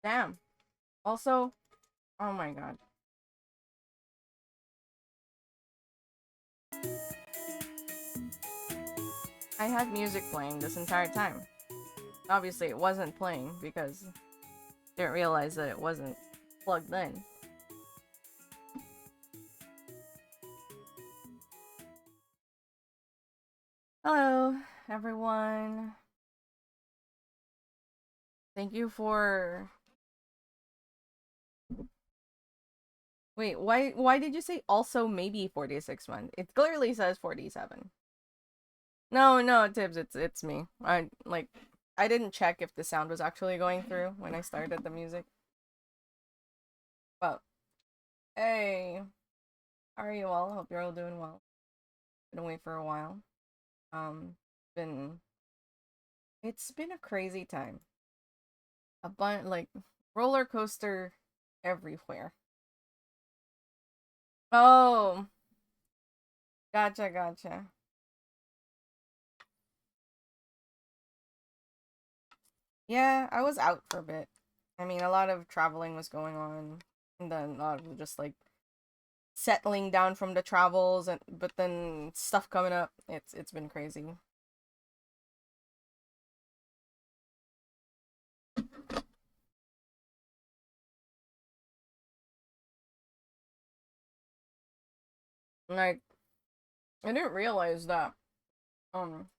Damn. Also, oh my god. I had music playing this entire time. Obviously, it wasn't playing because I didn't realize that it wasn't plugged in. Hello, everyone. Thank you for... Wait, why did you say also maybe 46 months? It clearly says 47. No, Tibbs, it's me. I didn't check if the sound was actually going through when I started the music. But hey, how are you all? Hope you're all doing well. Been away for a while. Been it's been a crazy time. A bunch like roller coaster everywhere. Oh, gotcha. Yeah, I was out for a bit. I mean, a lot of traveling was going on, and then a lot of just like settling down from the travels, and but then stuff coming up. It's been crazy. Like, I didn't realize that. Um,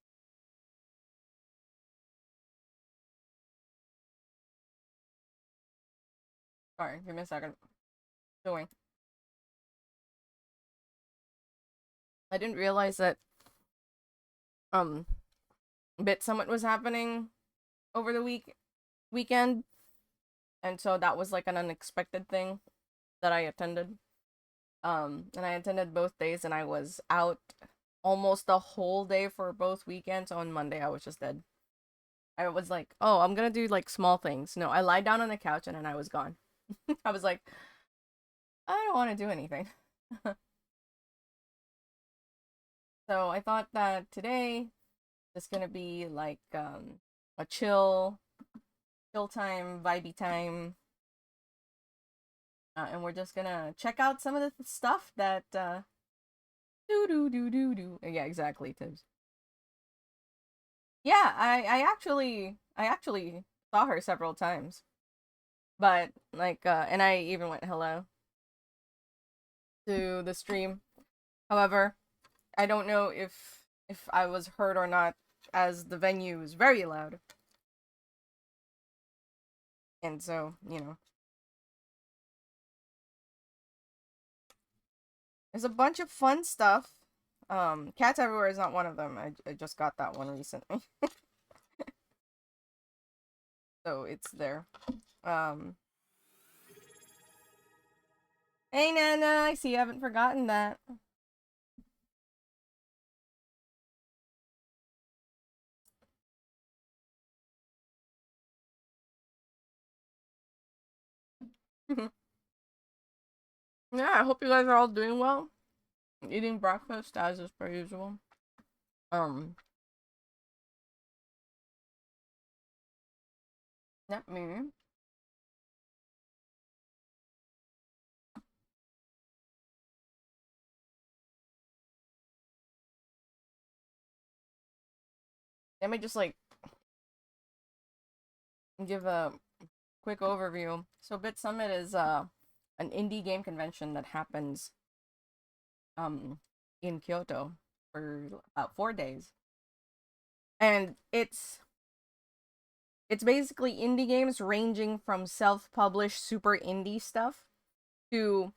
Sorry, give me a second. Doing. I didn't realize that um Bitsummit was happening over the weekend, and so that was like an unexpected thing that I attended. And I attended both days, and I was out almost the whole day for both weekends. On Monday, I was just dead. I was like, oh, I'm gonna do like small things. No, I lied down on the couch and then I was gone. I was like, I don't want to do anything. So I thought that today is gonna be like a chill time, vibey time. And we're just gonna check out some of the stuff that do. Yeah, exactly, Tibbs. Yeah, I actually saw her several times. But like and I even went hello to the stream. However, I don't know if I was heard or not, as the venue is very loud. And so, there's a bunch of fun stuff. Cats Everywhere is not one of them. I just got that one recently. So it's there. Um Hey Nana, I see you haven't forgotten that. Yeah, I hope you guys are all doing well. Eating breakfast as is per usual. Um Let me just like give a quick overview. So Bitsummit is an indie game convention that happens um in Kyoto for about 4 days. And it's basically indie games ranging from self-published super indie stuff to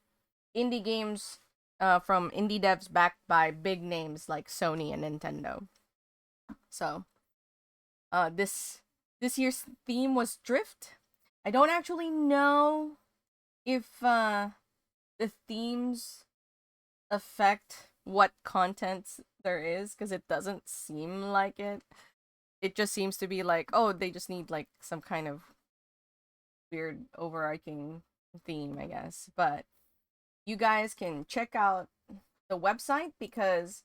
indie games from indie devs backed by big names like Sony and Nintendo. So this year's theme was Drift. I don't actually know if the themes affect what content there is, because it doesn't seem like it. It just seems to be like, oh, they just need like some kind of weird overarching theme, I guess. But you guys can check out the website because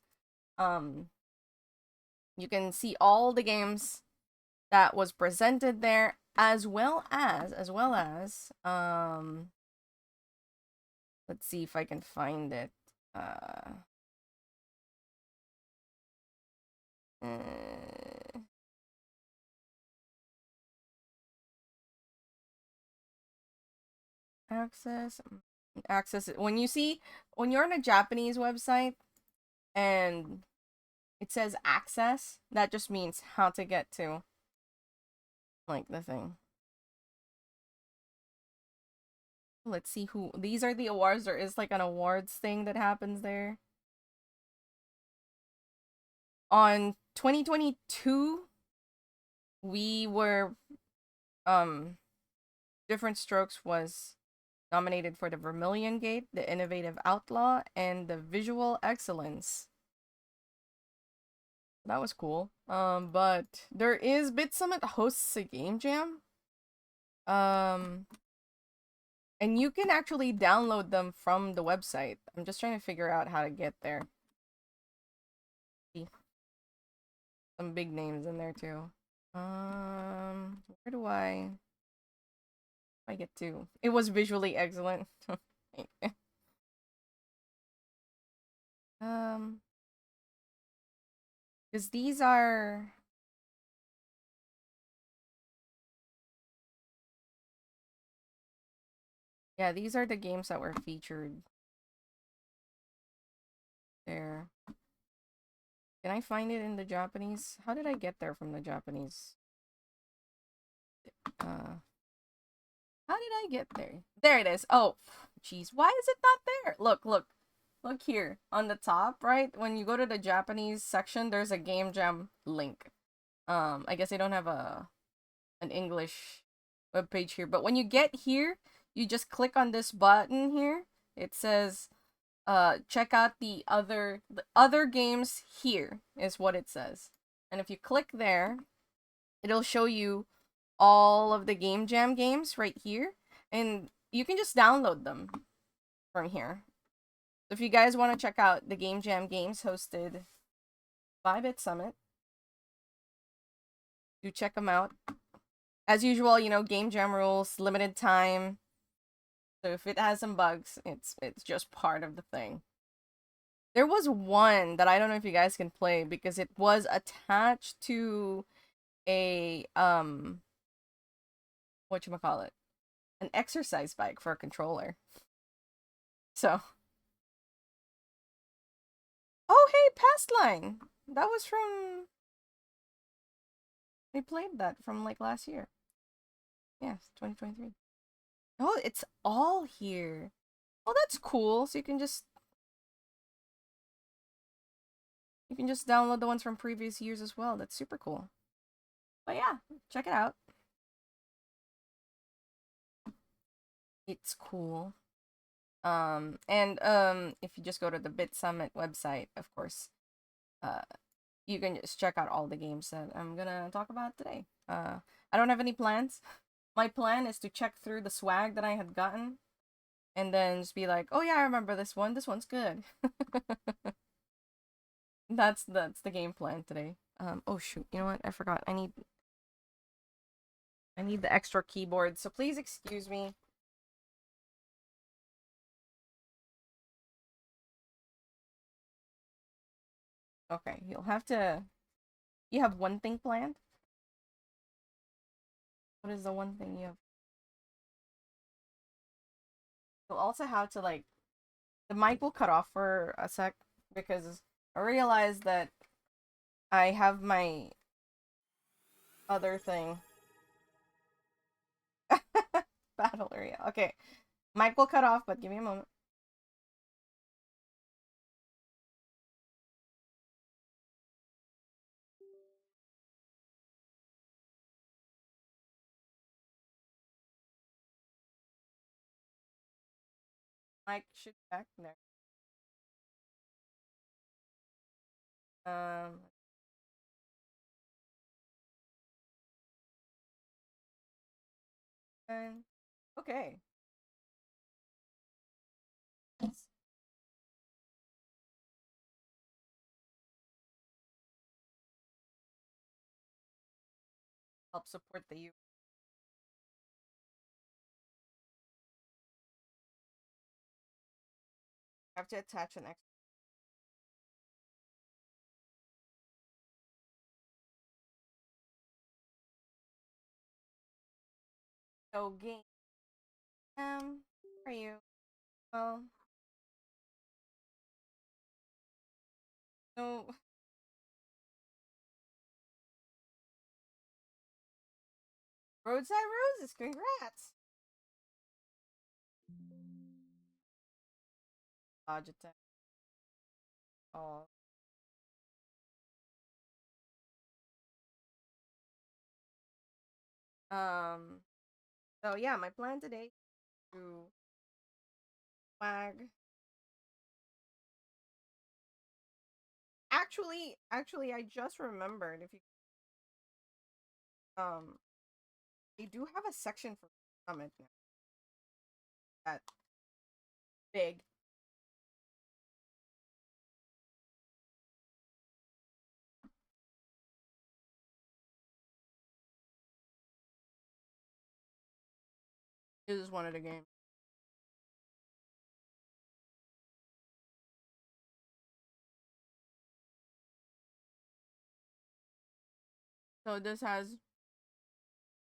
you can see all the games that was presented there, as well as let's see if I can find it. Uh, access when you see when you're on a Japanese website and it says access, that just means how to get to like the thing. Let's see who these are the awards. There is like an awards thing that happens there. On 2022, we were Different Strokes was nominated for the Vermilion Gate, the Innovative Outlaw, and the Visual Excellence. That was cool. But there is Bitsummit hosts a game jam. And you can actually download them from the website. I'm just trying to figure out how to get there. Some big names in there too. Where do I get to? It was visually excellent. um, because these are yeah, these are the games that were featured there. Can I find it in the Japanese? How did I get there from the Japanese? How did I get there? There it is. Oh, jeez. Why is it not there? Look here on the top, right? When you go to the Japanese section, there's a game jam link. I guess they don't have an English webpage here, but when you get here, you just click on this button here. It says, check out the other games here is what it says. And if you click there, it'll show you all of the Game Jam games right here, and you can just download them from here. So if you guys want to check out the Game Jam games hosted by Bitsummit, do check them out. As usual, you know, Game Jam rules, limited time. So if it has some bugs, it's just part of the thing. There was one that I don't know if you guys can play because it was attached to a whatchamacallit, an exercise bike for a controller. So, oh hey, Past Line. That was from we played that from like last year. Yes, 2023. Oh, it's all here. Oh, that's cool. So you can just download the ones from previous years as well. That's super cool. But yeah, check it out. It's cool. And if you just go to the Bitsummit website, of course, uh, you can just check out all the games that I'm gonna talk about today. I don't have any plans. My plan is to check through the swag that I had gotten, and then just be like, oh yeah, I remember this one. This one's good. That's the game plan today. Oh shoot, you know what? I forgot. I need the extra keyboard, so please excuse me. Okay, you'll have to. You have one thing planned? What is the one thing you have? You'll also have to like the mic will cut off for a sec because I realized that I have my other thing. Battle area. Okay. Mic will cut off, but give me a moment. Mic should be back there. Um and okay. Let's help support the youth. have to attach an extra. So game. For you. Well, no. Roadside Roses, congrats. Logitech. Oh. Um. So yeah, my plan today is to swag. Actually, I just remembered if you they do have a section for Summit now. That big. You just wanted a game. So this has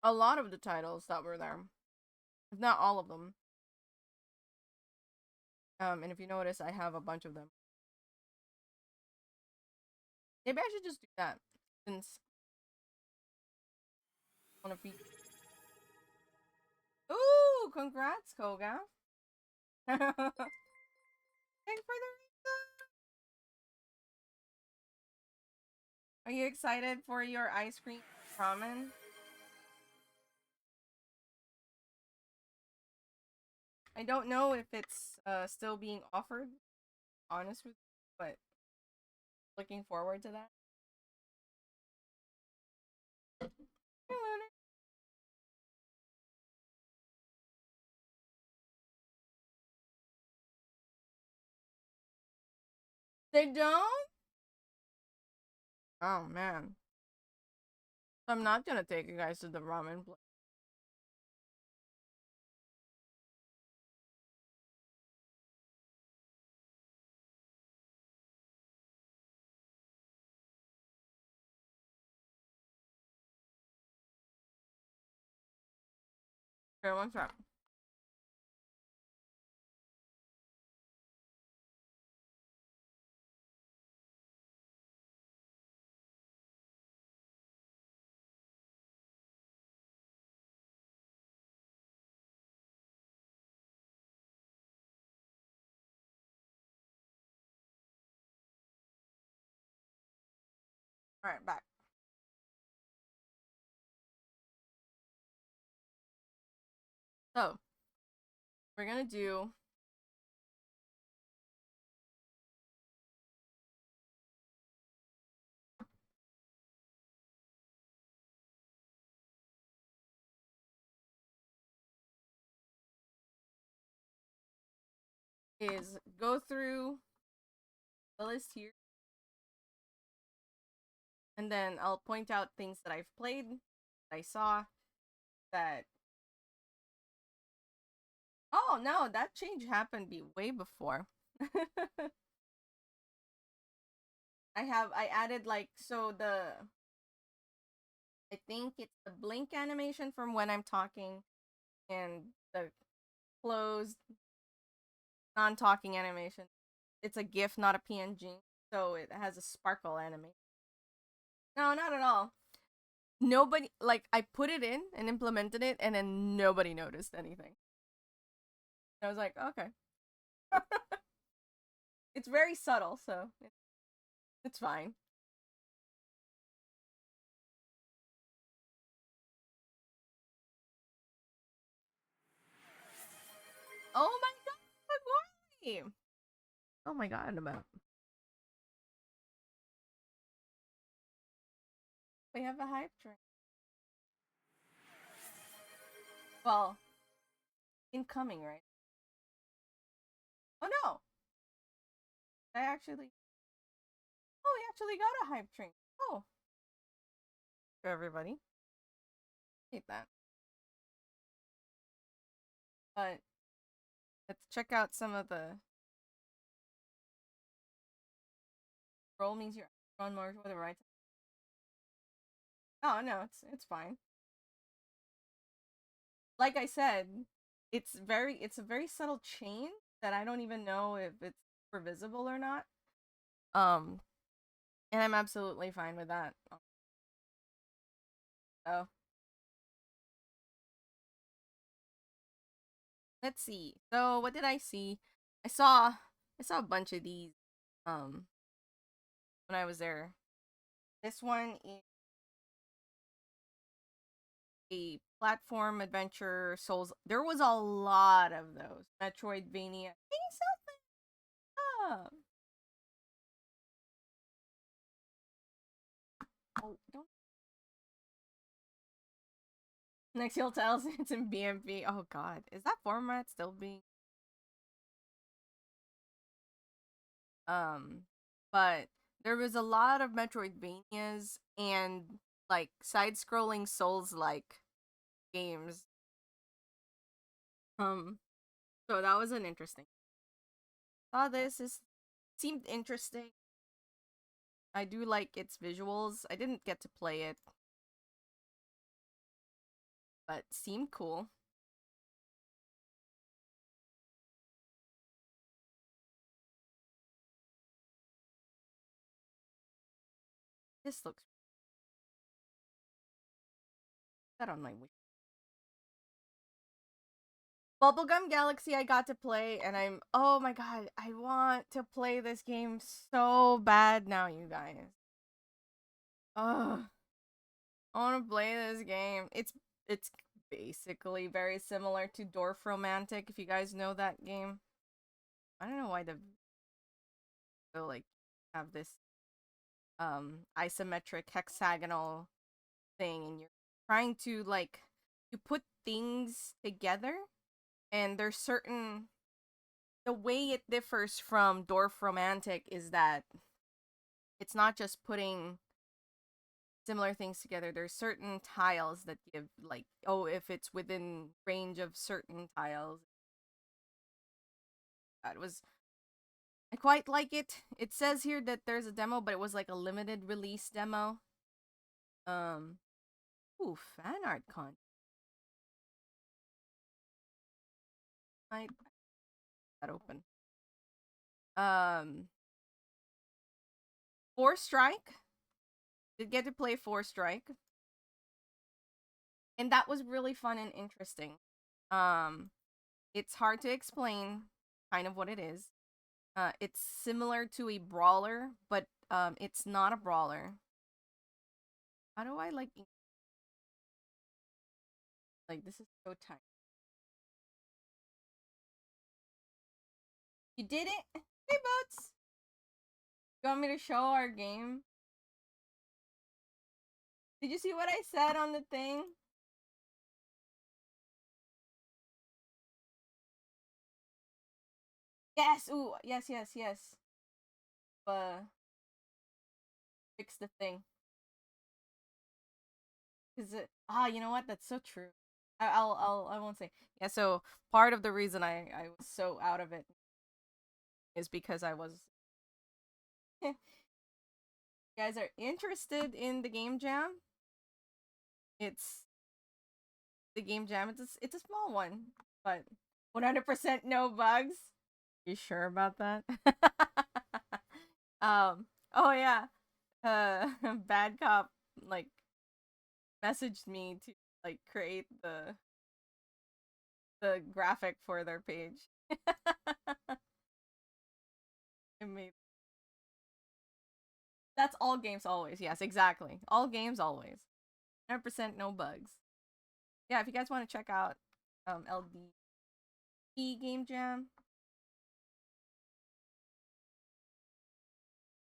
a lot of the titles that were there, if not all of them. And if you notice, I have a bunch of them. Maybe I should just do that since one of feature. Ooh, congrats, Koga. Thanks for the reason. Are you excited for your ice cream ramen? I don't know if it's still being offered, honest with you, but looking forward to that. Hey, Lunar. They don't? Oh man. I'm not gonna take you guys to the ramen place. Okay, one sec. Alright, back. So, we're gonna do is go through the list here, and then I'll point out things that I've played, that I saw, that oh no, that change happened way before. I added like so the I think it's the blink animation from when I'm talking and the closed non-talking animation. It's a GIF, not a PNG, so it has a sparkle animation. No, not at all. Nobody like I put it in and implemented it, and then nobody noticed anything. I was like, okay, it's very subtle, so it's fine. Oh my god, why? Oh my god, about we have a hype train. Well, incoming, right? Oh no, I actually. Oh, we actually got a hype train. Oh, for everybody. Hate that. But let's check out some of the Roll means you're on more to the right. Oh no, it's fine. Like I said, it's a very subtle change that I don't even know if it's super visible or not. Um, and I'm absolutely fine with that. So let's see. So what did I see? I saw a bunch of these um when I was there. This one is a platform adventure Souls. There was a lot of those. Metroidvania. Hey, something up. Oh, don't. Next he'll tell us it's in BMP. Oh god. Is that format still being um but there was a lot of Metroidvanias and like side scrolling Souls like games. So that was an interesting. Saw this is seemed interesting. I do like its visuals. I didn't get to play it, but seemed cool. This looks that on my wish. Bubblegum Galaxy I got to play and I'm oh my god, I want to play this game so bad now, you guys. Ugh. I want to play this game. It's basically very similar to Dwarf Romantic if you guys know that game. I don't know why the like have this isometric hexagonal thing and you're trying to like you put things together and there's certain the way it differs from Dwarf Romantic is that it's not just putting similar things together. There's certain tiles that give like oh if it's within range of certain tiles. That was I quite like it. It says here that there's a demo, but it was like a limited release demo. Um, ooh, fan art con. I that open. Um, Four Strike. Did get to play Four Strike, and that was really fun and interesting. Um, it's hard to explain, kind of what it is. It's similar to a brawler, but it's not a brawler. How do I like this is so tiny. You did it, hey Boots. You want me to show our game? Did you see what I said on the thing? Yes. Ooh. Yes. Yes. Yes. Fix the thing. Cause you know what? That's so true. I won't say. Yeah. So part of the reason I was so out of it is because I was. You guys are interested in the game jam? It's the game jam. It's a small one, but 100% no bugs. You sure about that? Oh yeah. Bad cop like messaged me to like create the graphic for their page. It made that's all games always. Yes, exactly. All games always. 100% no bugs. Yeah, if you guys want to check out LDP Game Jam.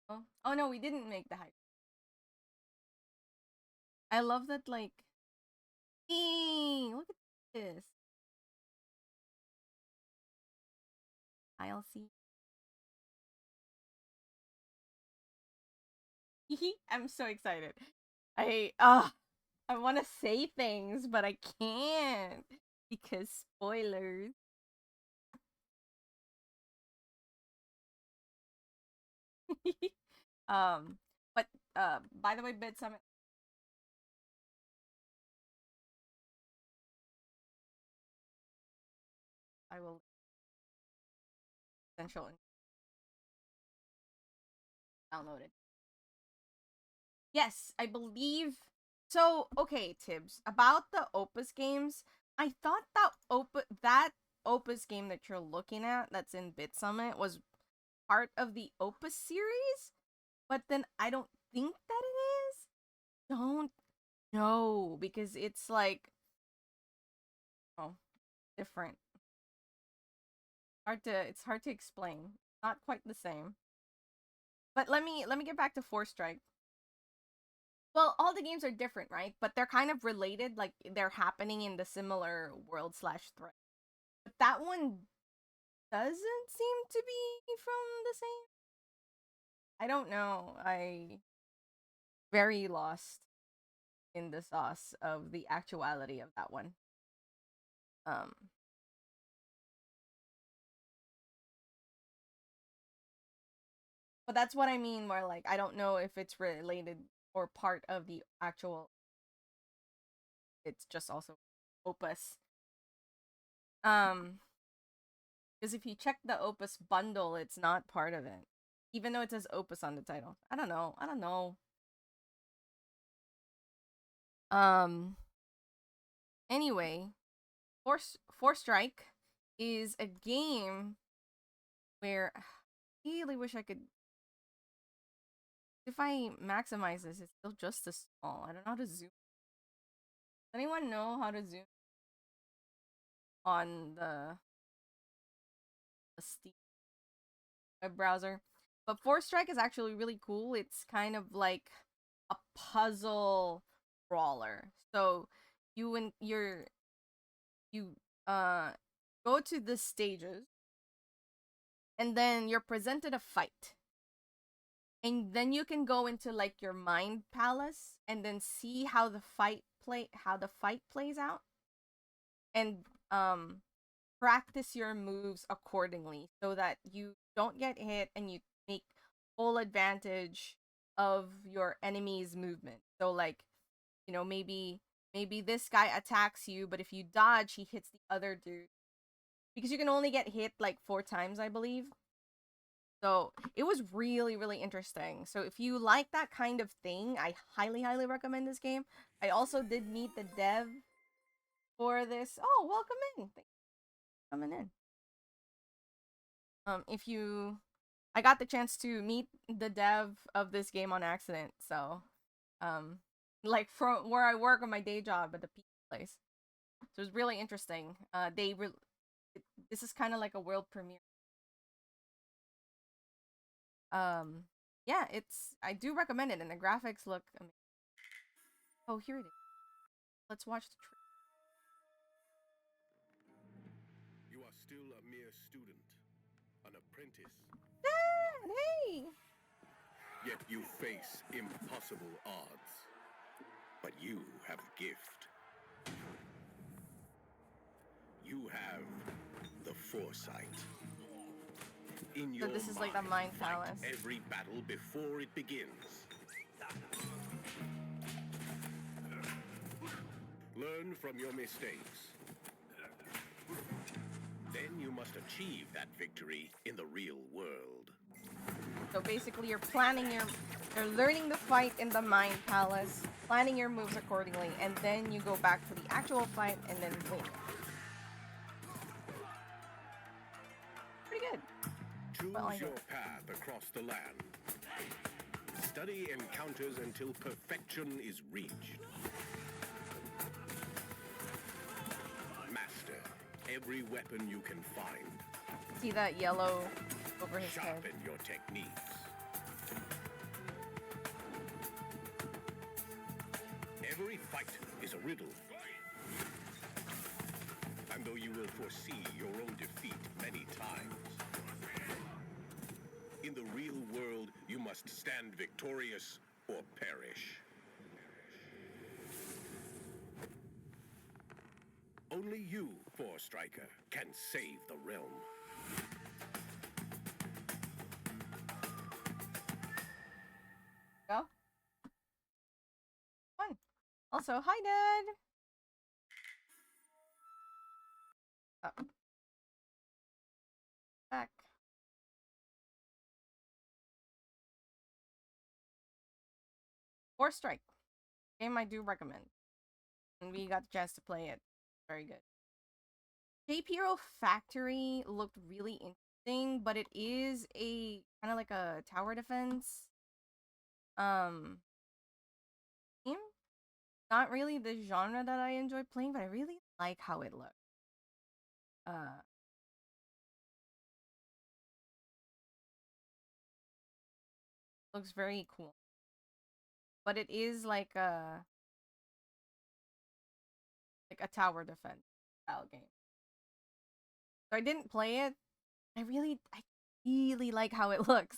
Oh no, we didn't make the hype. I love that like look at this. I'll see. I'm so excited. I want to say things, but I can't because spoilers. But by the way, Bitsummit, I will essential and download it. Yes, I believe. So, okay, Tibbs, about the Opus games, I thought that Opus game that you're looking at that's in Bitsummit was part of the Opus series, but then I don't think that it is. Don't know because it's like oh, different. It's hard to explain. Not quite the same. But let me get back to Four Strike. Well, all the games are different, right? But they're kind of related, like they're happening in the similar world slash threat. But that one doesn't seem to be from the same. I don't know. I very lost in the sauce of the actuality of that one. Um but that's what I mean where like I don't know if it's related or part of the actual it's just also Opus. Because if you check the Opus bundle, it's not part of it. Even though it says Opus on the title. I don't know. I don't know. Um anyway, Four Strike is a game where I really wish I could if I maximize this, it's still just as small. I don't know how to zoom. Does anyone know how to zoom on the Steam web browser? But Four Strike is actually really cool. It's kind of like a puzzle brawler. So you go to the stages and then you're presented a fight. And then you can go into like your mind palace and then see how the fight plays out and practice your moves accordingly so that you don't get hit and you make full advantage of your enemy's movement. So like, maybe this guy attacks you, but if you dodge, he hits the other dude. Because you can only get hit like 4 times, I believe. So it was really, really interesting. So if you like that kind of thing, I highly, highly recommend this game. I also did meet the dev for this. Oh, welcome in. Thanks for coming in. If you I got the chance to meet the dev of this game on accident, so like from where I work on my day job at the pizza place. So it was really interesting. This is kind of like a world premiere. Um yeah, I do recommend it and the graphics look amazing. Oh, here it is. Let's watch the trailer. You are still a mere student, an apprentice. Dad, hey! Yet you face impossible odds. But you have a gift. You have the foresight. In So your this is like the mind, Mind fight Palace. every battle before it begins. Learn from your mistakes. Then you must achieve that victory in the real world. So basically you're learning the fight in the Mind Palace, planning your moves accordingly, and then you go back to the actual fight and then win. Pretty good. Choose your path across the land. Study encounters until perfection is reached. Master every weapon you can find. See that yellow over his head? Sharpen your techniques. Every fight is a riddle. And though you will foresee your own defeat many times, in the real world, you must stand victorious or perish. Only you, Four Striker, can save the realm. Also, hi, Dad. Oh. Back. Or Strike. Game I do recommend. And we got the chance to play it. Very good. Shape Hero Factory looked really interesting, but it is a kind of like a tower defense game. Not really the genre that I enjoy playing, but I really like how it looks. Looks very cool. But it is like a tower defense style game. So I didn't play it. I really like how it looks.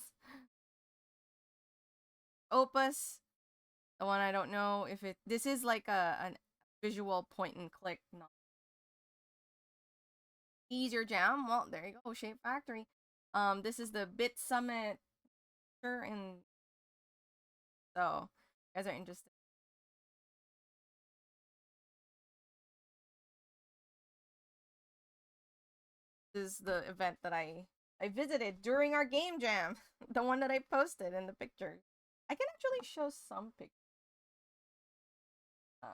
Opus, the one I don't know if it this is like a visual point and click. Not easier jam. Well, there you go. Shape Factory. This is the Bitsummit, and so you guys are interested. This is the event that I visited during our game jam, the one that I posted in the pictures. I can actually show some pictures. Um,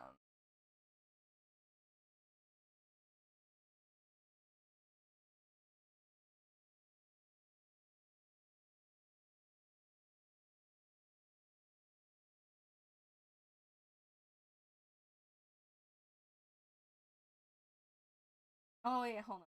oh yeah, hold on.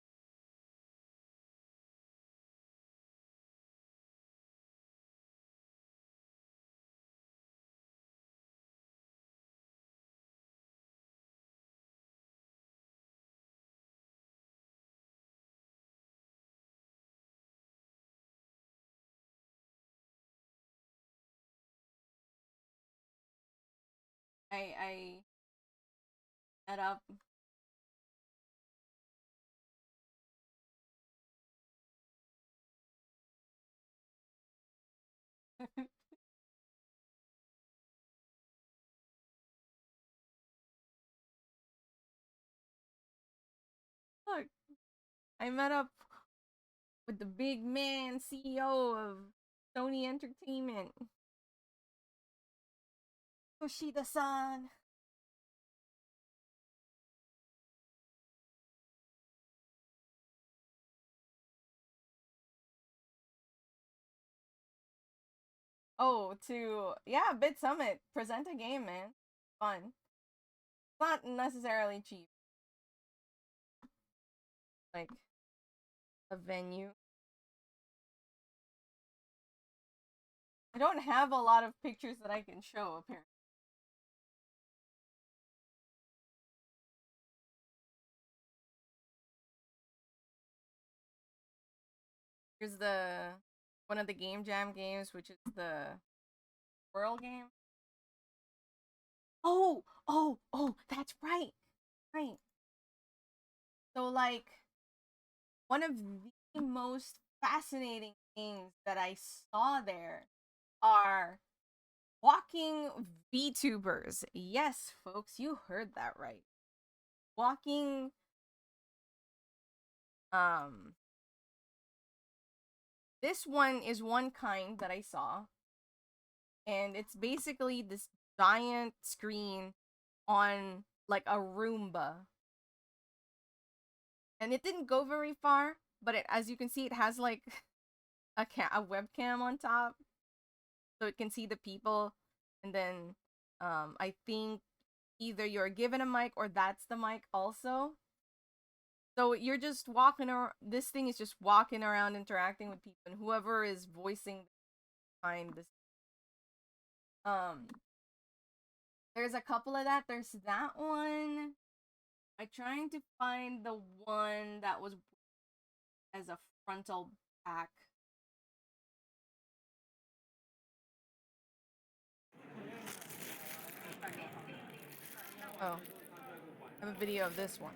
I met up. Look, I met up with the big man CEO of Sony Entertainment, Yoshida-san. Oh, to yeah, Bitsummit present a game, man. Fun. It's not necessarily cheap. Like a venue. I don't have a lot of pictures that I can show apparently. Here's the one of the game jam games, which is the Whirl game. Oh, that's right. Right. So like one of the most fascinating things that I saw there are walking VTubers. Yes, folks, you heard that right. Walking um this one is one kind that I saw, and it's basically this giant screen on like a Roomba. And it didn't go very far, but as you can see, it has like a webcam on top, so it can see the people. And then I think either you're given a mic or that's the mic also. So you're just walking around. This thing is just walking around interacting with people, and whoever is voicing behind this. Um, there's a couple of that. There's that one. I'm trying to find the one that was as a frontal pack. Oh, I have a video of this one.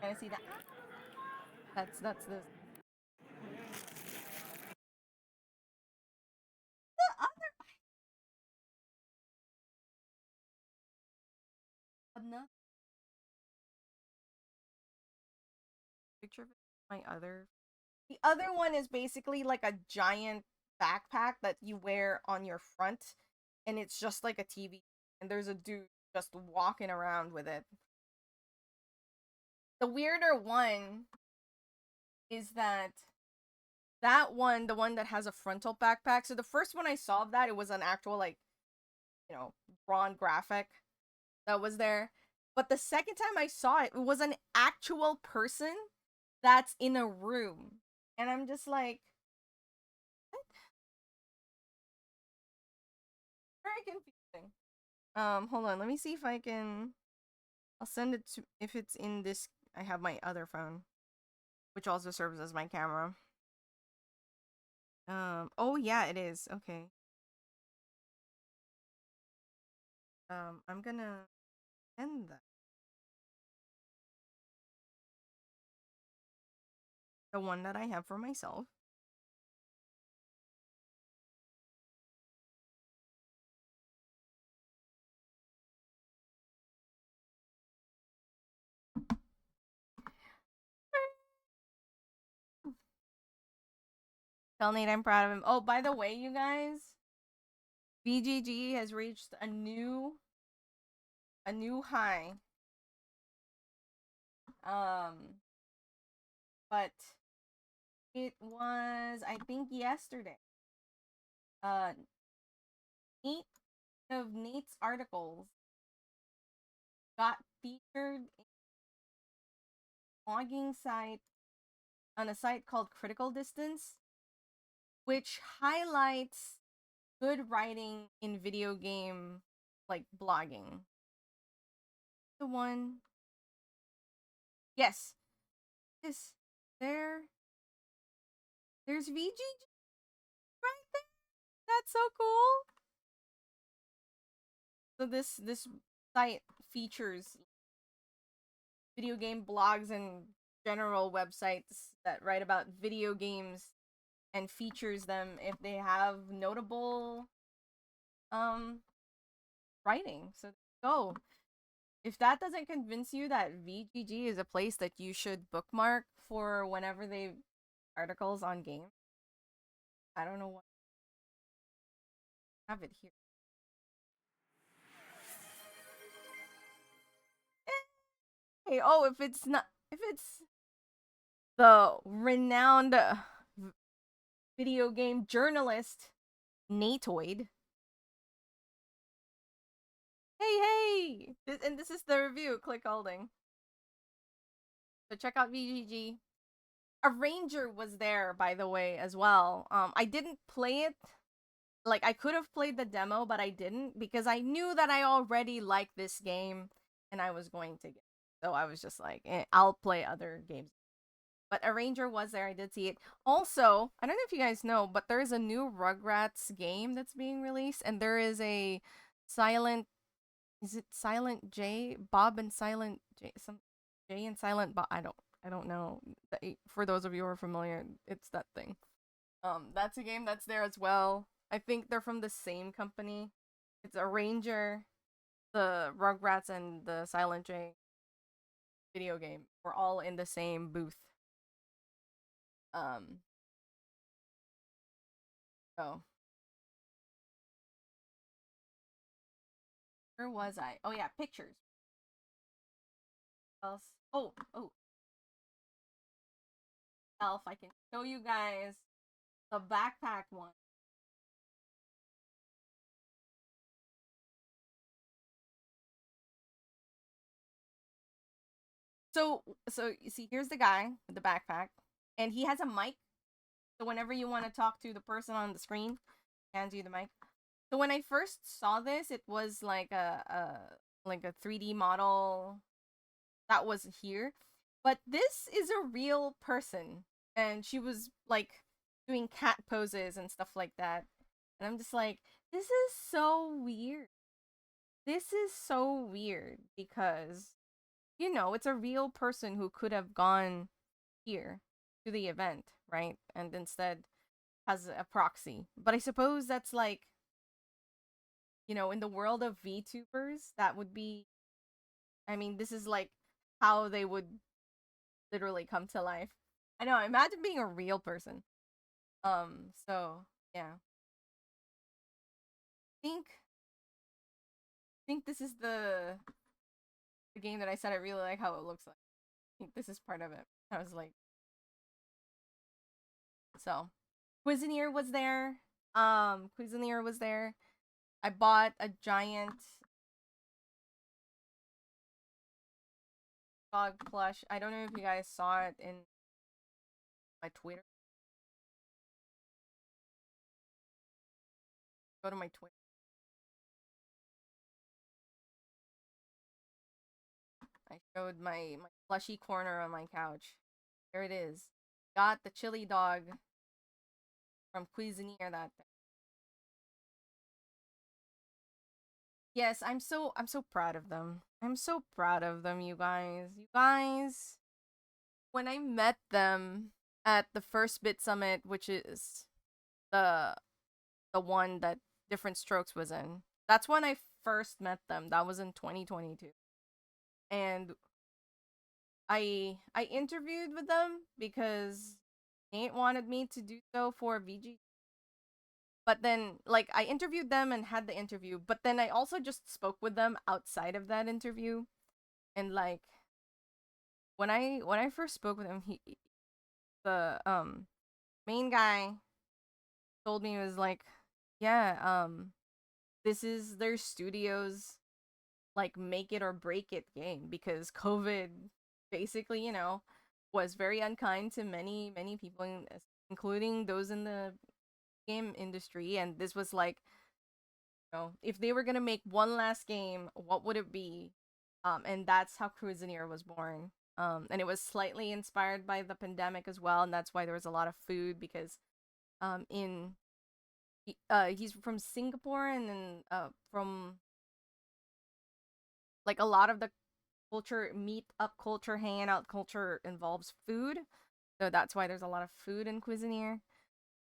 Can I see that? That's this. picture of my other. The other one is basically like a giant backpack that you wear on your front, and it's just like a TV. And there's a dude just walking around with it. The weirder one is that one, the one that has a frontal backpack. So the first one I saw of that, it was an actual like, drawn graphic that was there. But the second time I saw it, it was an actual person that's in a room. And I'm just like, what? Very confusing. Hold on, let me see if I can. I'll send it to, if it's in this. I have my other phone, which also serves as my camera. Oh yeah, it is. Okay. I'm gonna end that. The one that I have for myself. Tell Nate I'm proud of him. Oh, by the way, you guys, BGG has reached a new high. But it was, I think, yesterday. Uh, Nate of Nate's articles got featured in a blogging site on a site called Critical Distance, which highlights good writing in video game like blogging. The one, yes, this there. There's VGG right there. That's so cool. So this site features video game blogs and general websites that write about video games and features them if they have notable writing. So go. If that doesn't convince you that VGG is a place that you should bookmark for whenever they articles on games, I don't know what I have it here. Hey, oh, if it's not, if it's the renowned video game journalist Natoid. Hey, hey! And this is the review. Click holding. So check out VGG. A ranger was there, by the way, as well. I didn't play it. Like, I could have played the demo, but I didn't because I knew that I already liked this game and I was going to get it. So I was just like, I'll play other games. But a ranger was there. I did see it. Also, I don't know if you guys know, but there is a new Rugrats game that's being released, and there is a Silent. Is it Silent J? Bob and Silent J. Some J and Silent Bob. I don't know. For those of you who are familiar, it's that thing. That's a game that's there as well. I think they're from the same company. It's a ranger, the Rugrats, and the Silent J video game. We're all in the same booth. Um. Oh, where was I? Oh yeah, pictures. Else? Oh. Elf. I can show you guys the backpack one. So you see, here's the guy with the backpack, and he has a mic. So whenever you want to talk to the person on the screen, hands you the mic. So when I first saw this, it was like a 3D model that was here, but this is a real person, and she was like doing cat poses and stuff like that, and I'm just like, this is so weird. This is so weird because it's a real person who could have gone here to the event, right? And instead has a proxy. But I suppose that's like, in the world of VTubers, that would be, I mean, this is like how they would literally come to life. I know. Imagine being a real person. So yeah, think this is the game that I said I really like how it looks like. I think this is part of it. I was like, so Cuisinier was there. Cuisinier was there. I bought a giant dog plush. I don't know if you guys saw it in my Twitter. Go to my Twitter. I showed my plushy corner on my couch. There it is. Got the chili dog from Cuisinier that day. Yes, I'm so proud of them. I'm so proud of them, you guys. You guys, when I met them at the first Bit Summit, which is the the one that Different Strokes was in. That's when I first met them. That was in 2022. And I interviewed with them because Nate wanted me to do so for VG. But then like I interviewed them and had the interview, but then I also just spoke with them outside of that interview. And like when I first spoke with him, he the main guy told me, was like, yeah, this is their studio's like make it or break it game, because COVID basically, was very unkind to many people, including those in the game industry. And this was like, if they were gonna make one last game, what would it be? And that's how Cruiseneer was born. And it was slightly inspired by the pandemic as well, and that's why there was a lot of food, because in he's from Singapore, and then from like a lot of the culture, meet up culture, hanging out culture involves food. So that's why there's a lot of food in Cuisinier.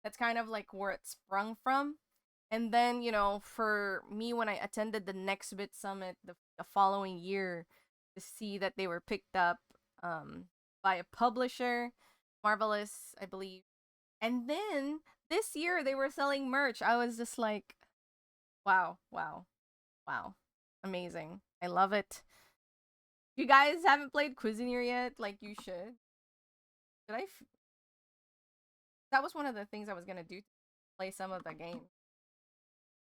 That's kind of like where it sprung from. And then, for me, when I attended the Next Bit Summit the following year, to see that they were picked up by a publisher, Marvelous, I believe. And then this year they were selling merch. I was just like, wow, wow, wow. Amazing. I love it. If you guys haven't played Cuisinier yet, like, you should. Did that was one of the things I was gonna do, play some of the game.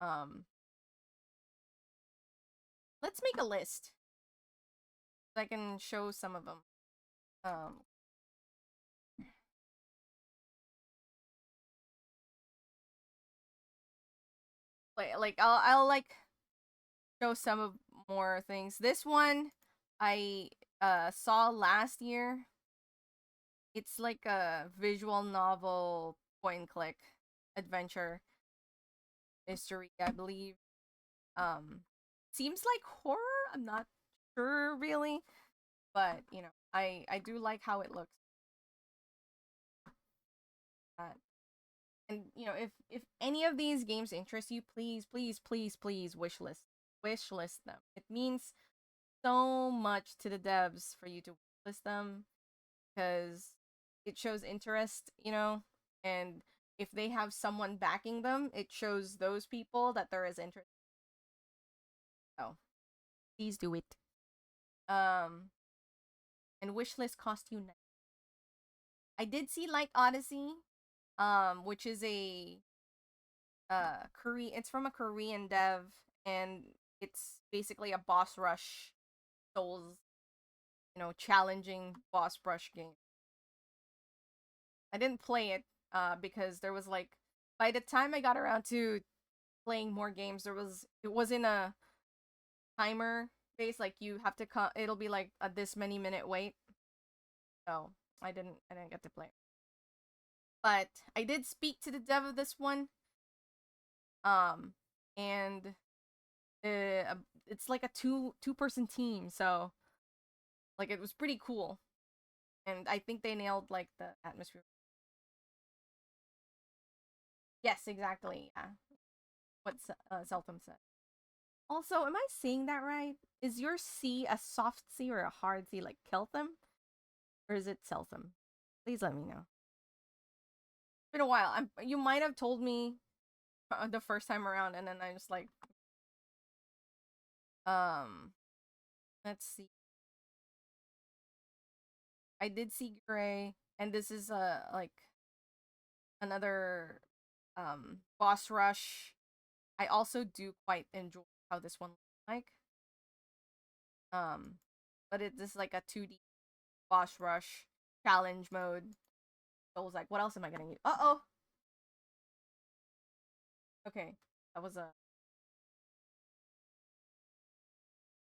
Um, let's make a list so I can show some of them. Um, like I'll like show some of more things. This one I saw last year. It's like a visual novel point and click adventure mystery, I believe. Seems like horror. I'm not sure really, but I do like how it looks. Uh, and if any of these games interest you, please, please, please, please wishlist them. It means so much to the devs for you to wishlist them, because it shows interest, and if they have someone backing them, it shows those people that there is interest. So please do it. Um, and wishlist cost you nothing. I did see Light Odyssey, which is a Korean. It's from a Korean dev, and it's basically a boss rush, Souls, challenging boss rush game. I didn't play it because there was like, by the time I got around to playing more games, it was in a timer base, like you have to come, it'll be like a this many minute wait. So I didn't get to play. But I did speak to the dev of this one. And it's like a two person team, so like it was pretty cool, and I think they nailed like the atmosphere. Yes, exactly. Yeah, what Zeltham said. Also, am I saying that right? Is your C a soft C or a hard C, like Keltham? Or is it Seltham? Please let me know. It's been a while. You might have told me the first time around, and then I just like, let's see. I did see Gray, and this is like another boss rush. I also do quite enjoy how this one looks like. Um, but this is like a 2D boss rush challenge mode. So I was like, what else am I gonna use? Uh-oh. Okay. That was a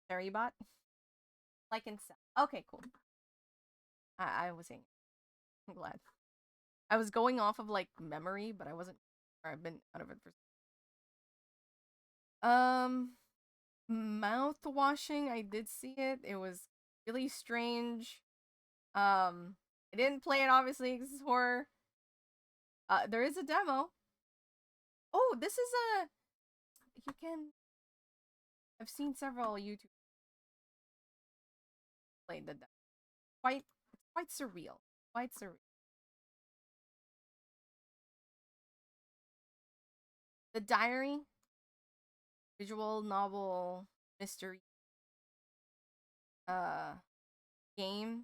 fairy bot. Like in okay, cool. I was saying I'm glad. I was going off of like memory, but I wasn't sure. I've been out of it for mouth washing. I did see it. It was really strange. I didn't play it obviously because it's horror. There is a demo. Oh, this is a you can. I've seen several YouTube play the demo. Quite surreal. Quite surreal. The Diary, visual novel mystery uh game.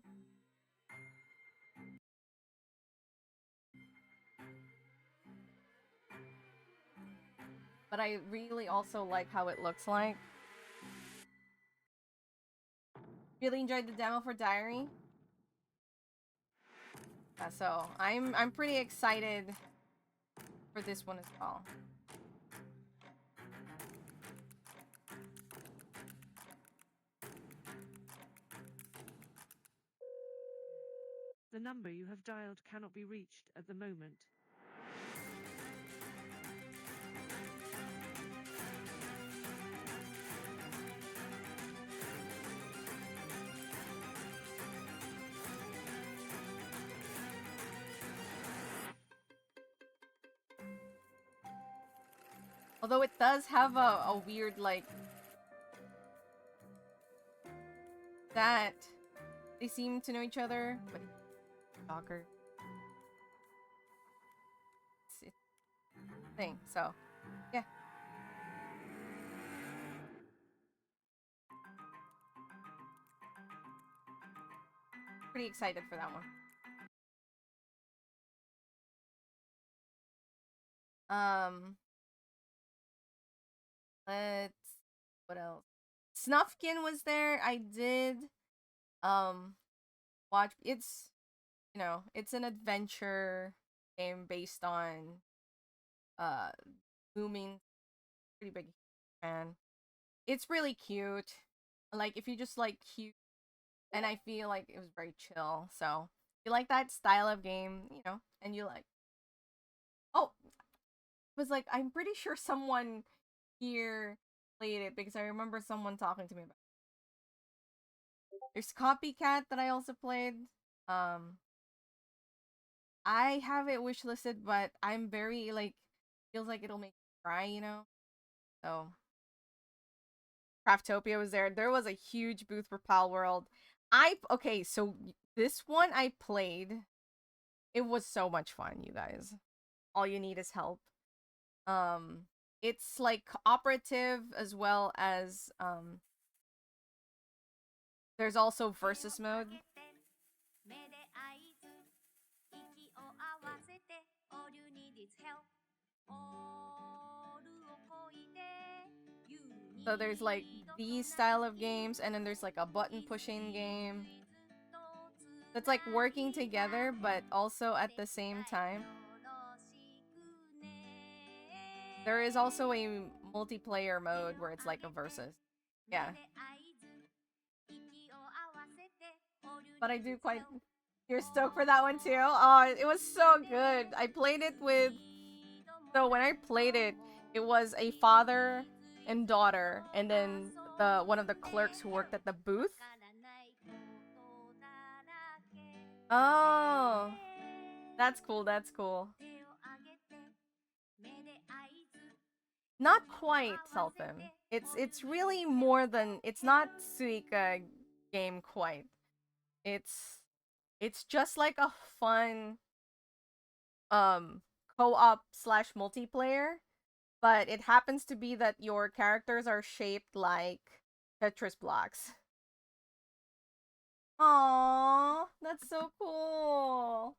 But I really also like how it looks like. Really enjoyed the demo for Diary. So I'm pretty excited for this one as well. The number you have dialed cannot be reached at the moment. Although it does have a weird like that they seem to know each other, but stalker. It's a thing. So yeah. Pretty excited for that one. Let's what else? Snufkin was there. I did watch it's an adventure game based on uh booming pretty big fan. It's really cute. Like if you just like cute and I feel like it was very chill. So you like that style of game, and you like oh it was like I'm pretty sure someone here played it because I remember someone talking to me about it. There's Copycat that I also played. Um I have it wishlisted, but I'm very like feels like it'll make me cry. So Craftopia was there. There was a huge booth for Pal World. Okay, so this one I played. It was so much fun, you guys. All you need is help. It's like cooperative as well as there's also versus mode. So there's like these style of games, and then there's like a button pushing game. That's like working together, but also at the same time. There is also a multiplayer mode where it's like a versus. Yeah. But I do quite. You're stoked for that one too? Oh, it was so good. I played it with. So when I played it, it was a father and daughter, and then one of the clerks who worked at the booth. Oh, that's cool. That's cool. Not quite Selfim. It's really more than it's not Suika game quite. It's It's just like a fun co-op slash multiplayer, but it happens to be that your characters are shaped like Tetris blocks. Aww, that's so cool.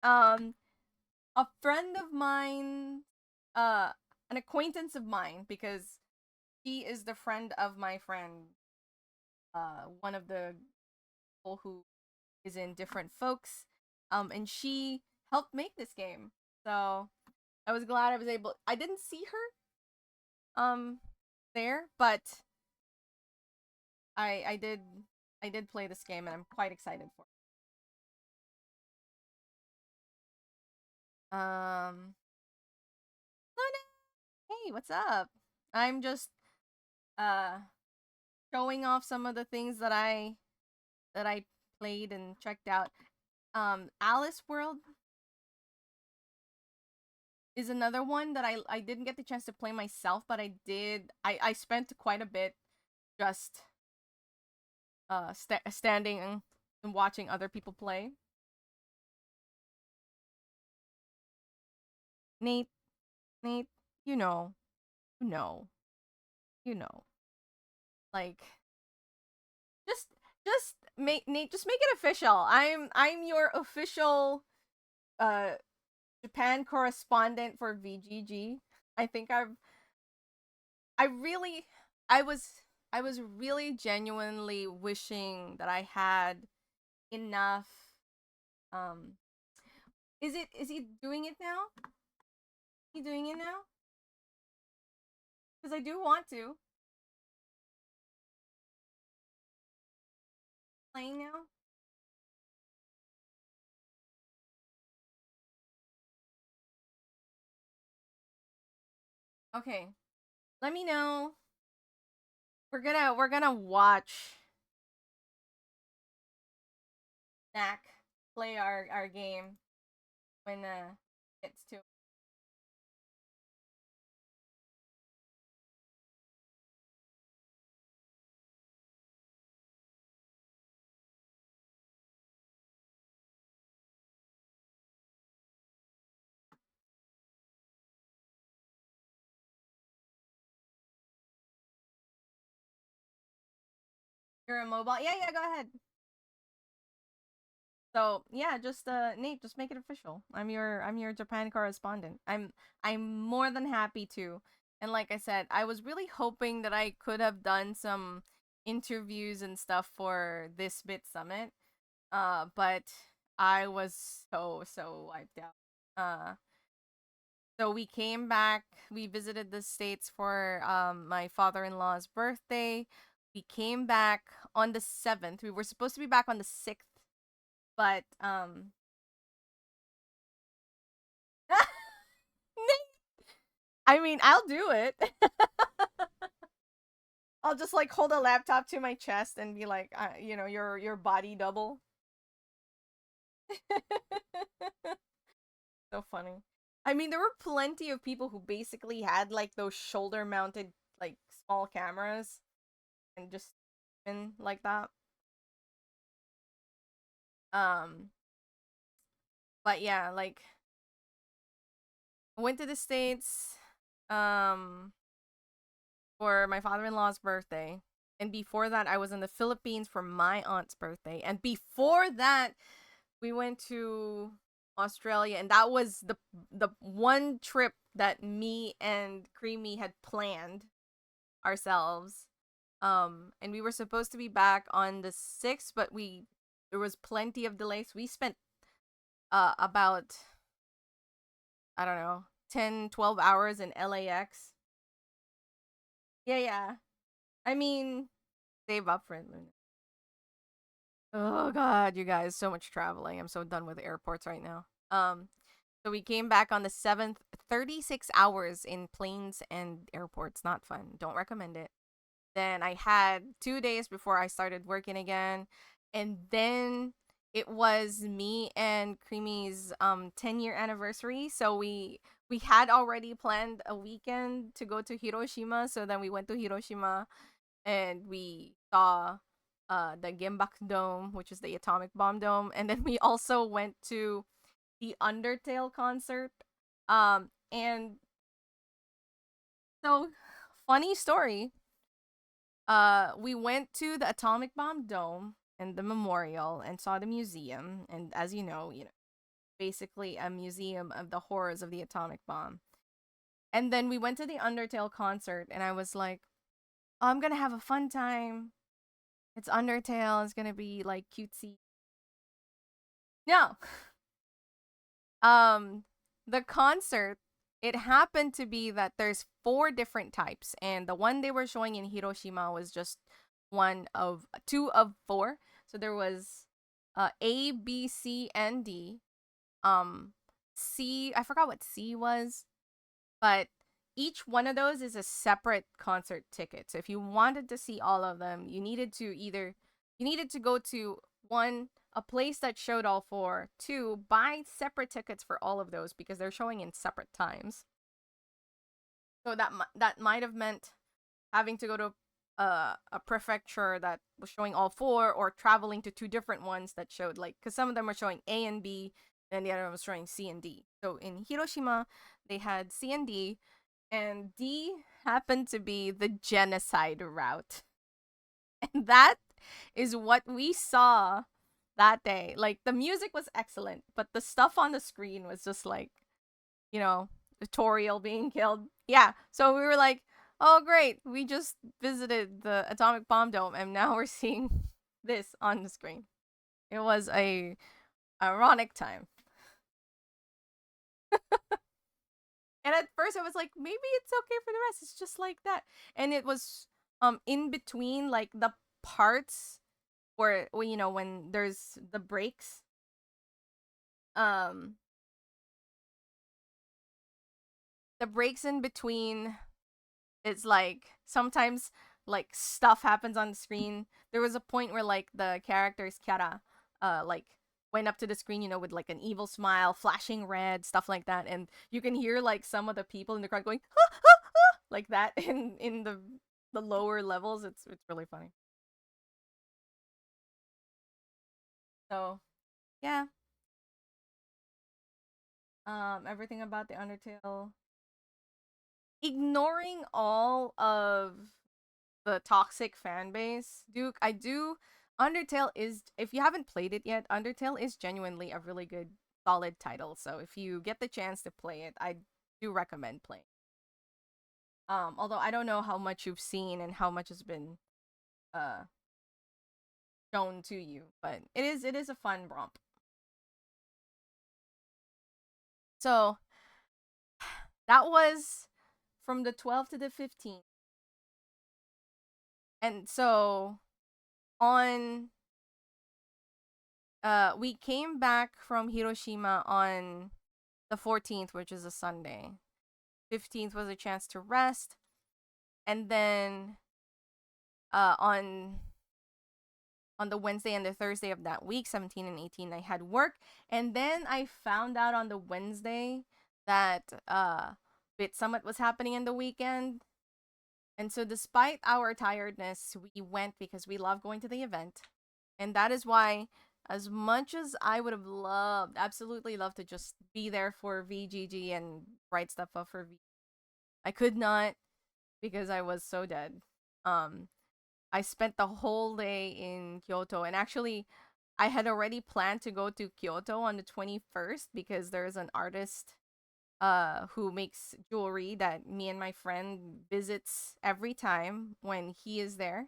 Um, a friend of mine, uh, an acquaintance of mine, because he is the friend of my friend, one of the people who is in different folks, and she helped make this game. So I was glad I was able. I didn't see her, there, but I did play this game, and I'm quite excited for it. Luna, hey, what's up? I'm just uh showing off some of the things that I played and checked out. Alice World is another one that I didn't get the chance to play myself, but I spent quite a bit just standing and watching other people play. Nate, Nate, you know, you know, you know. Like just just make Nate, just make it official. I'm your official uh Japan correspondent for VGG. I think I really I was I was really genuinely wishing that I had enough. um is he doing it now? He doing it now? Cuz I do want to playing now. Okay. Let me know. We're gonna watch Knack play our game when it's to. You're a mobile. Yeah, yeah, go ahead. So yeah, just Nate, just make it official. I'm your Japan correspondent. I'm more than happy to. And like I said, I was really hoping that I could have done some interviews and stuff for this Bit Summit. But I was so wiped out. So we came back, we visited the States for my father-in-law's birthday. We came back on the 7th. We were supposed to be back on the 6th, but I mean, I'll do it. I'll just like hold a laptop to my chest and be like, you know, your body double. So funny. I mean, there were plenty of people who basically had like those shoulder mounted like small cameras and just in like that. Um, but yeah, like I went to the States um for my father-in-law's birthday. And before that, I was in the Philippines for my aunt's birthday. And before that, we went to Australia, and that was the one trip that me and Creamy had planned ourselves. And we were supposed to be back on the 6th, but we there was plenty of delays. We spent about, I don't know, 10-12 hours in LAX. Yeah, yeah. I mean, save up for it, Luna. Oh god, you guys, so much traveling. I'm so done with airports right now. So we came back on the 7th, 36 hours in planes and airports. Not fun. Don't recommend it. Then I had 2 days before I started working again. And then it was me and Creamy's 10-year anniversary. So we had already planned a weekend to go to Hiroshima. So then we went to Hiroshima and we saw the Gimbak Dome, which is the atomic bomb dome, and then we also went to the Undertale concert. And so funny story. We went to the atomic bomb dome and the memorial and saw the museum, and as you know, basically a museum of the horrors of the atomic bomb. And then we went to the Undertale concert, and I was like, oh, I'm gonna have a fun time. It's Undertale. It's gonna be like cutesy. No, um, the concert. It happened to be that there's four different types, and the one they were showing in Hiroshima was just one of two of four. So there was A, B, C, and D. C, I forgot what C was, but each one of those is a separate concert ticket. So if you wanted to see all of them, you needed to go to one, a place that showed all four, two, buy separate tickets for all of those because they're showing in separate times. So that might have meant having to go to a prefecture that was showing all four, or traveling to two different ones that showed, like, because some of them were showing A and B, and the other one was showing C and D. So in Hiroshima, they had C and D, and D happened to be the genocide route. And that is what we saw that day. Like, the music was excellent, but the stuff on the screen was just like, tutorial being killed. Yeah. So we were like, oh, great. We just visited the atomic bomb dome, and now we're seeing this on the screen. It was a ironic time. And at first I was like, maybe it's okay for the rest. It's just like that. And it was in between, like, the parts where, well, when there's the breaks. Um the breaks in between, it's like sometimes, like, stuff happens on the screen. There was a point where, like, the character's Kiara like went up to the screen, with like an evil smile, flashing red, stuff like that, and you can hear like some of the people in the crowd going like that in the lower levels. It's really funny. So, yeah. Everything about the Undertale, ignoring all of the toxic fan base, Duke, I do. Undertale is, if you haven't played it yet, Undertale is genuinely a really good, solid title. So if you get the chance to play it, I do recommend playing. Although I don't know how much you've seen and how much has been uh shown to you, but it is a fun romp. So that was from the 12th to the 15th. And so on we came back from Hiroshima on the 14th, which is a Sunday. 15th was a chance to rest. And then on the Wednesday and the Thursday of that week, 17 and 18, I had work. And then I found out on the Wednesday that Bitsummit was happening in the weekend. And so despite our tiredness, we went because we love going to the event. And that is why, as much as I would have loved, absolutely loved to just be there for VGG and write stuff up for V, I could not because I was so dead. Um, I spent the whole day in Kyoto, and actually, I had already planned to go to Kyoto on the 21st because there's an artist who makes jewelry that me and my friend visits every time when he is there.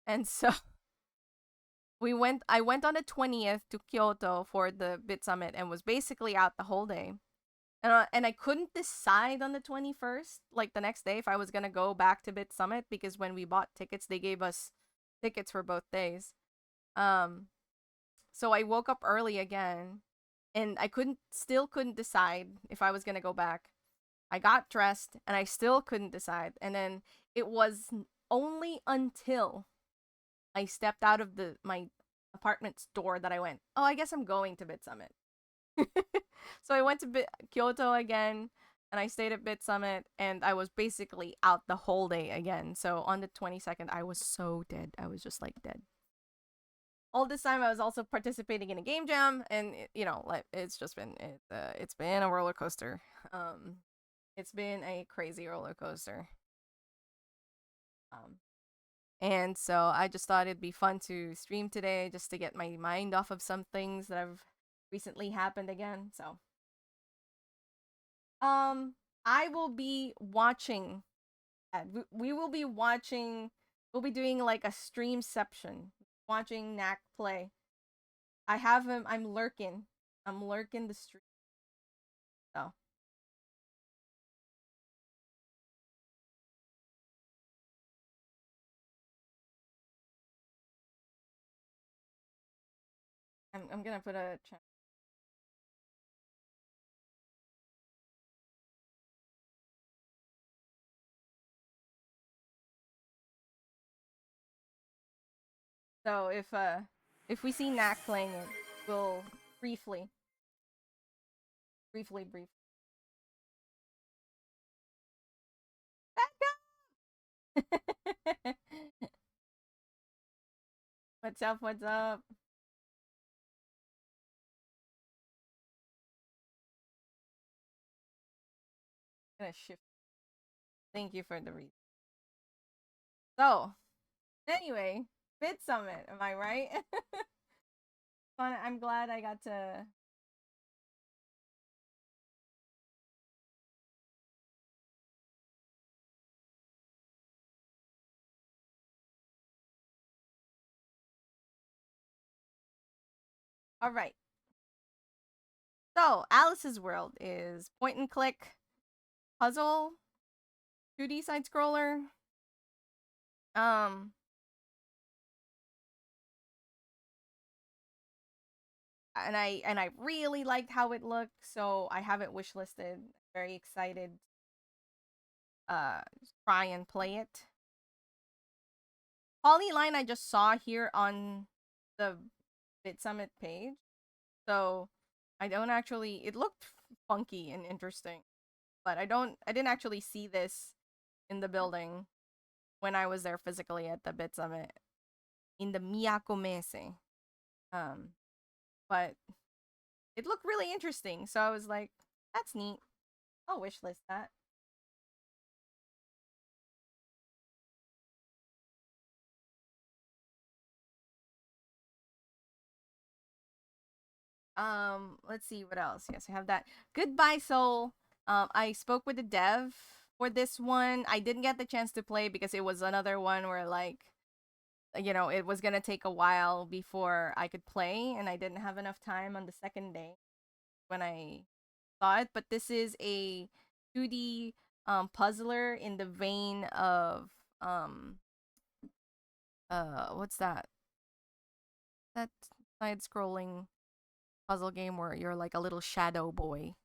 And so I went on the 20th to Kyoto for the Bitsummit and was basically out the whole day. And I couldn't decide on the 21st, like the next day, if I was going to go back to Bitsummit because when we bought tickets, they gave us tickets for both days. Um so I woke up early again, and I still couldn't decide if I was going to go back. I got dressed and I still couldn't decide. And then it was only until I stepped out of my apartment's door that I went, "Oh, I guess I'm going to Bitsummit." So I went to Kyoto again, and I stayed at Bitsummit, and I was basically out the whole day again. So on the 22nd, I was so dead. I was just like dead. all this time I was also participating in a game jam, and you know, like it's just been it's been a roller coaster. It's been a crazy roller coaster. Um, and so I just thought it'd be fun to stream today, just to get my mind off of some things that have recently happened again. So, I will be watching. We will be watching. We'll be doing like a streamception, watching Knack play. I have him. I'm lurking. I'm lurking the stream. So I'm gonna put a chat. So if we see Knack playing it, we'll briefly brief. What's up? What's up? I'm gonna shift. Thank you for the read. So anyway, Bitsummit, am I right? Fun. I'm glad I got to. All right. So Alice's World is point and click puzzle, 2D side scroller. Um, and I really liked how it looked, so I have it wishlisted. Very excited. Try and play it. Polyline I just saw here on the Bitsummit page, so I don't actually. It looked funky and interesting, but I didn't actually see this in the building when I was there physically at the Bitsummit in the Miyako Mese. Um, but it looked really interesting, so I was like, that's neat. I'll wishlist that. Let's see what else. Yes, I have that. Goodbye Soul. I spoke with the dev for this one. I didn't get the chance to play because it was another one where like you know, it was gonna take a while before I could play, and I didn't have enough time on the second day when I saw it. But this is a 2D puzzler in the vein of what's that? That side scrolling puzzle game where you're like a little shadow boy.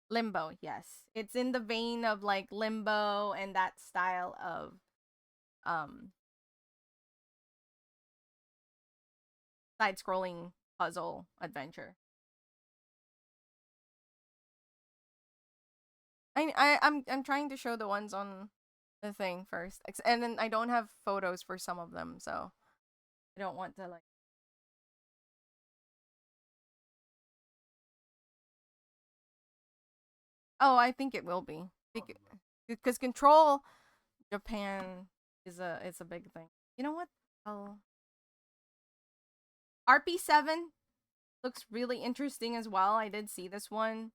Limbo, yes. It's in the vein of like Limbo and that style of um side scrolling puzzle adventure. I'm trying to show the ones on the thing first. And then I don't have photos for some of them, so I don't want to like. Oh, I think it will be. Because Control Japan is a big thing. You know what? Oh. RP7 looks really interesting as well. I did see this one.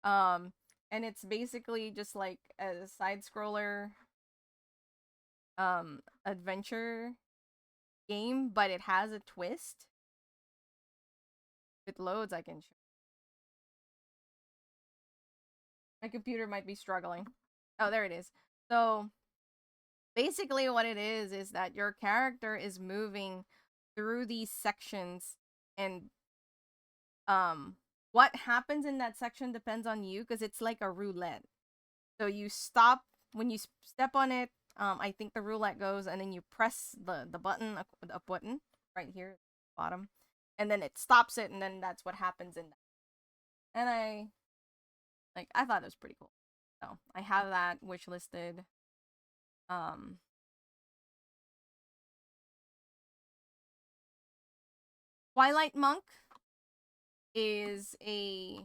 Um and it's basically just like a side scroller adventure game, but it has a twist. If it loads, I can show. My computer might be struggling. Oh, there it is. So basically what it is that your character is moving through these sections, and what happens in that section depends on you because it's like a roulette. So you stop when you step on it. I think the roulette goes, and then you press the button, a button right here, bottom, and then it stops it, and then that's what happens in that. And I thought it was pretty cool. So I have that wish listed. Um, Twilight Monk is a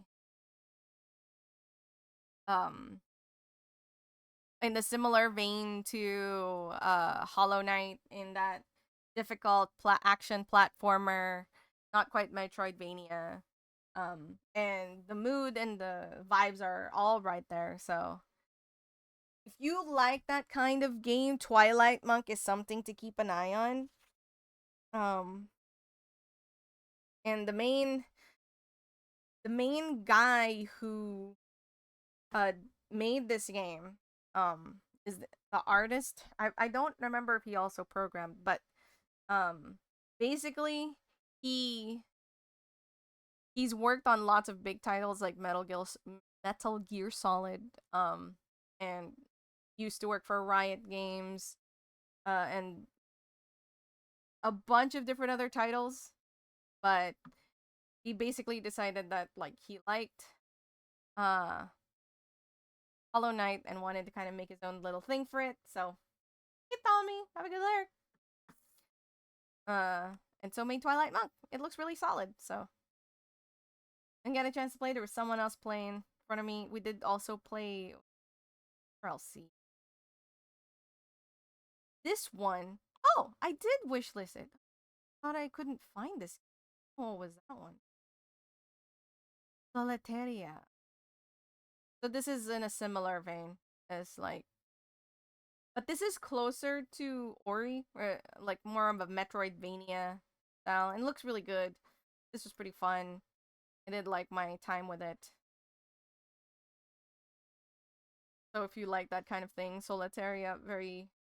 in the similar vein to Hollow Knight, in that difficult action platformer, not quite Metroidvania. And the mood and the vibes are all right there. So if you like that kind of game, Twilight Monk is something to keep an eye on. And the main guy who made this game is the artist. I don't remember if he also programmed, but basically he he's worked on lots of big titles like Metal Gear Solid, and used to work for Riot Games, and a bunch of different other titles. But he basically decided that like he liked uh Hollow Knight and wanted to kind of make his own little thing for it. So he told me, have a good lyric. And so made Twilight Monk. It looks really solid. So I didn't get a chance to play. There was someone else playing in front of me. We did also play. Or I'll see. This one. Oh, I did wishlist it. Thought I couldn't find this. What was that one? Solitaria. So this is in a similar vein as like, but this is closer to Ori, or like more of a Metroidvania style, and it looks really good. This was pretty fun. I did like my time with it. So if you like that kind of thing, Solitaria,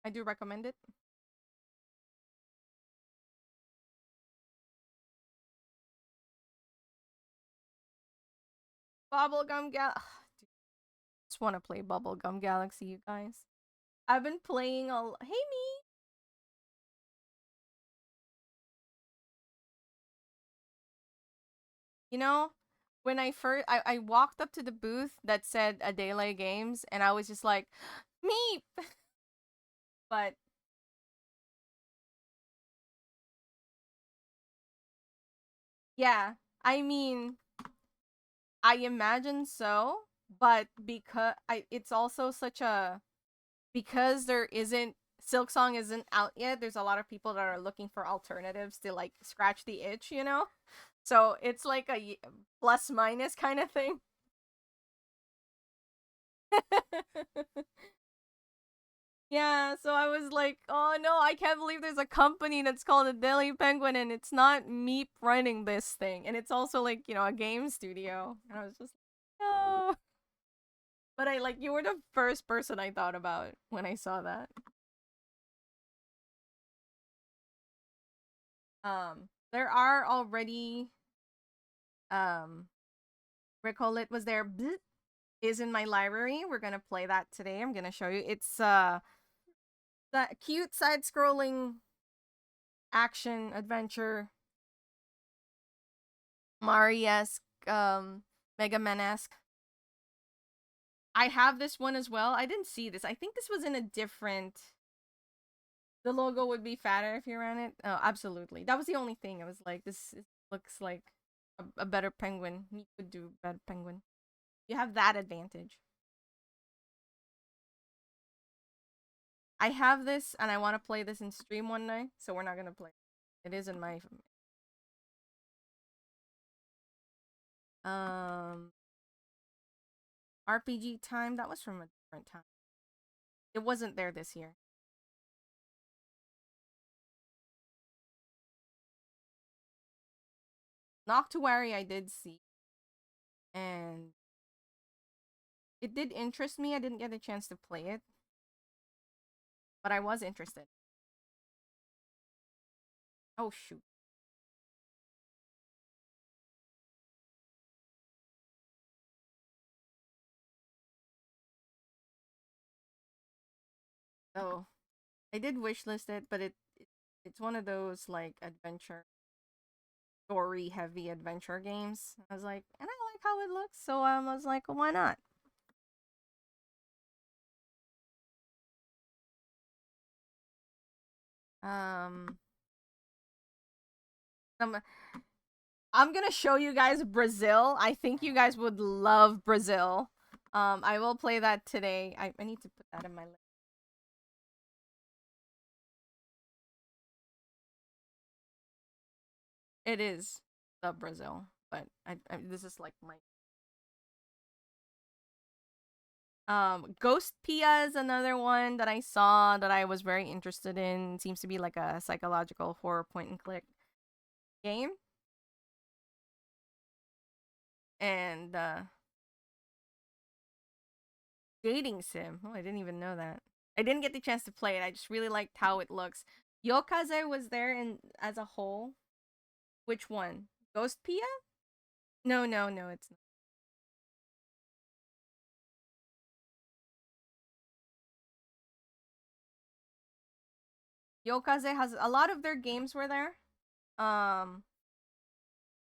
I do recommend it. Bubblegum Gal. Just want to play Bubblegum Galaxy, you guys. I've been playing all. Hey me. You know, when I walked up to the booth that said Adele Games, and I was just like, meep. But yeah, I mean, I imagine so, but it's also such a, because there isn't Silksong isn't out yet. There's a lot of people that are looking for alternatives to like scratch the itch, you know. So it's like a plus minus kind of thing. Yeah, so I was like, oh no, I can't believe there's a company that's called the Daily Penguin and it's not me running this thing. And it's also like, a game studio. And I was just no. But you were the first person I thought about when I saw that. There are already recall it was there is in my library. We're gonna play that today. I'm gonna show you. It's that cute side scrolling action adventure Mario-esque, Mega Man-esque. I have this one as well. I didn't see this. I think this was in a different. The logo would be fatter if you ran it. Oh, absolutely. That was the only thing. I was like, this looks like a better penguin. You could do a better penguin. You have that advantage. I have this, and I want to play this in stream one night, so we're not gonna play. It is in my um RPG time. That was from a different time. It wasn't there this year. Noctuary I did see, and it did interest me. I didn't get a chance to play it, but I was interested. Oh shoot. Oh, I did wishlist it, but it's one of those like adventure story heavy adventure games. I was like, and I like how it looks, so I was like, well, why not? Um, some I'm gonna show you guys Brazil. I think you guys would love Brazil. I will play that today. I need to put that in my list. It is the Brazil, but this is like my Ghost Pia is another one that I saw that I was very interested in. It seems to be like a psychological horror point and click game. And dating sim. Oh, I didn't even know that. I didn't get the chance to play it. I just really liked how it looks. Yokaze was there in as a whole. Which one? Ghost Pia? No, it's not. Yokaze has a lot of their games were there. Um,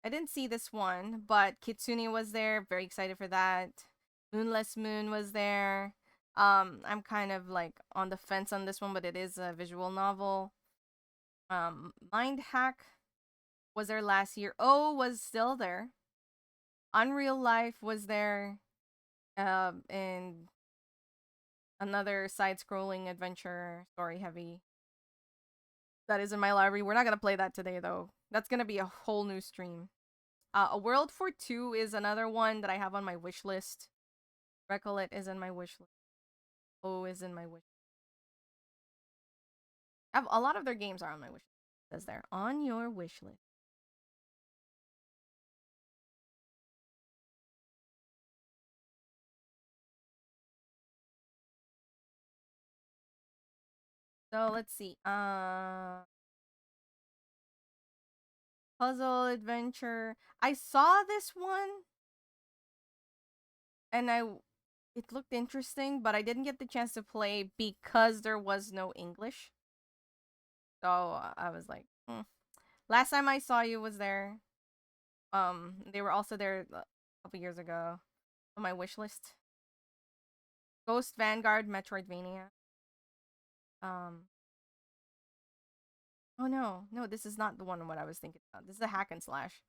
I didn't see this one, but Kitsune was there. Very excited for that. Moonless Moon was there. I'm kind of like on the fence on this one, but it is a visual novel. Mind Hack was there last year. Oh, was still there. Unreal Life was there. And another side-scrolling adventure, story heavy. That is in my library. We're not gonna play that today though. That's gonna be a whole new stream. A World for Two is another one that I have on my wish list. Recollect is in my wish list. O is in my wish. A lot of their games are on my wish list. It says there on your wish list. So let's see. Puzzle adventure. I saw this one, and it looked interesting, but I didn't get the chance to play because there was no English. So I was like, Last time I saw you was there. They were also there a couple years ago on my wish list. Ghost Vanguard Metroidvania. Um. Oh no, this is not the one what I was thinking about. This is a hack and slash.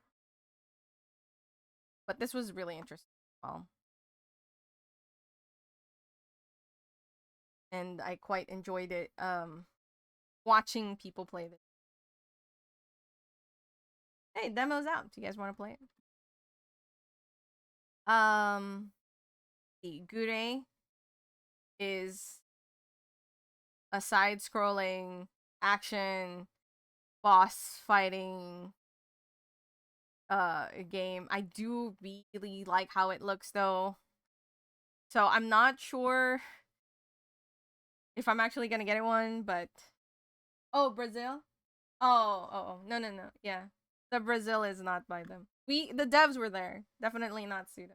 But this was really interesting. Well, and I quite enjoyed it. Watching people play this. Hey, demo's out. Do you guys want to play it? The Gure is a side-scrolling action boss fighting game. I do really like how it looks though. So I'm not sure if I'm actually gonna get it one, but oh, Brazil? Oh, no. Yeah. The Brazil is not by them. The devs were there. Definitely not Suda.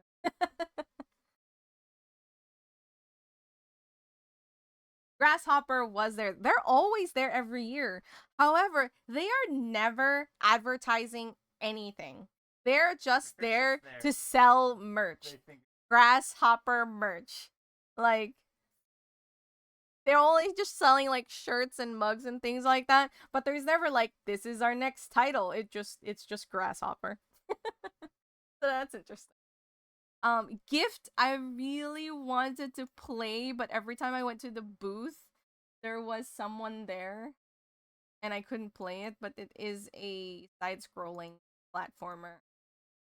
Grasshopper was there. They're always there every year. However, they are never advertising anything. They're just there to sell merch. Grasshopper merch. Like they're only just selling like shirts and mugs and things like that, but there's never like this is our next title. It's just Grasshopper. So that's interesting. Gift I really wanted to play, but every time I went to the booth, there was someone there and I couldn't play it, but it is a side-scrolling platformer.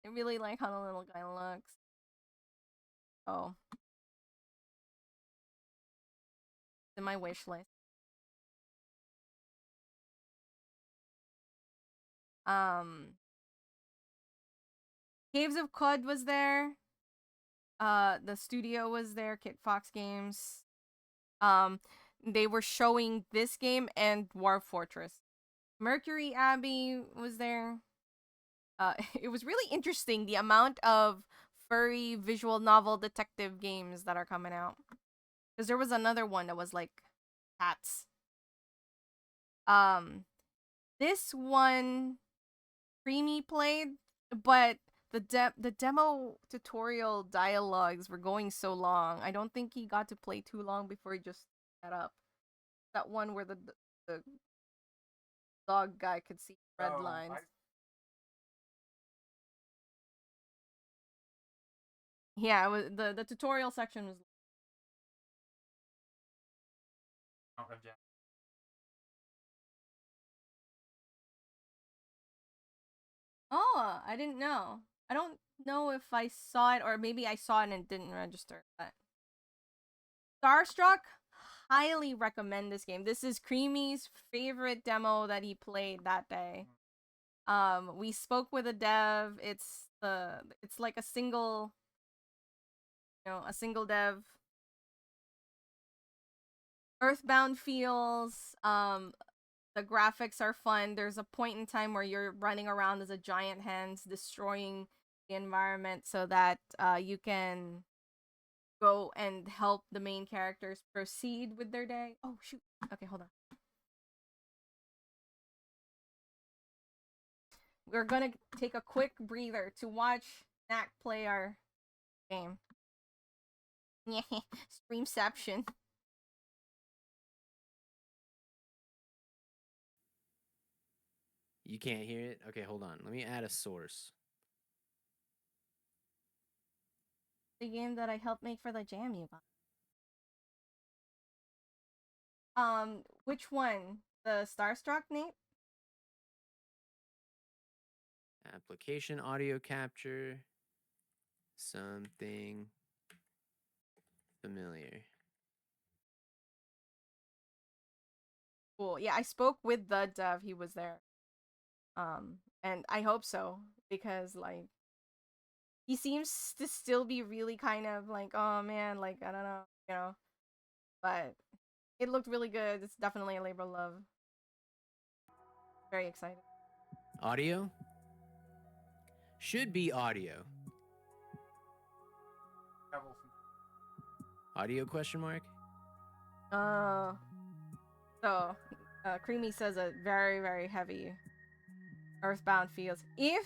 I really like how the little guy looks. Oh, it's in my wish list. Um, Caves of Cud was there. The studio was there, Kit Fox Games. Um, they were showing this game and Dwarf Fortress. Mercury Abbey was there. It was really interesting the amount of furry visual novel detective games that are coming out. Because there was another one that was like cats. Um, this one Creamy played, but the demo tutorial dialogues were going so long. I don't think he got to play too long before he just set up. That one where the dog guy could see red lines. Yeah, it was the tutorial section was. Oh, I didn't know. I don't know if I saw it or maybe I saw it and it didn't register. But Starstruck, highly recommend this game. This is Creamy's favorite demo that he played that day. We spoke with a dev. It's like a single, a single dev. Earthbound feels. The graphics are fun. There's a point in time where you're running around as a giant hand, destroying the environment so that you can go and help the main characters proceed with their day. Oh shoot. Okay, hold on. We're gonna take a quick breather to watch Knack play our game. Yeah, Streamception. You can't hear it? Okay, hold on. Let me add a source. The game that I helped make for the jam you got. Which one? The Starstruck, Nate? Application audio capture. Something familiar. Cool. Yeah, I spoke with the dev. He was there. And I hope so because like he seems to still be really kind of like, oh man, like I don't know, but it looked really good. It's definitely a labor of love. Very excited. Audio? Should be audio. Audio question mark? So Creamy says a very, very heavy Earthbound feels. If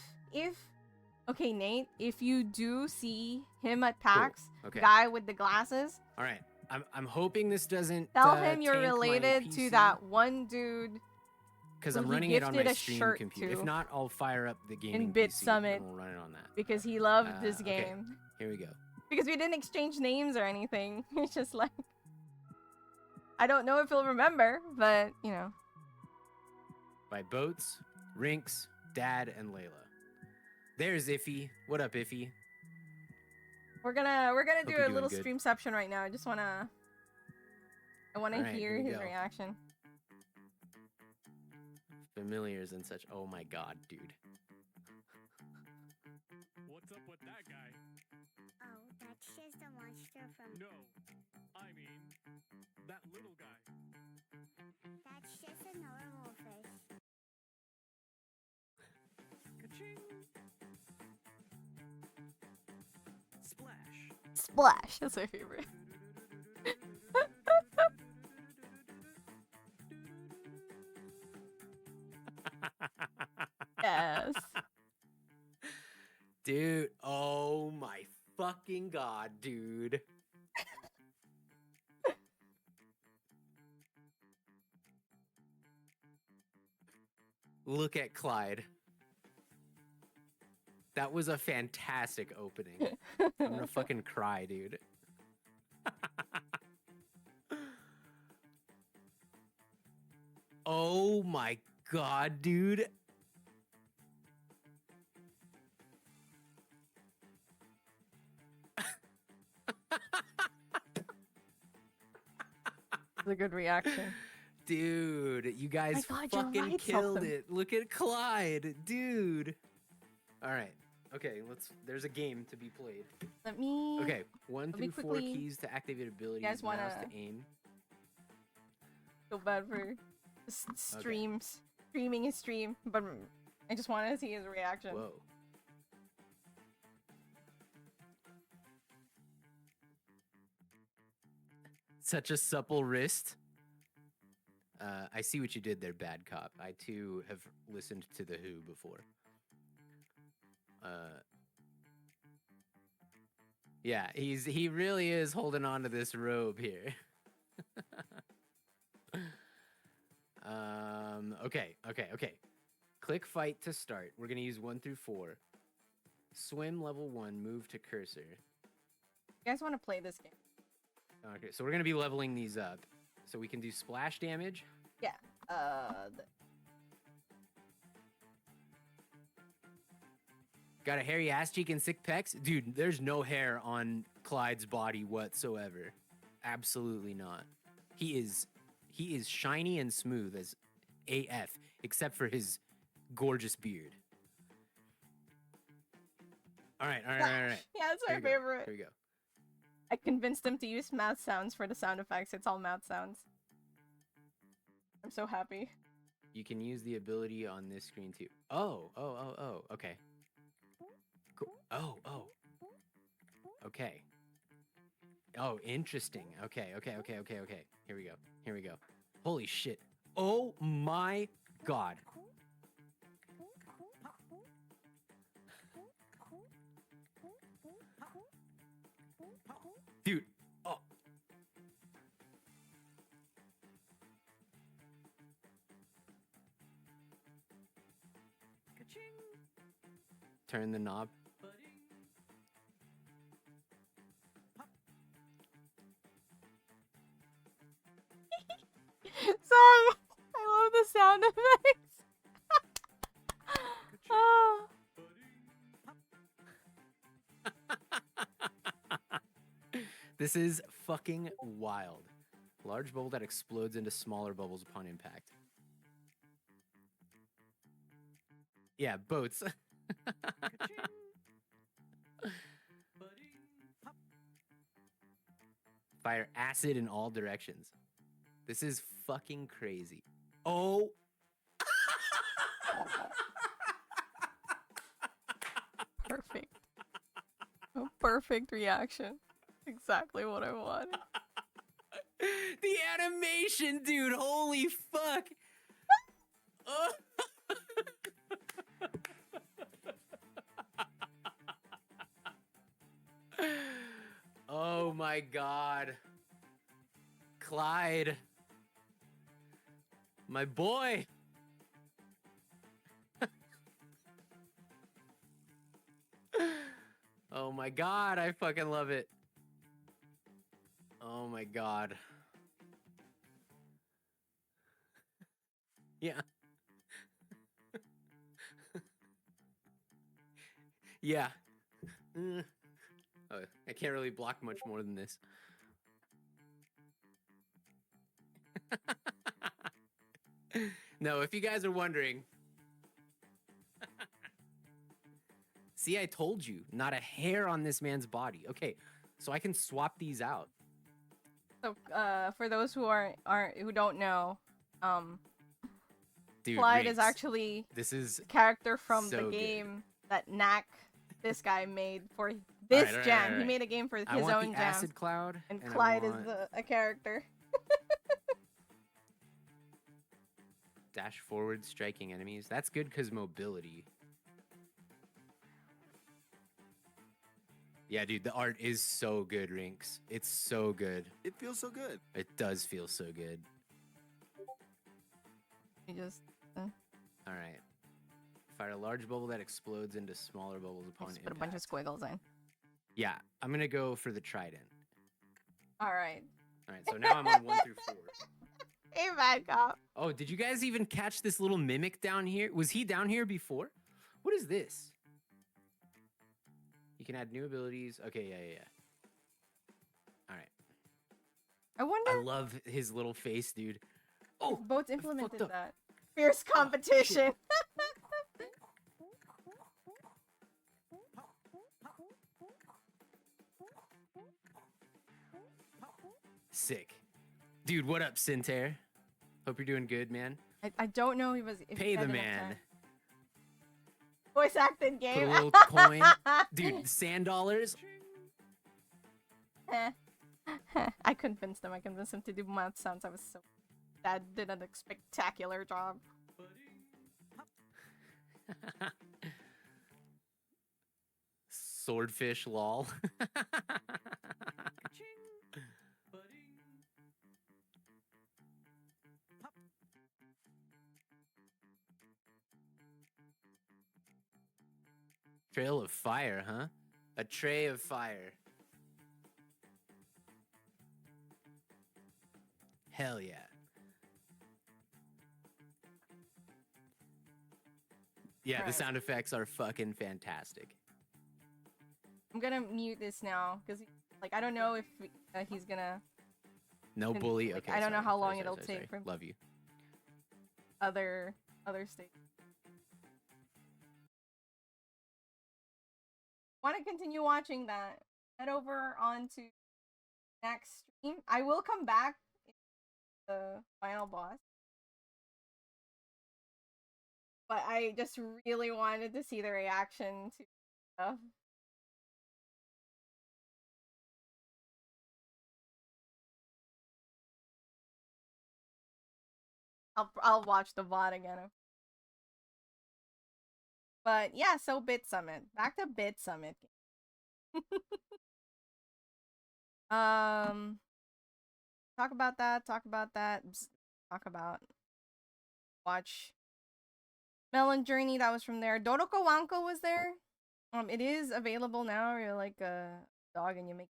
okay, Nate, if you do see him at PAX, Okay. guy with the glasses, All right. I'm hoping this doesn't tell him you're tank my related to PC, that one dude because who I'm he running it on my gifted a stream shirt computer. If to not, I'll fire up the gaming in PC Bitsummit and we'll run it on that. because he loved this Okay, game. here we go. Because we didn't exchange names or anything. It's just like I don't know if he'll remember, but you know. By Boats, Rinks, Dad, and Layla. There's Iffy. What up, Iffy? We're gonna Hope do you're a doing little good. streamception right now. I wanna All right, hear here we his go. reaction. Familiars and such. Oh my god, dude. What's up with that guy? Oh, that's just a monster from. No, I mean, that little guy. That's just a normal fish. Ka-ching! Splash. Splash. That's my favorite. Yes. Dude, oh my fucking god, dude. Look at Clyde. That was a fantastic opening. I'm gonna fucking cry, dude. Oh my god, dude. It's a good reaction. Dude, you guys God, you're fucking right, killed something. it. Look at Clyde, dude. All right. Okay, there's a game to be played. Let me Okay, 1 Let me through 4 quickly- keys to activate abilities. guys Mouse wanna- to aim. feel bad for streaming his stream, but I just wanted to see his reaction. Whoa. Such a supple wrist. I see what you did there, bad cop. I too have listened to The Who before. Yeah, he really is holding on to this robe here. Okay. Click fight to start. We're gonna use 1 through 4. Swim level 1, move to cursor. You guys want to play this game? Okay, so we're gonna be leveling these up, so we can do splash damage. Yeah. Got a hairy ass cheek and sick pecs, dude. There's no hair on Clyde's body whatsoever. Absolutely not. He is shiny and smooth as AF, except for his gorgeous beard. All right. Yeah, it's my Here we go, favorite. Here we go. I convinced him to use mouth sounds for the sound effects. It's all mouth sounds. I'm so happy. You can use the ability on this screen too. Oh. Okay. Cool. Oh. Okay. Oh, interesting. Okay. Here we go. Holy shit. Oh my god. Dude. Oh. Turn the knob. Sorry. I love the sound effects. Oh. This is fucking wild. Large bubble that explodes into smaller bubbles upon impact. Yeah, boats. Fire acid in all directions. This is fucking crazy. Oh. Perfect. A perfect reaction. Exactly what I wanted. The animation, dude. Holy fuck. Oh. Oh my god. Clyde. My boy. Oh my god, I fucking love it. Oh my god. Yeah. Yeah. Oh, I can't really block much more than this. No, if you guys are wondering. See, I told you, not a hair on this man's body. Okay, so I can swap these out. So, for those who who don't know, Dude, Clyde Riggs, is actually this is a character from so the good. game that Knack, this guy, made for this Alright, jam. He alright. made a game for his I want own the jam, acid cloud, and I Clyde is want a character. dash forward, striking enemies. That's good because mobility. Yeah, dude, the art is so good, Rinks. It's so good. It feels so good. It does feel so good. You just All right. Fire a large bubble that explodes into smaller bubbles upon put a impact. bunch of squiggles in. Yeah, I'm gonna go for the trident. All right. All right, so now I'm on 1 through 4. Hey, bad cop. Oh, did you guys even catch this little mimic down here? Was he down here before? What is this? You can add new abilities. Okay, yeah. All right. I wonder I love his little face, dude. Oh, if boats I implemented fucked up. that. Fierce competition. Sick. Dude, what up, Sinter? Hope you're doing good, man. I don't know if he Pay had the enough man. time. Voice acted Put a game. little coin. Dude, sand dollars. I convinced him. I convinced him to do mouth sounds. That did a spectacular job. Swordfish lol. Trail of fire, huh? A tray of fire. Hell yeah. Yeah, the Alright. sound effects are fucking fantastic. I'm gonna mute this now because, like, I don't know if he's gonna. No And, bully. like, Okay, I don't know sorry, how sorry, long sorry, it'll sorry, take sorry. from Love you. other states. Want to continue watching that? Head over onto next stream. I will come back in the final boss, but I just really wanted to see the reaction to stuff. I'll watch the VOD again. But yeah, so Bitsummit. Back to Bitsummit. Talk about that. Talk about that. Talk about watch Melon Journey. That was from there. Doroko Wanko was there. It is available now. You're like a dog and you make.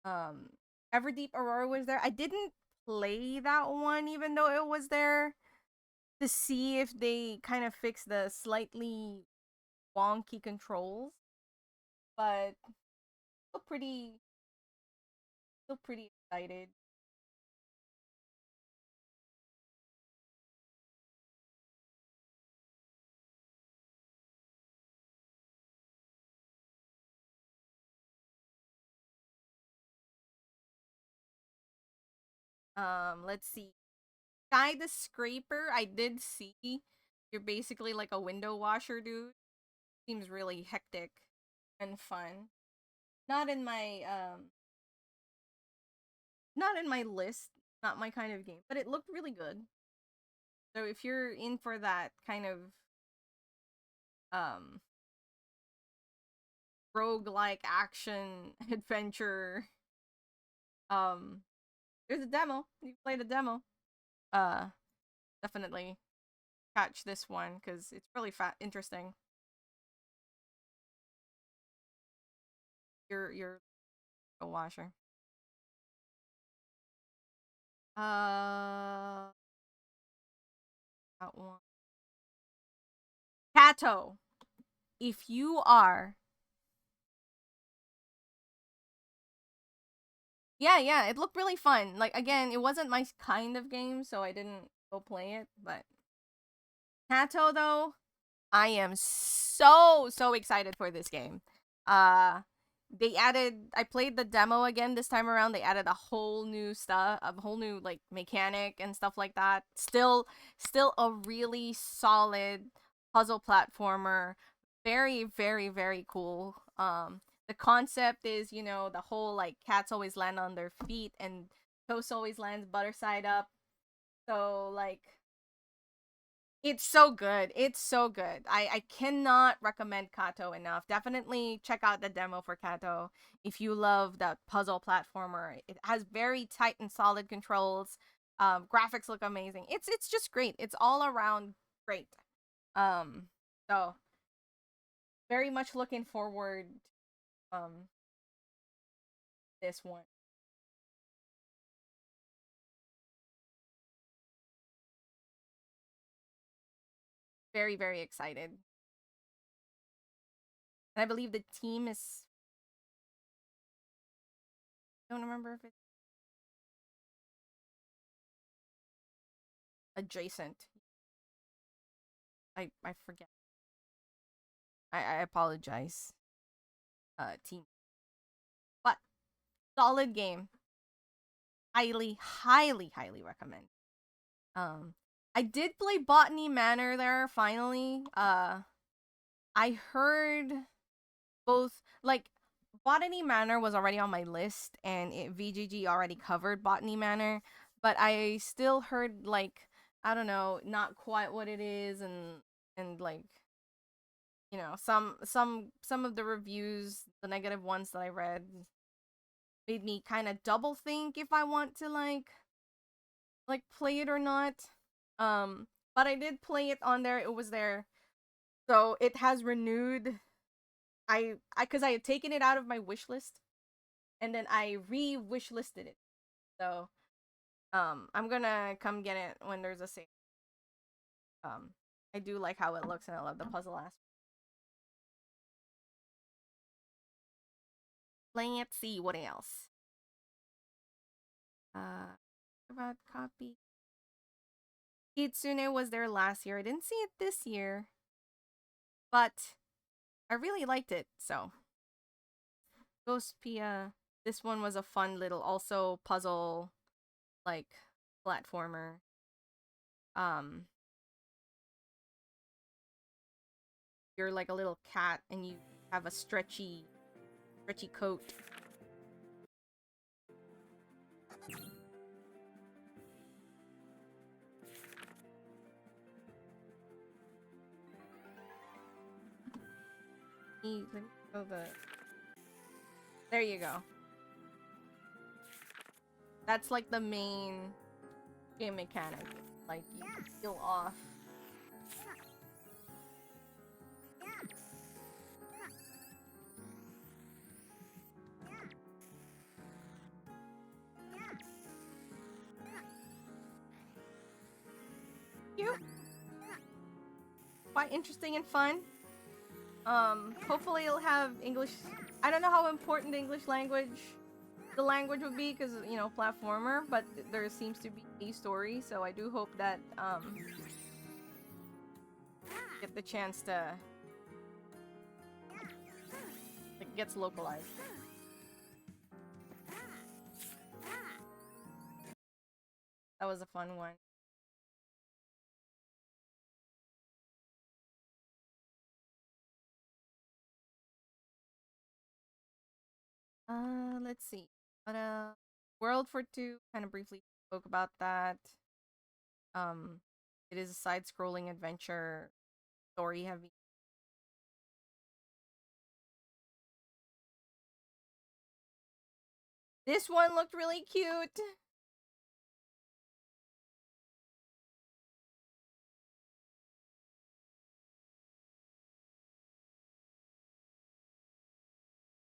Everdeep Aurora was there. I didn't play that one, even though it was there, to see if they kind of fix the slightly wonky controls. But still pretty excited. Let's see. Guy the Scraper, I did see. You're basically like a window washer dude. Seems really hectic and fun. Not in my not in my list, not my kind of game, but it looked really good. So if you're in for that kind of um roguelike action adventure, um there's a demo. You can play the demo. Definitely catch this one cuz it's really interesting. You're a washer. That one. Kato, if you are. Yeah, it looked really fun. Like, again, it wasn't my kind of game, so I didn't go play it, but Kato, though, I am so excited for this game. I played the demo again this time around. They added a whole new stuff, a whole new like mechanic and stuff like that. Still a really solid puzzle platformer. Very cool. The concept is, the whole like cats always land on their feet and toast always lands butter side up. So like it's so good. It's so good. I cannot recommend Kato enough. Definitely check out the demo for Kato if you love that puzzle platformer. It has very tight and solid controls. Graphics look amazing. It's just great. It's all around great. So very much looking forward this one. Very excited. And I believe the team is, I don't remember if it's adjacent. I forget. I apologize. Team. But solid game. Highly recommend. I did play Botany Manor there finally. I heard both, like, Botany Manor was already on my list and VGG already covered Botany Manor, but I still heard, like, I don't know, not quite what it is, and like, some of the reviews, the negative ones that I read, made me kind of double think if I want to like play it or not. But I did play it on there. It was there. So it has renewed. I cuz I had taken it out of my wish list and then I re-wish listed it. So I'm gonna come get it when there's a sale. I do like how it looks and I love the puzzle aspect. Let's see what else. About copy. Kitsune was there last year. I didn't see it this year, but I really liked it. So Ghost Pia. This one was a fun little also puzzle like platformer. You're like a little cat and you have a stretchy coat. Let me go there you go. That's like the main game mechanic. Like you peel off. Cute. Quite interesting and fun. Hopefully it'll have English. I don't know how important the English language, the language would be, because you know, platformer. But there seems to be a story, so I do hope that get the chance to it gets localized. That was a fun one. Let's see. But World for Two kind of briefly spoke about that. It is a side-scrolling adventure, story heavy. This one looked really cute.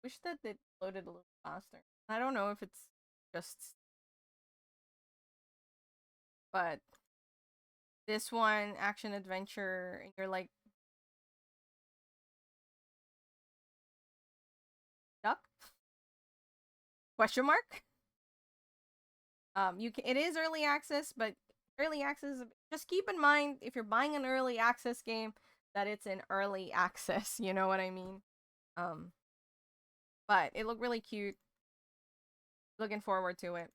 Wish that it loaded a little faster. I don't know if it's just, but this one action adventure, and you're like duck? Question mark? It is early access, but early access, just keep in mind if you're buying an early access game that it's in early access, you know what I mean? But it looked really cute. Looking forward to it.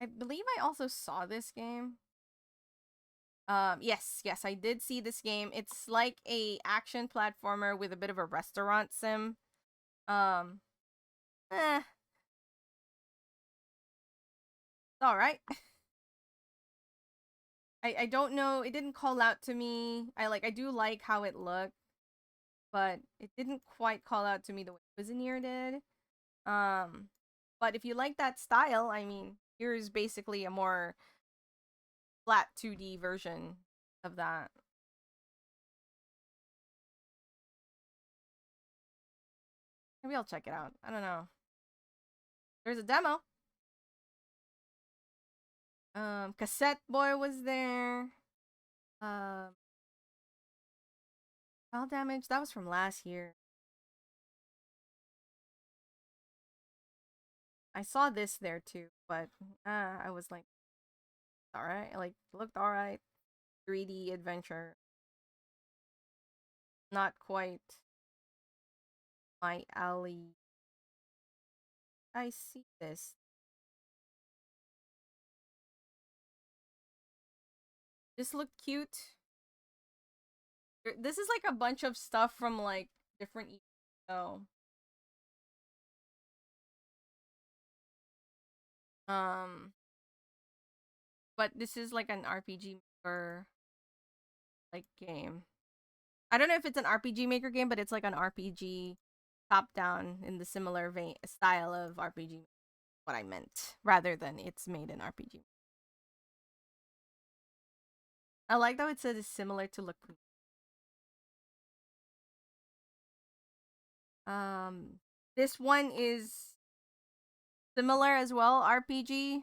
I believe I also saw this game. Yes, I did see this game. It's like a action platformer with a bit of a restaurant sim. It's all right. I don't know. It didn't call out to me. I do like how it looked, but it didn't quite call out to me the way Cuisinier did. But if you like that style, I mean, here's basically a more flat 2D version of that. Maybe I'll check it out. I don't know. There's a demo. Cassette Boy was there. File Damage, that was from last year. I saw this there too, but I was like, alright, like, looked alright. 3D adventure. Not quite my alley. I see this. This looked cute. This is like a bunch of stuff from like different so but this is like an RPG maker like game. I don't know if it's an RPG maker game, but it's like an RPG top down in the similar vein style of RPG. What I meant, rather than it's made in RPG. I like how it says it's similar to Lacuna. This one is similar as well, RPG,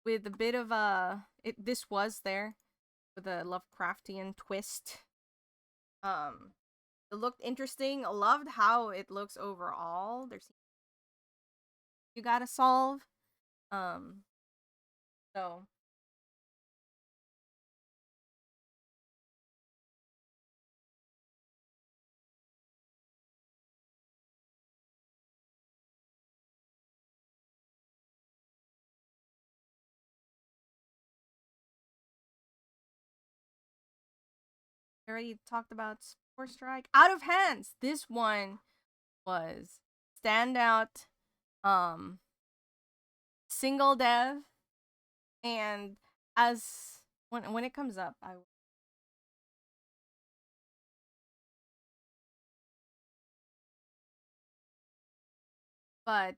with a bit of a this was there with a Lovecraftian twist. It looked interesting. I loved how it looks overall. There's you gotta solve. Um, so I already talked about Spore Strike. Out of Hands. This one was standout. Um, single dev, and as when it comes up, I but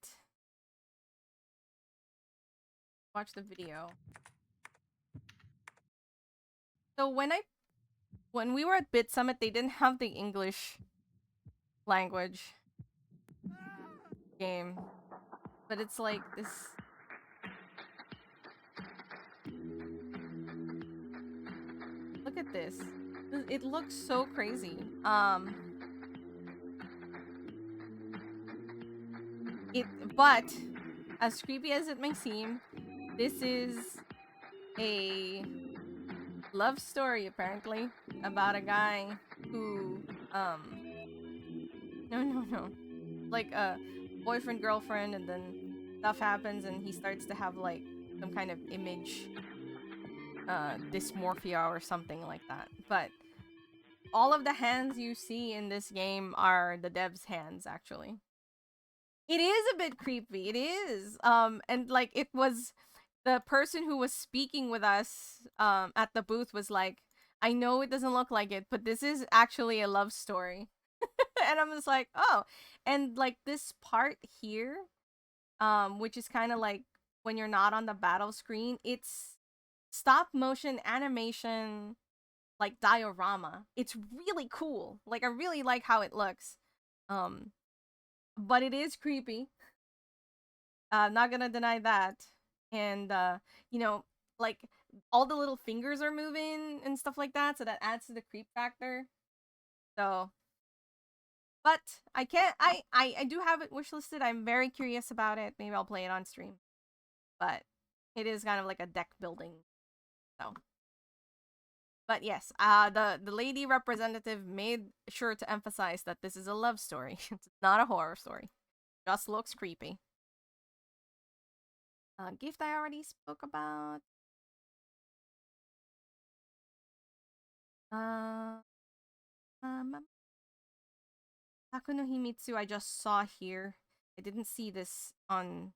watch the video. So when we were at Bitsummit, they didn't have the English language game, but it's like this. Look at this. It looks so crazy. But as creepy as it may seem, this is a love story apparently about a guy who no, like a boyfriend girlfriend, and then stuff happens and he starts to have like some kind of image dysmorphia or something like that. But all of the hands you see in this game are the dev's hands, actually. It is a bit creepy. It is. And like it was the person who was speaking with us at the booth was like, I know it doesn't look like it, but this is actually a love story. And I'm just like, oh. And like this part here, which is kind of like when you're not on the battle screen, it's stop motion animation, like diorama. It's really cool. Like I really like how it looks. But it is creepy. Not gonna deny that. And you know, like all the little fingers are moving and stuff like that, so that adds to the creep factor. So but I can't I do have it wishlisted. I'm very curious about it. Maybe I'll play it on stream. But it is kind of like a deck building. So but yes, the lady representative made sure to emphasize that this is a love story. It's not a horror story. Just looks creepy. Gift I already spoke about. Taku no Himitsu I just saw here. I didn't see this on...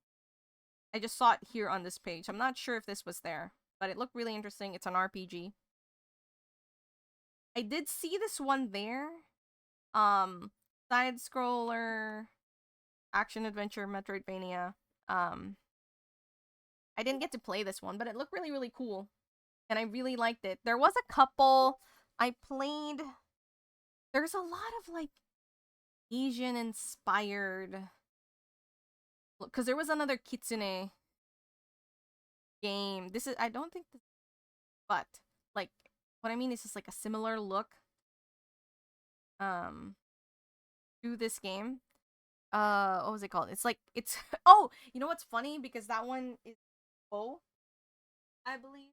I just saw it here on this page. I'm not sure if this was there, but it looked really interesting. It's an RPG. I did see this one there. Side scroller, action adventure, Metroidvania. I didn't get to play this one, but it looked really, really cool. And I really liked it. There was a couple I played. There's a lot of like Asian inspired, because there was another Kitsune game. This is, I don't think this, but like what I mean is just like a similar look to this game. What was it called? It's like it's oh, you know what's funny, because that one is oh, I believe.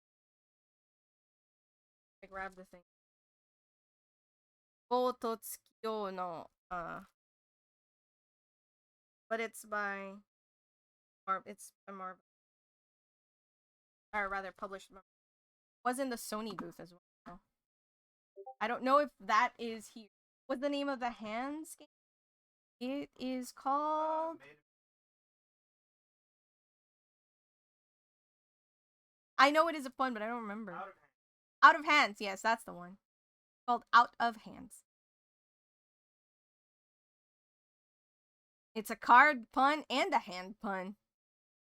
I grabbed the thing. Go Totsukiyo no but it's by it's a Marvel, or rather published by, was in the Sony booth as well. I don't know if that is here. What's the name of the hands game? It is called... I know it is a pun, but I don't remember. Out of Hands. Yes, that's the one. Called Out of Hands. It's a card pun and a hand pun.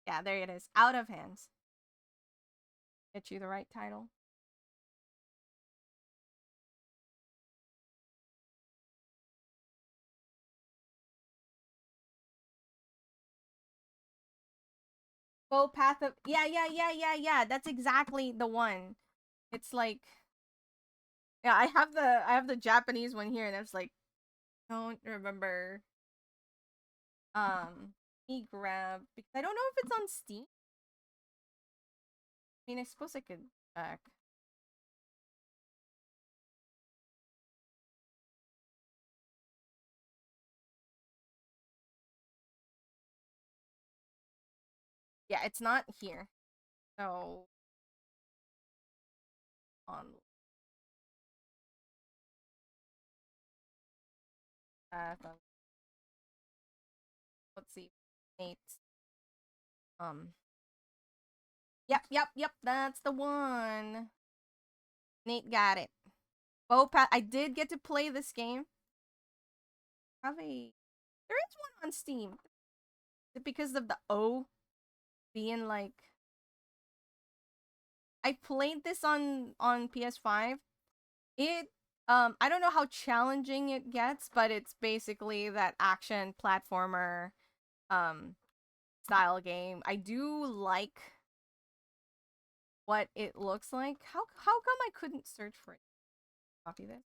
Yeah, there it is. Out of Hands. Get you the right title. Bow Path of yeah. That's exactly the one. It's like yeah, I have the Japanese one here, and I was like, don't remember. Me grab because I don't know if it's on Steam. I mean, I suppose I could check. Yeah, it's not here. So on let's see. Nate. Um yep, that's the one. Nate got it. Bopat. I did get to play this game. Have a there is one on Steam. Is it because of the O being like I played this on PS5. It I don't know how challenging it gets, but it's basically that action platformer um style game. I do like what it looks like. How come I couldn't search for it? Copy this.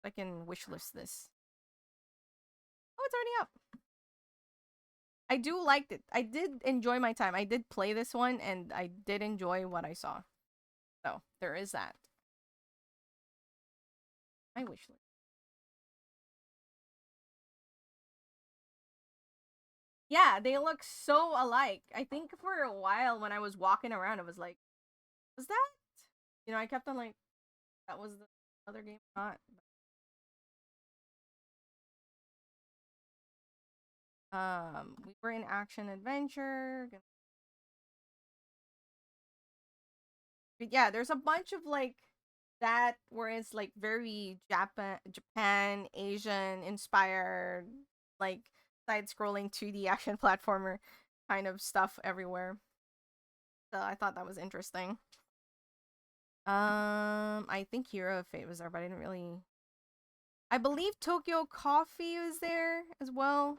I can wishlist this. Oh, it's already up. I do liked it. I did enjoy my time. I did play this one and I did enjoy what I saw. So there is that. My wishlist. Yeah, they look so alike. I think for a while when I was walking around, I was like, was that? You know, I kept on like, that was the other game, not. We were in action adventure. But yeah, there's a bunch of like that where it's like very Japan, Asian inspired, like side scrolling 2D action platformer kind of stuff everywhere. So I thought that was interesting. I think Hero of Fate was there, but I didn't really I believe Tokyo Coffee was there as well.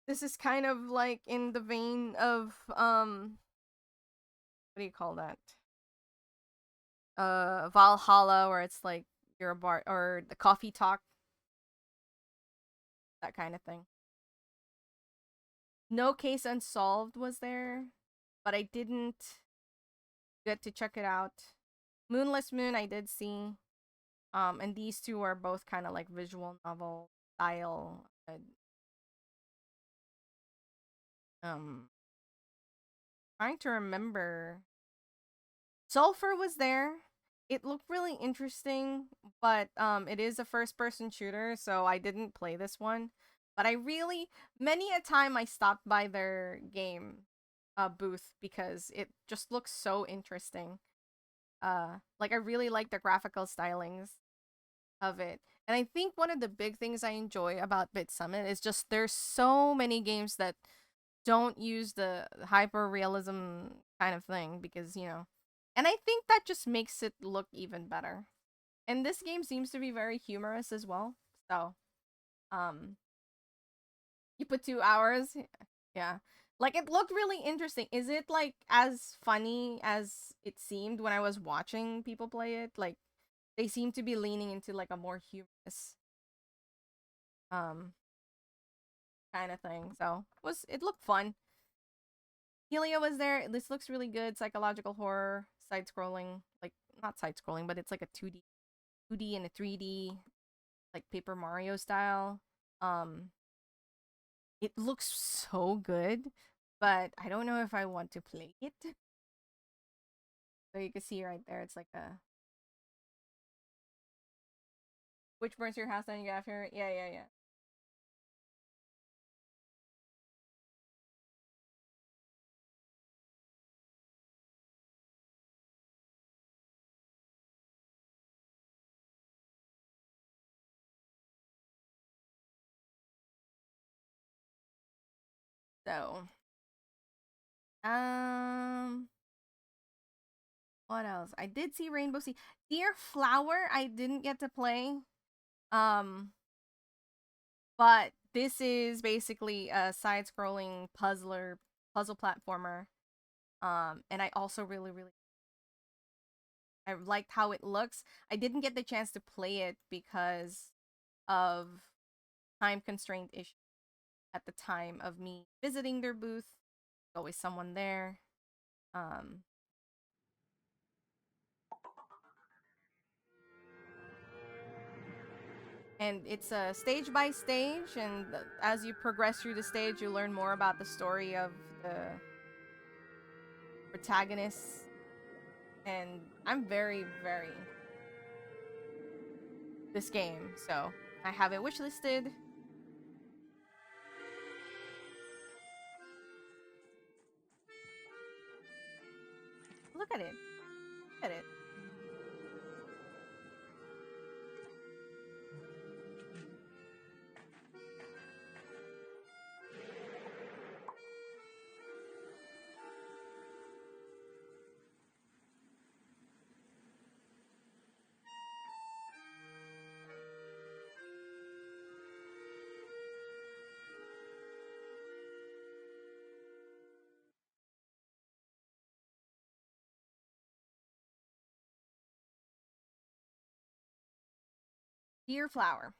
This is kind of like in the vein of what do you call that? Valhalla, where it's like you're a bar or the coffee talk, that kind of thing. No Case Unsolved was there, but I didn't get to check it out. Moonless Moon I did see. And these two are both kind of like visual novel style. Trying to remember. Sulfur was there. It looked really interesting, but it is a first person shooter, so I didn't play this one. But I really many a time I stopped by their game booth because it just looks so interesting. Like I really like the graphical stylings of it. And I think one of the big things I enjoy about Bitsummit is just there's so many games that don't use the hyper realism kind of thing because, you know, and I think that just makes it look even better. And this game seems to be very humorous as well. So, um, you put 2 hours, yeah. Like it looked really interesting. Is it like as funny as it seemed when I was watching people play it? Like they seem to be leaning into like a more humorous um kind of thing. So, it looked fun. Helio was there. This looks really good. Psychological horror, side scrolling, like not side scrolling, but it's like a 2D and a 3D, like Paper Mario style. Um, it looks so good, but I don't know if I want to play it. So you can see right there, it's like a which burns your house down you got here. Yeah. So, um, what else? I did see Rainbow Sea. Dear Flower, I didn't get to play. Um, But this is basically a side-scrolling puzzle platformer. And I also really I liked how it looks. I didn't get the chance to play it because of time constraint issues at the time of me visiting their booth. There's always someone there. Um, and it's a stage by stage, and as you progress through the stage, you learn more about the story of the protagonists. And I'm very this game, so I have it wishlisted. Look at it. Look at it. Deer flower.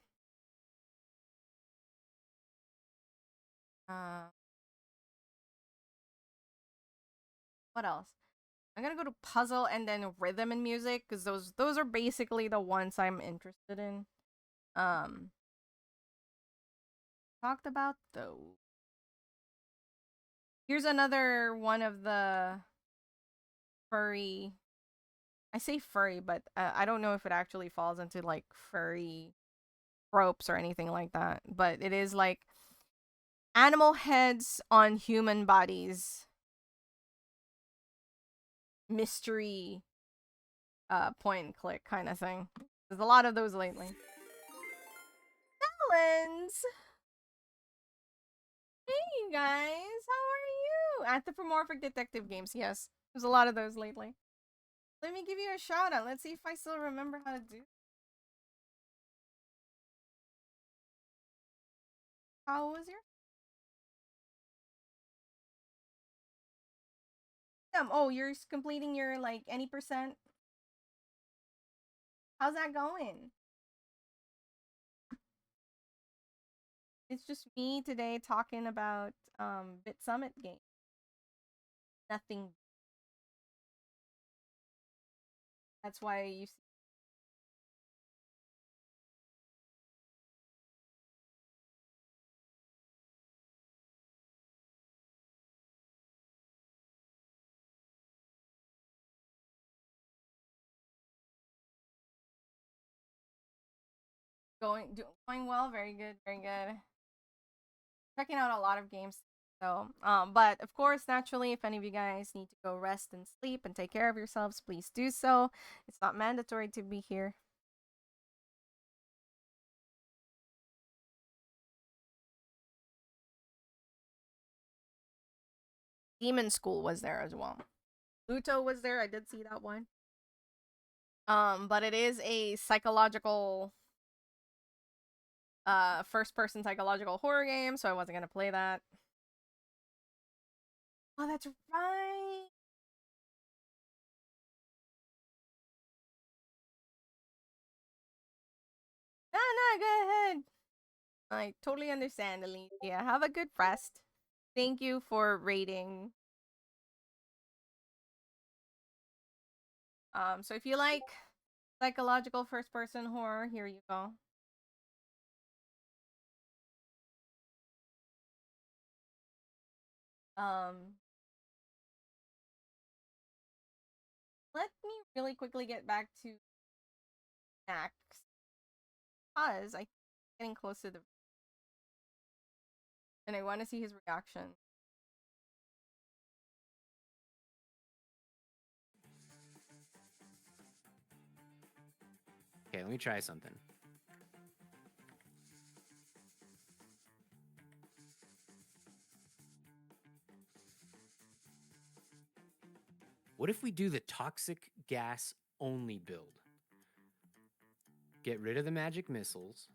Uh, what else? I'm gonna go to puzzle and then rhythm and music because those are basically the ones I'm interested in. Um, talked about those. Here's another one of the furry. I say furry, but I don't know if it actually falls into like furry ropes or anything like that. But it is like animal heads on human bodies mystery point and click kind of thing. There's a lot of those lately. Melons! Hey, you guys! How are you? Anthropomorphic detective games, yes. There's a lot of those lately. Let me give you a shout out. Let's see if I still remember how to do. How was your? Oh, you're completing your like any percent. How's that going? It's just me today talking about Bitsummit game. Nothing. That's why you see going well. Very good. Very good. Checking out a lot of games. So, but of course, naturally, if any of you guys need to go rest and sleep and take care of yourselves, please do so. It's not mandatory to be here. Demon School was there as well. Pluto was there. I did see that one. But it is a psychological, first-person psychological horror game, so I wasn't gonna play that. Oh, that's right. No, no, go ahead. I totally understand, Alicia. Have a good rest. Thank you for rating. So if you like psychological first-person horror, here you go. Um, let me really quickly get back to Max because I'm getting close to the and I want to see his reaction. Okay, let me try something. What if we do the toxic gas only build? Get rid of the magic missiles.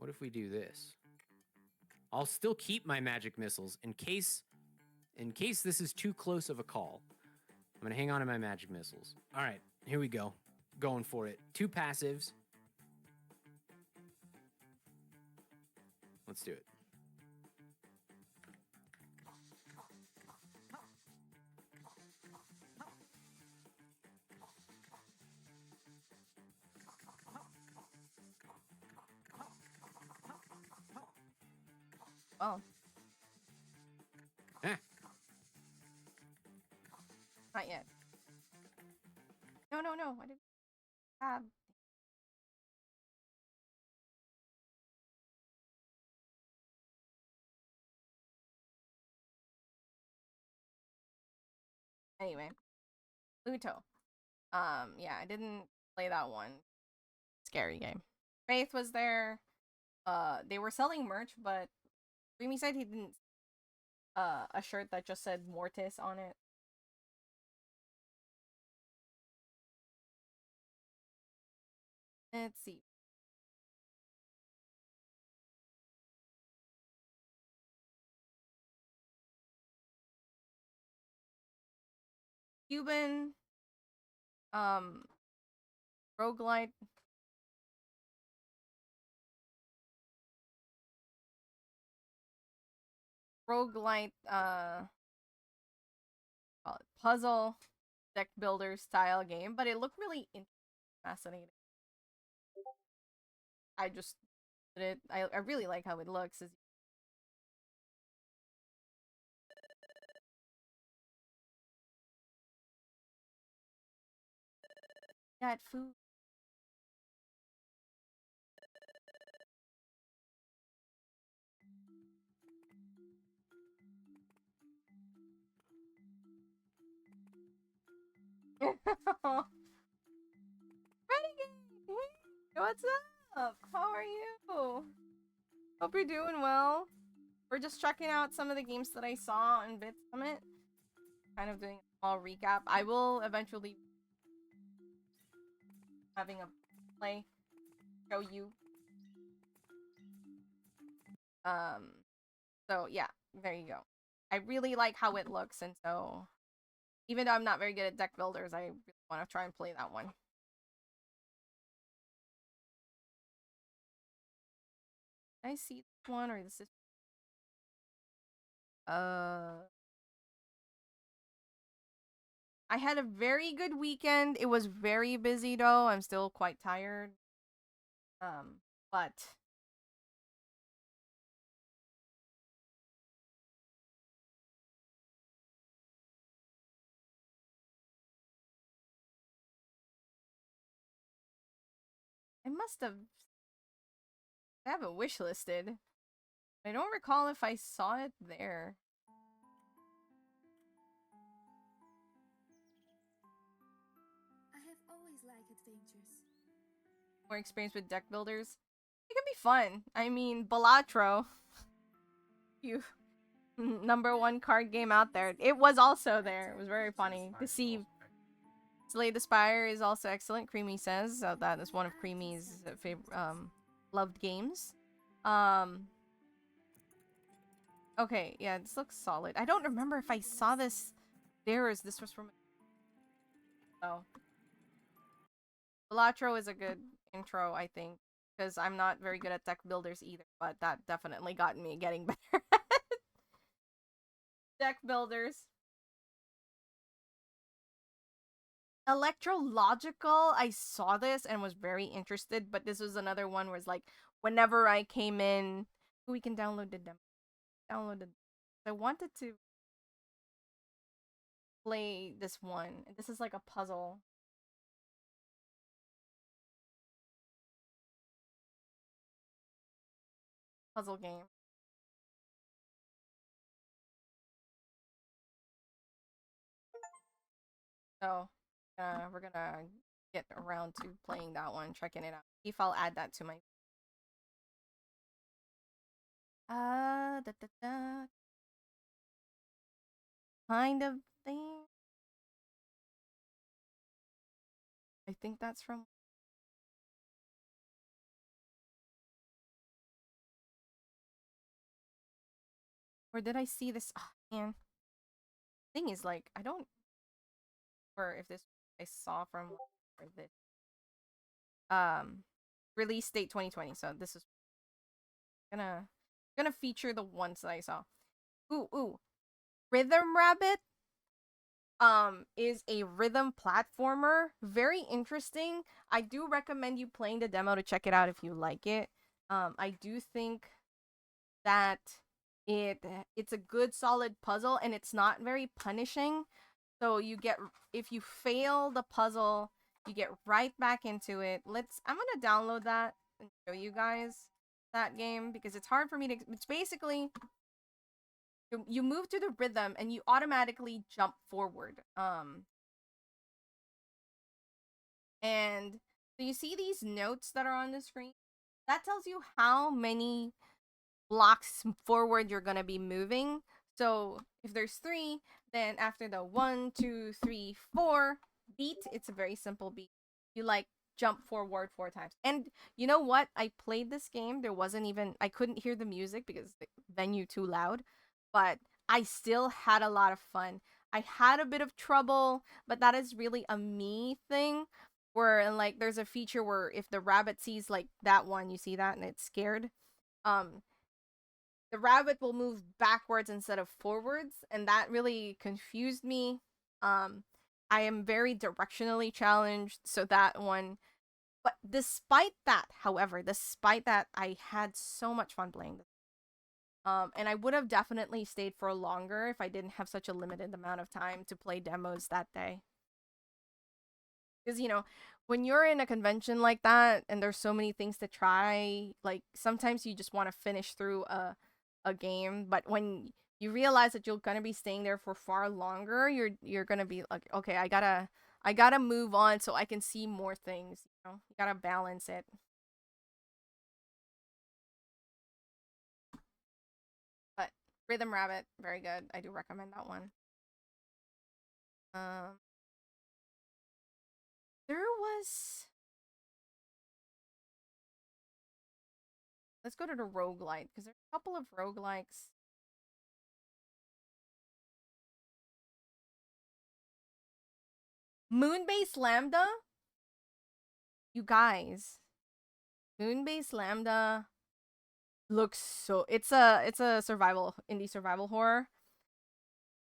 What if we do this? I'll still keep my magic missiles in case this is too close of a call. I'm gonna hang on to my magic missiles. All right, here we go. Going for it. 2 passives. Let's do it. Oh, Eh. not yet. No, no, no. I didn't have. Anyway, Pluto. Yeah, I didn't play that one. Scary game. Faith was there. They were selling merch, but Remy said he didn't. A shirt that just said Mortis on it. Let's see. Cuban. Roguelite. Roguelite. Call it puzzle deck builder style game, but it looked really fascinating. I just did it. I really like how it looks. Got food. Renegade! Hey, what's up? How are you? Hope you're doing well. We're just checking out some of the games that I saw in Bitsummit. Kind of doing a small recap. I will eventually having a play show you. So yeah, there you go. I really like how it looks, and so even though I'm not very good at deck builders, I really want to try and play that one. Did I see this one or this is I had a very good weekend. It was very busy though. I'm still quite tired. But I must have I have it wish listed. I don't recall if I saw it there. I have always liked adventures. More experience with deck builders. It can be fun. I mean, Balatro. You #1 card game out there. It was also there. It was very funny. Deceive. Slay the Spire is also excellent. Creamy says so that is one of Creamy's favorite loved games. Okay, yeah, this looks solid. I don't remember if I saw this there, or is this was from oh. Balatro is a good intro, I think, because I'm not very good at deck builders either, but that definitely got me getting better at deck builders. Electrological, I saw this and was very interested, but this was another one where it's like whenever I came in, we can download the demo. Downloaded. I wanted to play this one. This is like a puzzle. Puzzle game. So, we're gonna get around to playing that one, checking it out. If I'll add that to my da, da, da. Kind of thing. I think that's from Or did I see this? Oh, man. Thing is, like, I don't. Or if this I saw from or this. Release date 2020. So this is gonna feature the ones that I saw. Ooh. Rhythm Rabbit is a rhythm platformer. Very interesting. I do recommend you playing the demo to check it out if you like it. I do think that it's a good solid puzzle and it's not very punishing. So you get if you fail the puzzle, you get right back into it. I'm going to download that and show you guys that game because it's hard for me to it's basically you move to the rhythm and you automatically jump forward. And so you see these notes that are on the screen? That tells you how many blocks forward you're gonna be moving. So if there's 3, then after the 1, 2, 3, 4 beat, it's a very simple beat. You like jump forward 4 times. And you know what? I played this game. I couldn't hear the music because the venue too loud, but I still had a lot of fun. I had a bit of trouble, but that is really a me thing. Where like there's a feature where if the rabbit sees like that one, you see that and it's scared. Um, the rabbit will move backwards instead of forwards, and that really confused me. I am very directionally challenged, so that one. But despite that, I had so much fun playing this. And I would have definitely stayed for longer if I didn't have such a limited amount of time to play demos that day. Because, when you're in a convention like that and there's so many things to try, like sometimes you just want to finish through a game, but when you realize that you're gonna be staying there for far longer, you're gonna be like, okay, I gotta move on so I can see more things. You gotta balance it. But Rhythm Rabbit, very good. I do recommend that one. Um, there was. Let's go to the roguelite because there's a couple of roguelikes. Moonbase Lambda? You guys. Moonbase Lambda looks so it's a indie survival horror.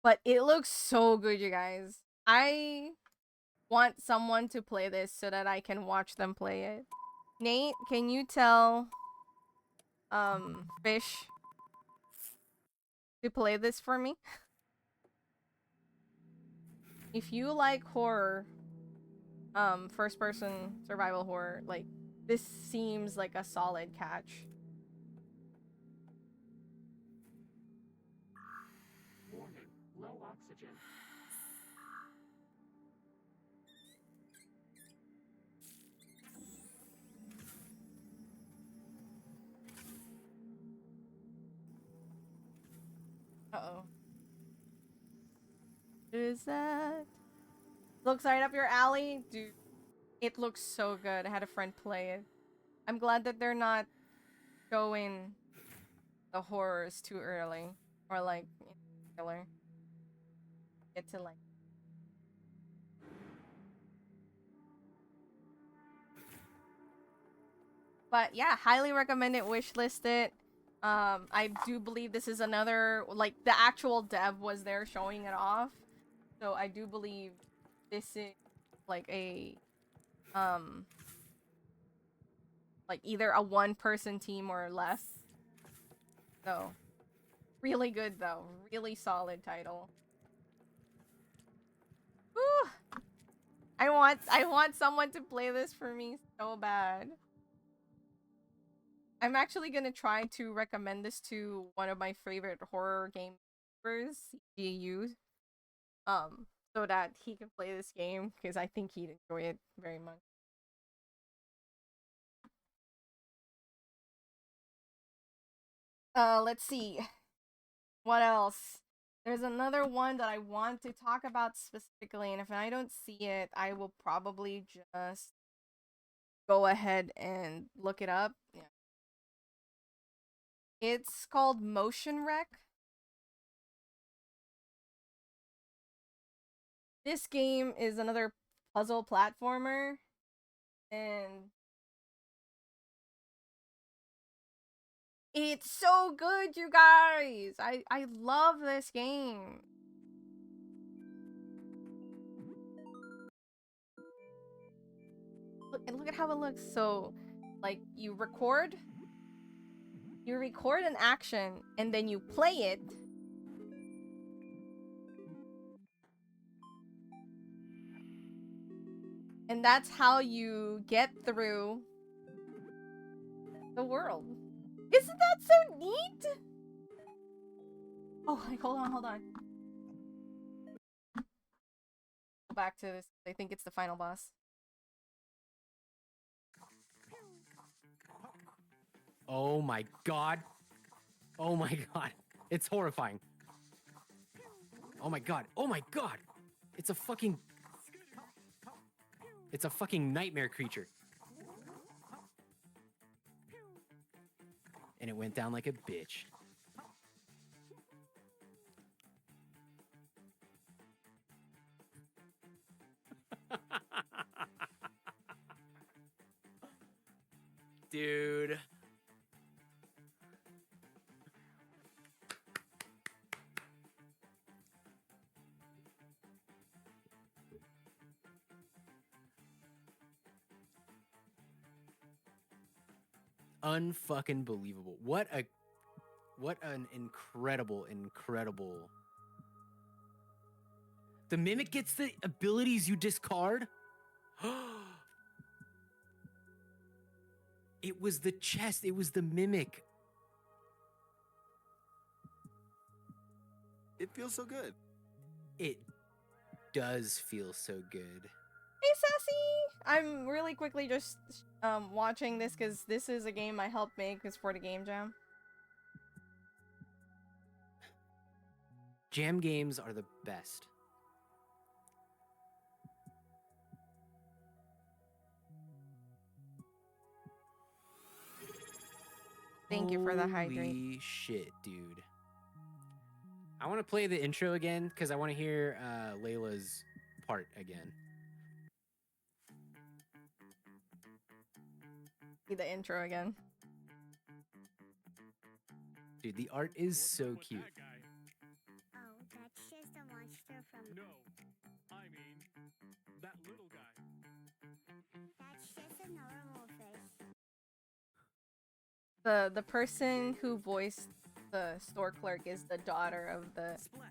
But it looks so good, you guys. I want someone to play this so that I can watch them play it. Nate, can you tell Fish to play this for me? If you like horror, first person survival horror, like this seems like a solid catch. Warning, low oxygen. Uh-oh. Is that looks right up your alley? Dude, it looks so good. I had a friend play it. I'm glad that they're not showing the horrors too early. Or like trailer. Get to like but yeah, highly recommend it, wishlist it. I do believe this is another like the actual dev was there showing it off. So I do believe this is like a like either a one person team or less. So really good though. Really solid title. Whew. I want someone to play this for me so bad. I'm actually gonna try to recommend this to one of my favorite horror game members, GU, so that he can play this game because I think he'd enjoy it very much. Let's see. What else? There's another one that I want to talk about specifically, and if I don't see it, I will probably just go ahead and look it up. Yeah. It's called Motion Wreck. This game is another puzzle platformer, and it's so good, you guys. I love this game. Look at how it looks. So, like, you record an action and then you play it. And that's how you get through the world. Isn't that so neat? Oh, like, hold on. Go back to this. I think it's the final boss. Oh my god. Oh my god. It's horrifying. Oh my god. Oh my god. It's a fucking nightmare creature. And it went down like a bitch. Dude. Unfucking believable. What an incredible. The mimic gets the abilities you discard? It was the chest, it was the mimic. It feels so good. It does feel so good. Hey, Sassy! I'm really quickly just watching this because this is a game I helped make. It's for the Game Jam. Jam games are the best. Thank you for the hydrate. Holy shit, dude. I want to play the intro again because I want to hear Layla's part again. See the intro again. Dude, the art is so cute. That guy. Oh, that's just a monster from. No, I mean that little guy. That's just a normal fish. The person who voiced the store clerk is the daughter of the Splash.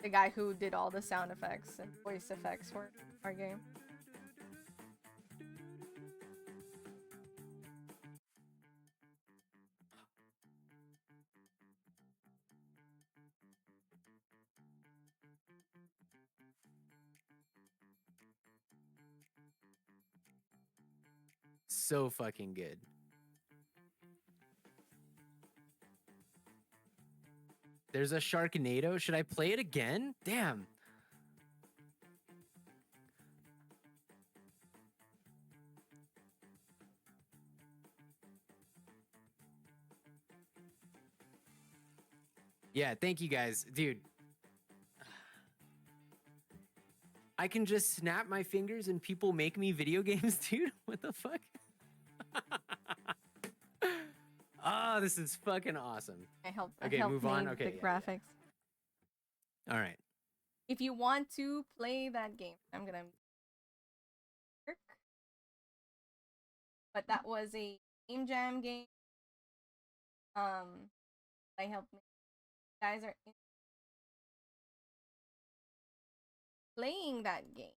guy who did all the sound effects and voice effects for our game. So fucking good. There's a Sharknado. Should I play it again? Damn. Yeah, thank you guys. Dude. I can just snap my fingers and people make me video games, dude? What the fuck? Ah, this is fucking awesome. I helped Move on. made Okay, the yeah. graphics. All right. If you want to play that game, I'm gonna work. But that was a Game Jam game. I helped make. You guys are playing that game.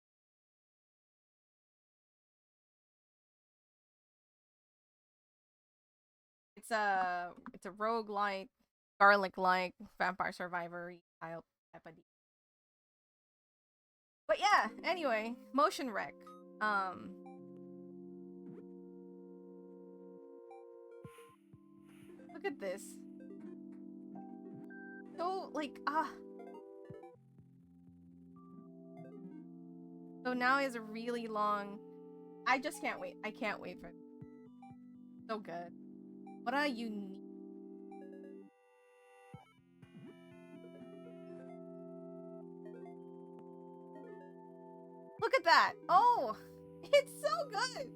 It's a roguelike, garlic-like vampire survivor type of deal. But yeah, anyway, motion wreck. Look at this. So So now is a really long. I just can't wait. I can't wait for it. So good. What a unique. Look at that. Oh, it's so good.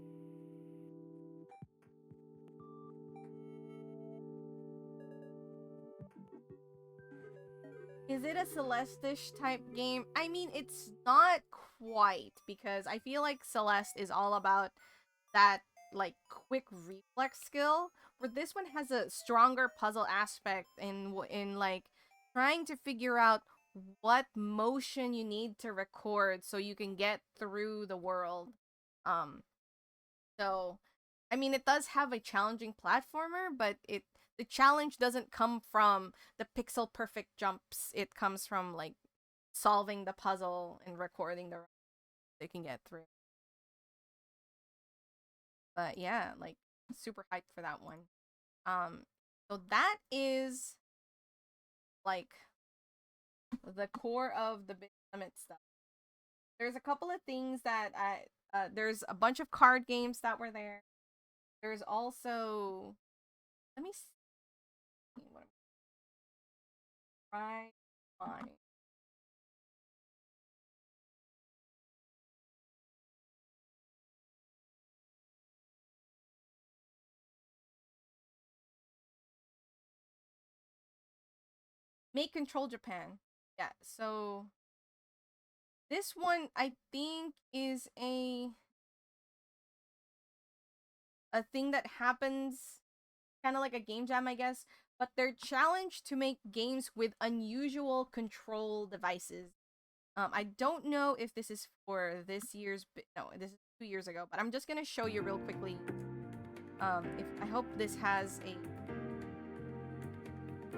Is it a Celeste-ish type game? I mean, it's not quite, because I feel like Celeste is all about that, like, quick reflex skill, where this one has a stronger puzzle aspect in like trying to figure out what motion you need to record so you can get through the world. So I mean, it does have a challenging platformer, but the challenge doesn't come from the pixel perfect jumps. It comes from like solving the puzzle and recording the they can get through. But yeah, like super hyped for that one. So that is like the core of the Bitsummit stuff. There's a couple of things that there's a bunch of card games that were there. There's also, let me see what I'm trying to find. Make Control Japan. Yeah, so this one I think is a thing that happens kind of like a game jam, I guess, but they're challenged to make games with unusual control devices. I don't know if this is for this year's, no, this is 2 years ago, but I'm just gonna show you real quickly. If I hope this has a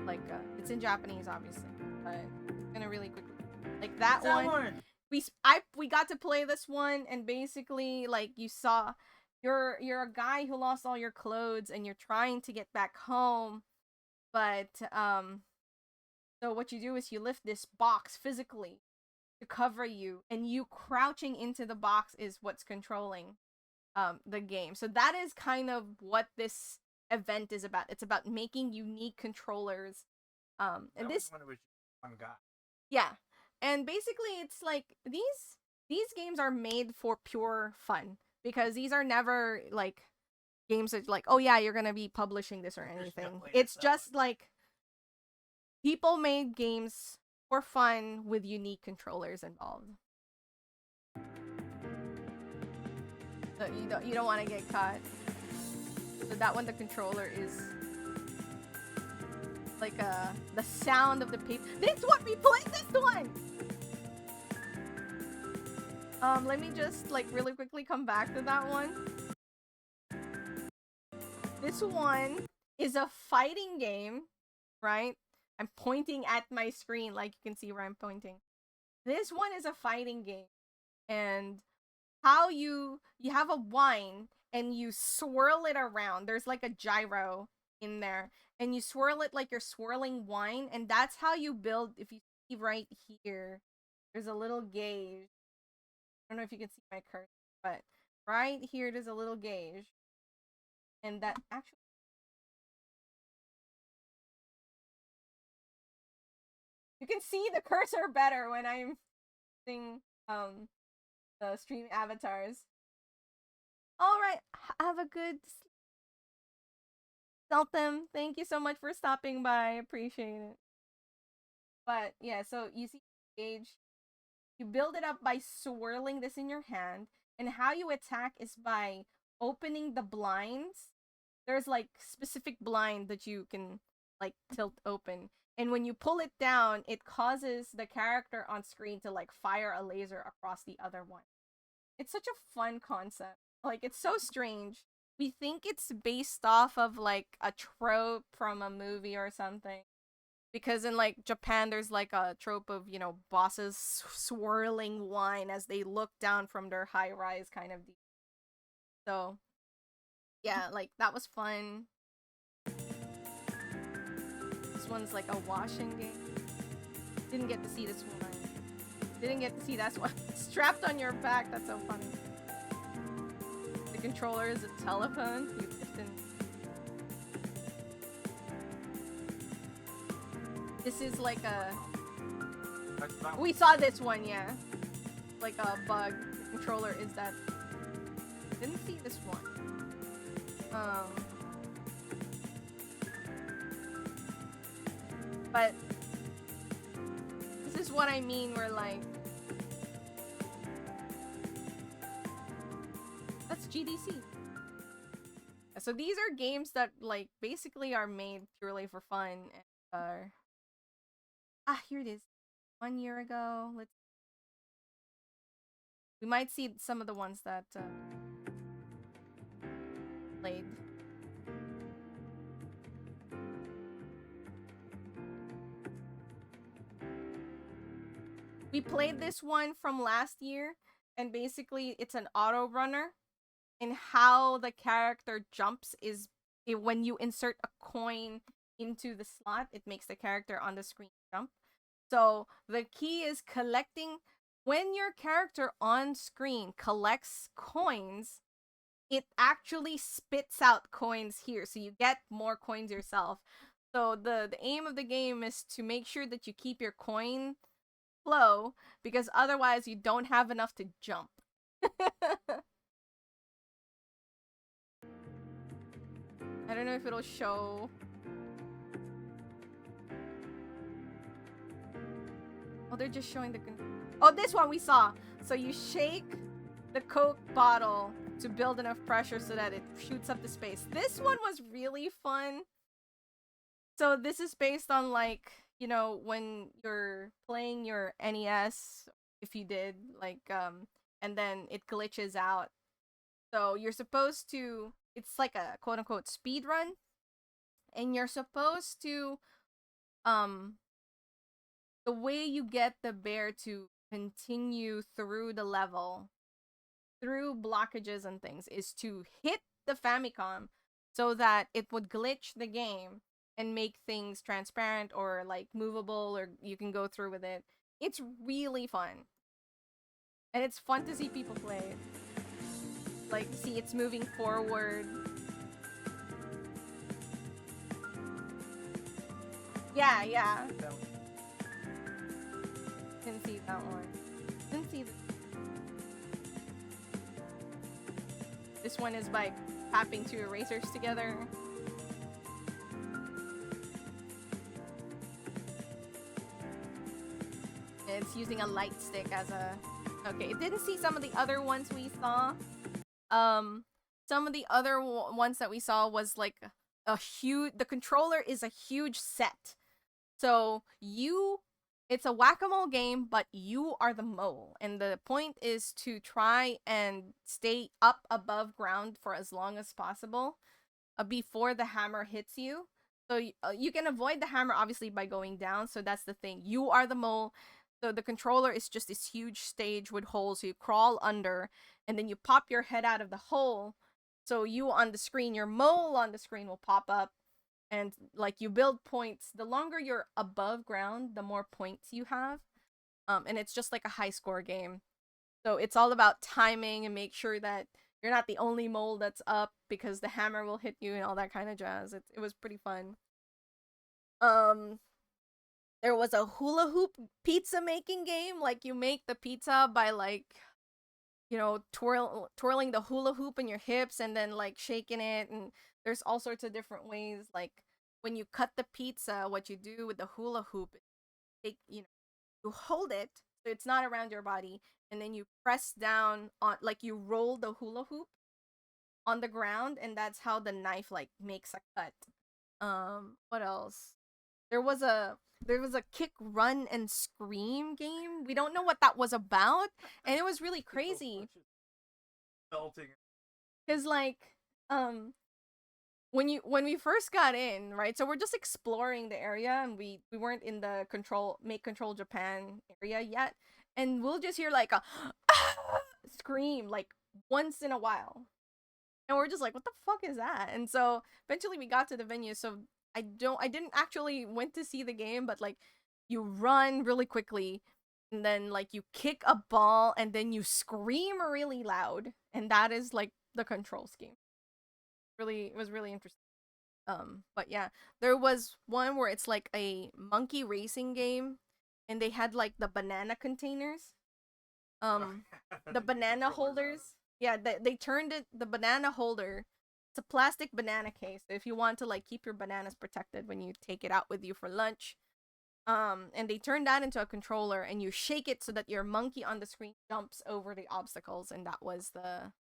like it's in Japanese obviously, but I'm gonna really quickly like that one. We got to play this one, and basically like you saw you're a guy who lost all your clothes and you're trying to get back home, but so what you do is you lift this box physically to cover you, and you crouching into the box is what's controlling the game. So that is kind of what this event is about. It's about making unique controllers. And this one was one guy. yeah. And basically it's like these games are made for pure fun, because these are never like games that like, oh yeah, you're going to be publishing this or anything. It's just like people made games for fun with unique controllers involved. So you don't want to get caught. So that one, the controller is like the sound of the paper. This one, we played this one. Let me just like really quickly come back to that one. This one is a fighting game, right? I'm pointing at my screen like you can see where I'm pointing. This one is a fighting game, and how you have a wine and you swirl it around. There's like a gyro in there, and you swirl it like you're swirling wine, and that's how you build. If you see right here, there's a little gauge. I don't know if you can see my cursor, but right here there's a little gauge, and that actually you can see the cursor better when I'm using the stream avatars. All right, have a good Seltham. Thank you so much for stopping by. Appreciate it. But yeah, so you see the gauge. You build it up by swirling this in your hand, and how you attack is by opening the blinds. There's like specific blind that you can like tilt open, and when you pull it down, it causes the character on screen to like fire a laser across the other one. It's such a fun concept. Like, it's so strange. We think it's based off of like a trope from a movie or something, because in like Japan there's like a trope of, you know, bosses swirling wine as they look down from their high rise kind of deal. So yeah, like that was fun. This one's like a washing game. Didn't get to see this one. Didn't get to see that one. Strapped on your back. That's so funny. The controller is a telephone. You listen. This is like a. We saw this one, yeah. Like a bug. controller is that didn't see this one. But this is what I mean. We're like, that's GDC. So these are games that like basically are made purely for fun and are here it is. 1 year ago. We might see some of the ones that played. We played this one from last year, and basically it's an auto runner. And how the character jumps is when you insert a coin into the slot, it makes the character on the screen jump. So the key is collecting. When your character on screen collects coins, it actually spits out coins here, so you get more coins yourself. So the aim of the game is to make sure that you keep your coin flow, because otherwise you don't have enough to jump. I don't know if it'll show. Oh, they're just showing the... Oh, this one we saw. So you shake the Coke bottle to build enough pressure so that it shoots up the space. This one was really fun. So this is based on, like, you know, when you're playing your NES, if you did, like, and then it glitches out. So you're supposed to... It's like a quote-unquote speed run. And you're supposed to... The way you get the bear to continue through the level, through blockages and things, is to hit the Famicom so that it would glitch the game and make things transparent or like movable, or you can go through with it. It's really fun. And it's fun to see people play it. Like, see, it's moving forward. Yeah, yeah. Didn't see that one. Didn't see this one is by tapping two erasers together. And it's using a light stick as a... Okay, didn't see some of the other ones we saw. Some of the other ones that we saw was like a huge... The controller is a huge set. So it's a whack-a-mole game, but you are the mole. And the point is to try and stay up above ground for as long as possible before the hammer hits you. So you can avoid the hammer, obviously, by going down. So that's the thing. You are the mole. So the controller is just this huge stage with holes. So you crawl under, and then you pop your head out of the hole. So you on the screen, your mole on the screen will pop up. And like you build points. The longer you're above ground, the more points you have. And it's just like a high score game. So it's all about timing and make sure that you're not the only mole that's up, because the hammer will hit you and all that kind of jazz. It was pretty fun. There was a hula hoop pizza making game. Like, you make the pizza by, like, you know, twirling the hula hoop in your hips and then like shaking it, and there's all sorts of different ways. Like, when you cut the pizza, what you do with the hula hoop is you hold it so it's not around your body, and then you press down on, like, you roll the hula hoop on the ground, and that's how the knife like makes a cut. What else? There was a kick, run, and scream game. We don't know what that was about, and it was really crazy. Cause like, when we first got in, right? So we're just exploring the area, and we weren't in the Make Control Japan area yet, and we'll just hear like a scream like once in a while, and we're just like, what the fuck is that? And so eventually we got to the venue. So I didn't actually went to see the game, but like, you run really quickly, and then like you kick a ball, and then you scream really loud, and that is like the control scheme. It was really interesting. But yeah, there was one where it's like a monkey racing game, and they had like the banana containers. the banana holders. Yeah, they turned the banana holder. It's a plastic banana case. If you want to like keep your bananas protected when you take it out with you for lunch. And they turn that into a controller, and you shake it so that your monkey on the screen jumps over the obstacles, and that was the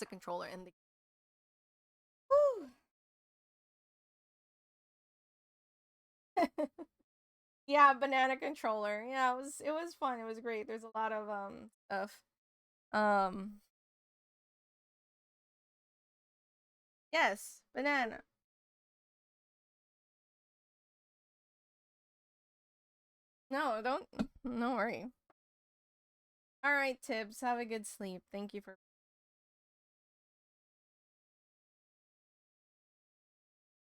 controller in the. Woo! Yeah, banana controller. Yeah, it was fun. It was great. There's a lot of stuff. Um yes, banana. No, don't worry. All right, Tibbs, have a good sleep. Thank you for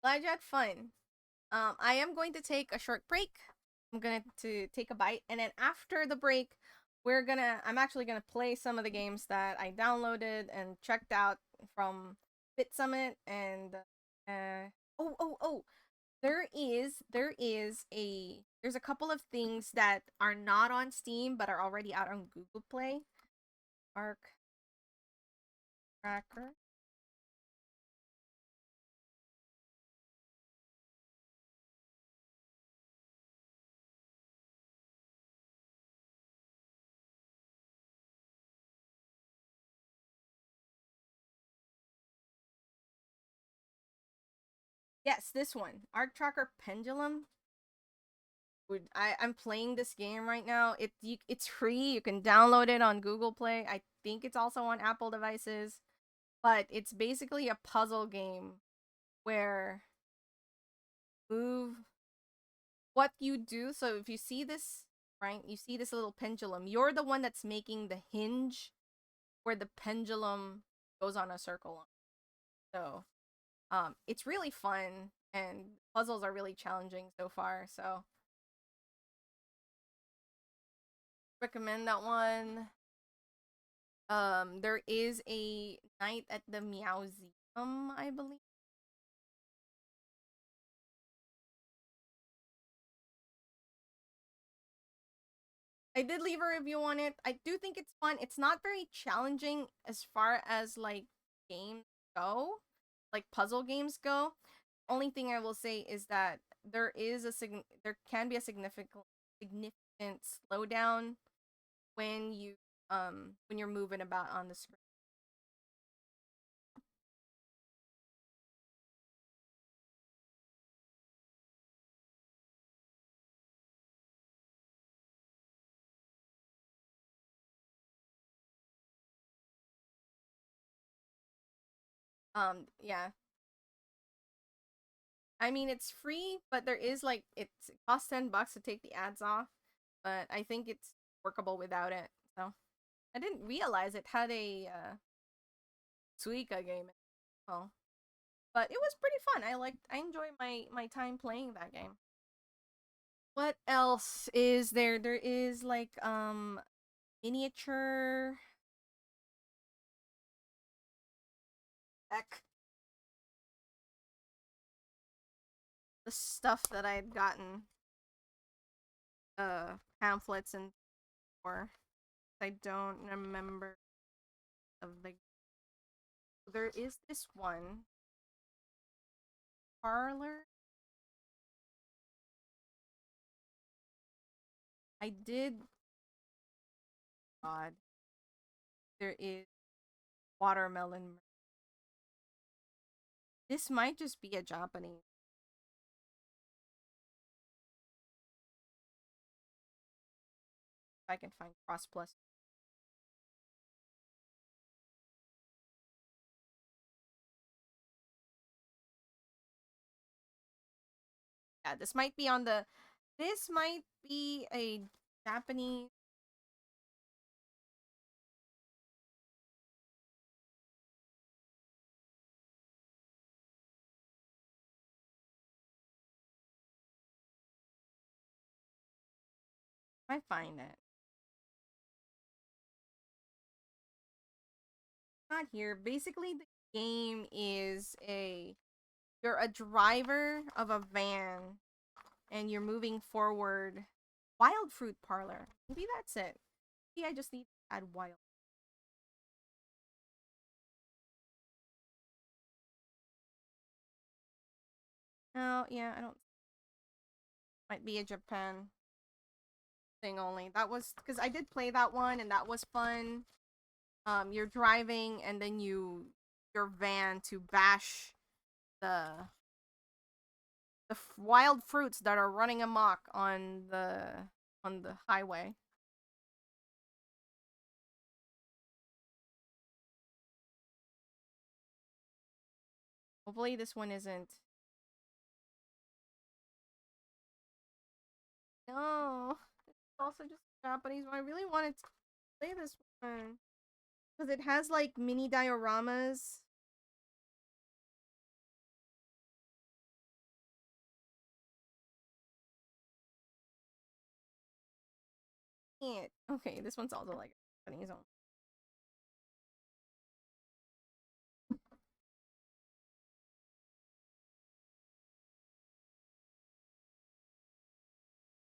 glad you had fun. I am going to take a short break. I'm going to take a bite, and then after the break, I'm actually gonna play some of the games that I downloaded and checked out from Bitsummit and oh, there's a couple of things that are not on Steam but are already out on Google Play. Arc Tracker. Yes, this one. Arc Tracker Pendulum. I'm playing this game right now. It's free. You can download it on Google Play. I think it's also on Apple devices. But it's basically a puzzle game where move what you do. So if you see this, right, you see this little pendulum. You're the one that's making the hinge where the pendulum goes on a circle. So, it's really fun, and puzzles are really challenging so far. So, recommend that one. There is a night at the Meowseum, I believe. I did leave a review on it. I do think it's fun. It's not very challenging as far as like games go, like puzzle games go. Only thing I will say is that there can be a significant slowdown when you're moving about on the screen. Yeah. I mean, it's free, but there is like it costs $10 to take the ads off, but I think it's workable without it. So I didn't realize it had a Suica game. Oh, but it was pretty fun. I enjoy my time playing that game. What else is there? There is like miniature heck, the stuff that I had gotten pamphlets and for. I don't remember of the. There is this one parlor. I did. God, there is watermelon. This might just be a Japanese. If I can find cross plus. Yeah, this might be on the. This might be a Japanese. I find it. Not here. Basically, the game is you're a driver of a van and you're moving forward. Wild fruit parlor. Maybe that's it. I just need to add wild. Oh, yeah, I don't. Might be a Japan thing only. That was because I did play that one and that was fun. You're driving and then your van to bash the wild fruits that are running amok on the highway. Hopefully this one isn't. No, it's also just Japanese one. I really wanted to play this one because it has like mini dioramas. Okay, this one's also like Japanese one.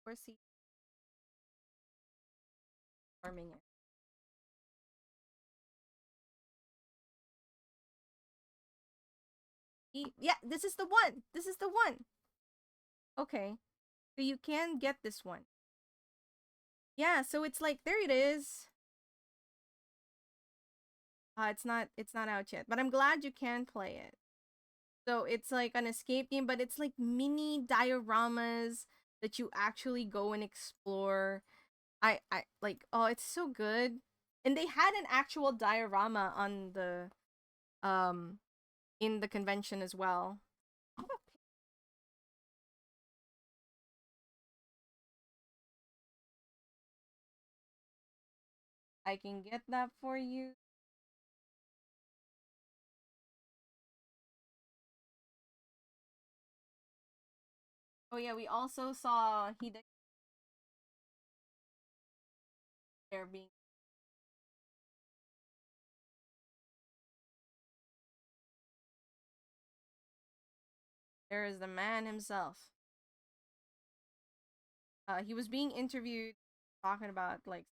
Where's he farming it? Yeah, this is the one. This is the one. Okay, so you can get this one. Yeah, so it's like there it is. It's not out yet, but I'm glad you can play it. So it's like an escape game, but it's like mini dioramas that you actually go and explore. I like, oh, it's so good. And they had an actual diorama on the in the convention as well. I can get that for you. Oh yeah, we also saw Hide there being. There is the man himself. He was being interviewed, talking about like,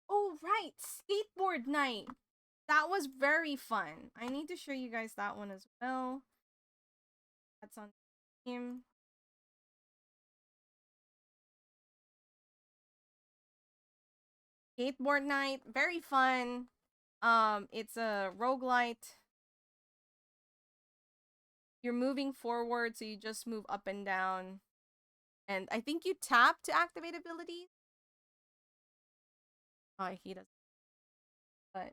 oh right, skateboard night. That was very fun. I need to show you guys that one as well. That's on Steam. Skateboard night, very fun. It's a roguelite. You're moving forward, so you just move up and down. And I think you tap to activate abilities. Oh, he does. But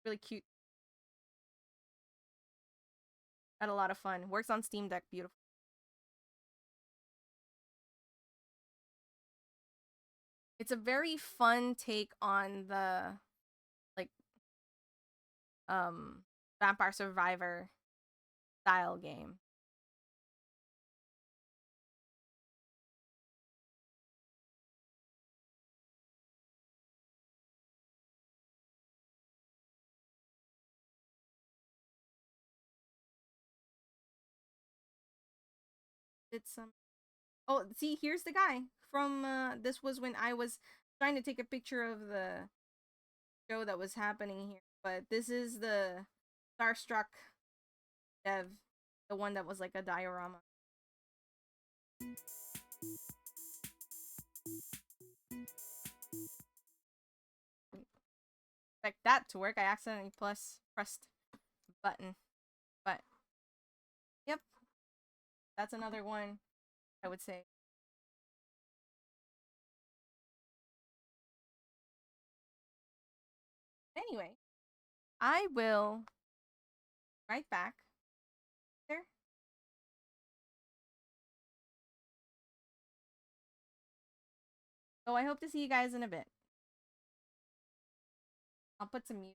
really cute. Had a lot of fun. Works on Steam Deck, beautiful. It's a very fun take on the like Vampire Survivor style game. It's some Oh, see, here's the guy from this was when I was trying to take a picture of the show that was happening here. But this is the Starstruck dev, the one that was like a diorama. Expect that to work. I accidentally pressed button. But yep, that's another one I would say. Anyway, I will right back there. So I hope to see you guys in a bit. I'll put some music.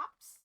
Pops.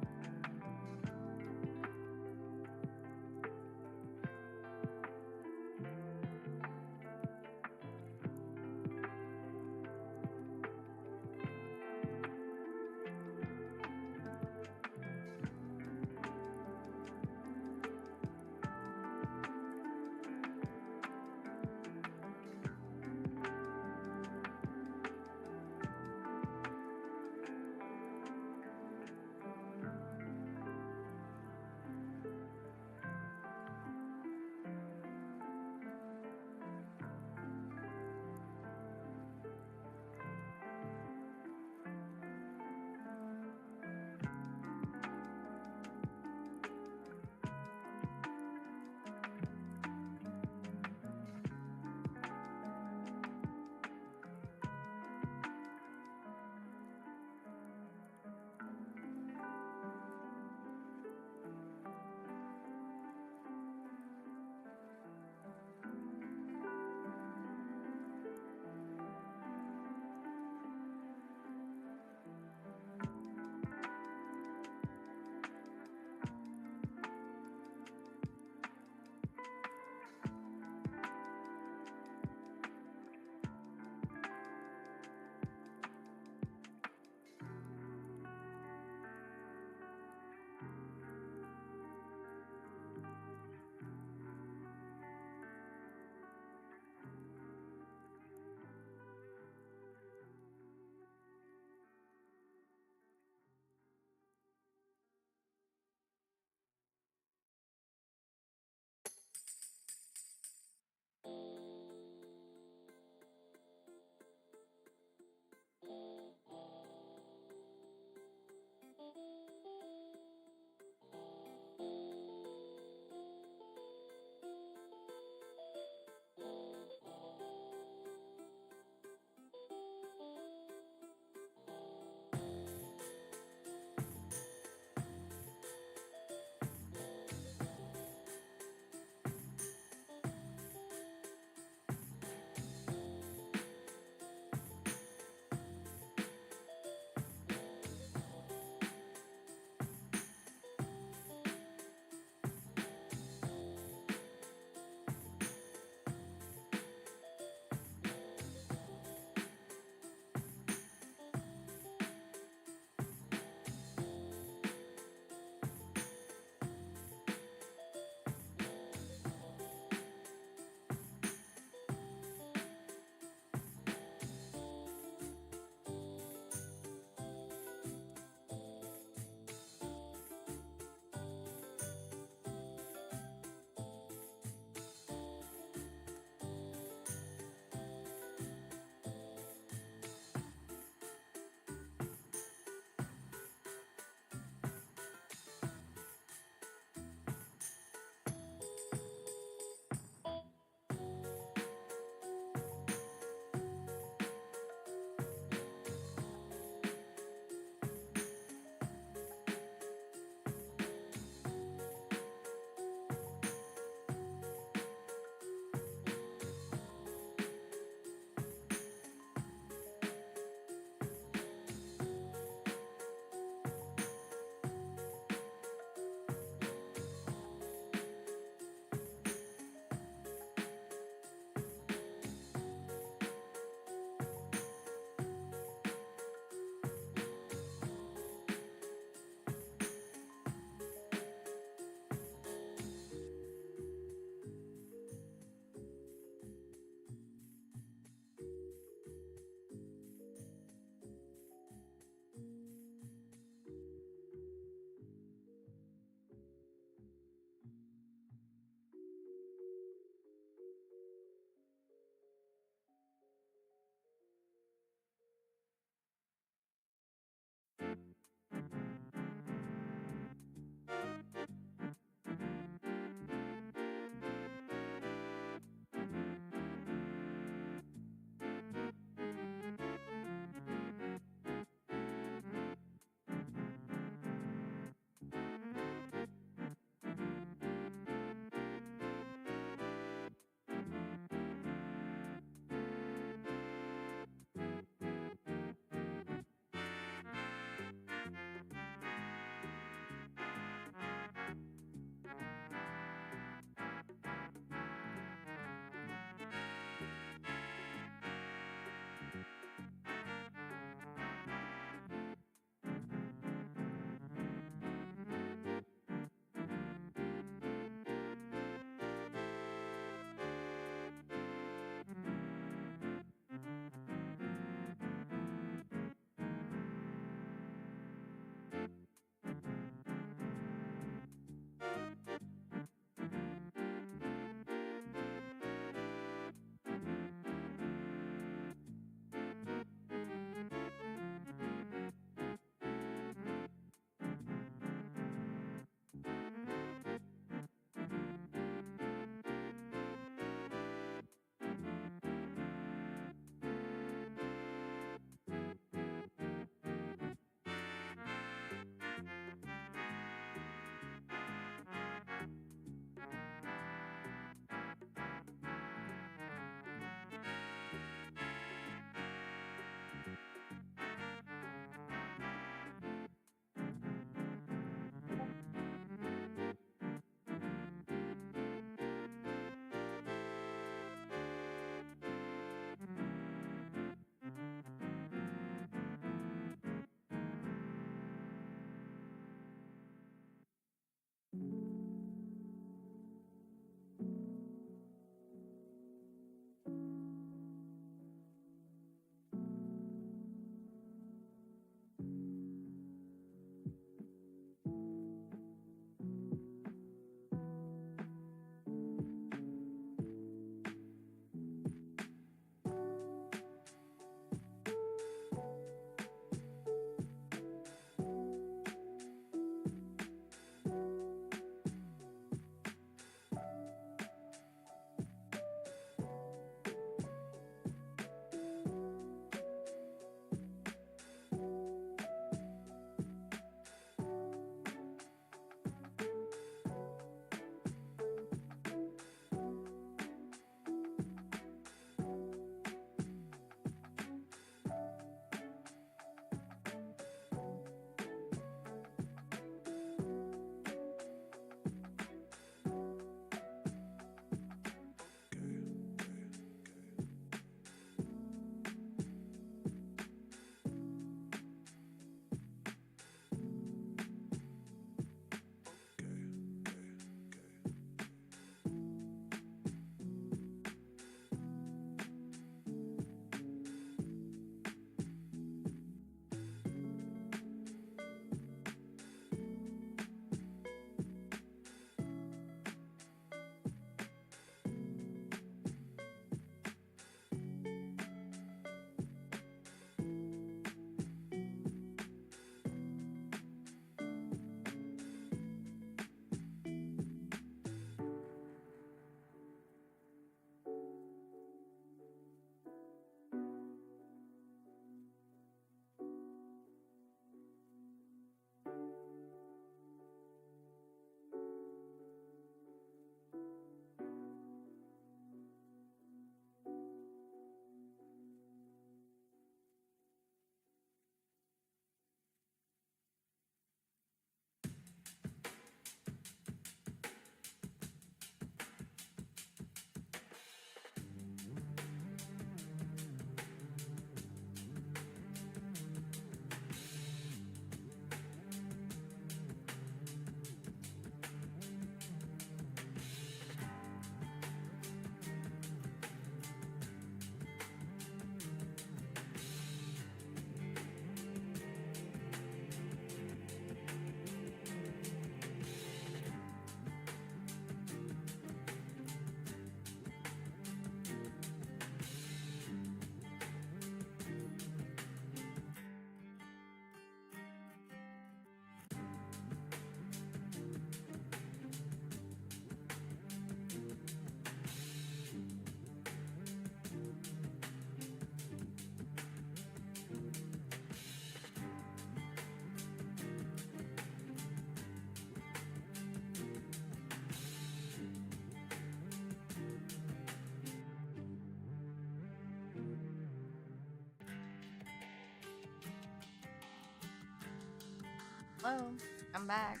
Hello, I'm back.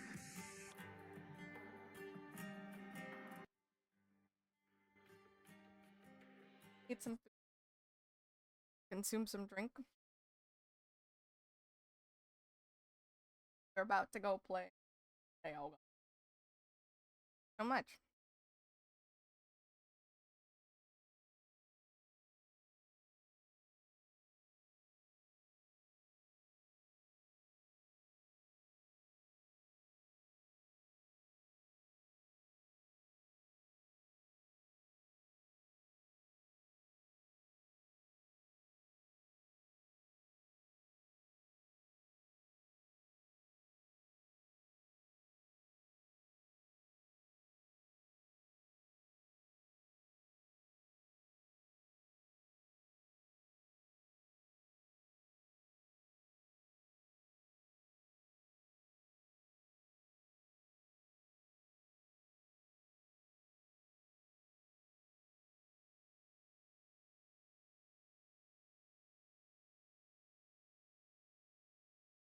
Get some food. Consume some drink. We're about to go play. So much.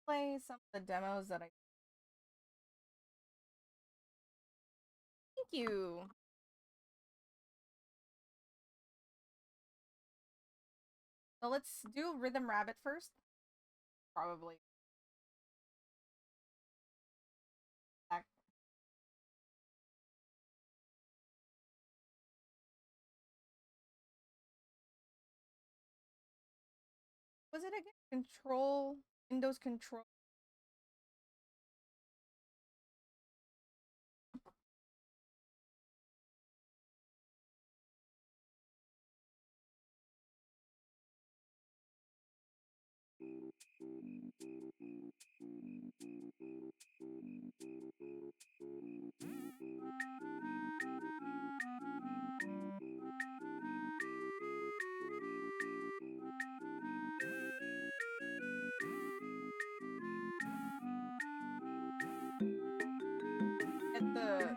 Play some of the demos that I. Thank you. So let's do Rhythm Rabbit first. Probably. Back. Was it again? Control. Windows Control. Get the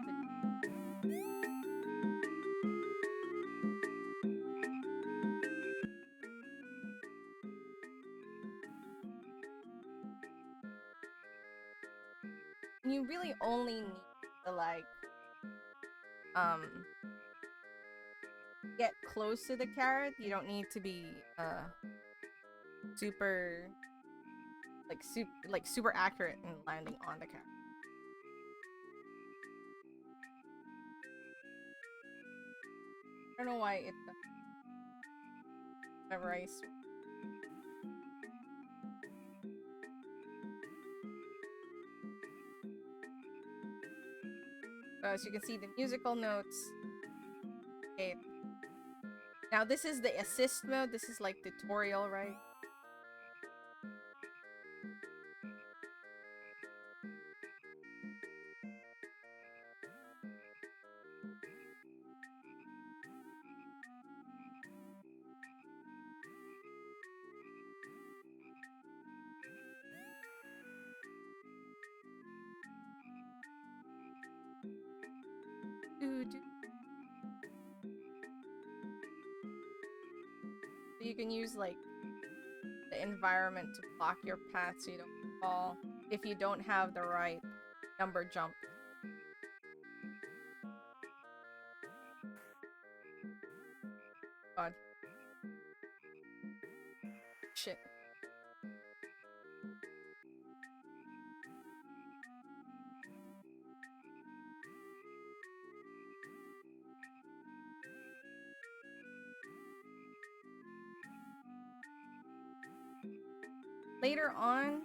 you really only need to like um get close to the carrot. You don't need to be super super accurate in landing on the carrot. I don't know why it whenever I as you can see the musical notes. Okay. Now this is the assist mode. This is like tutorial, right? So you can use like the environment to block your path so you don't fall if you don't have the right number jump. God. Shit. Later on,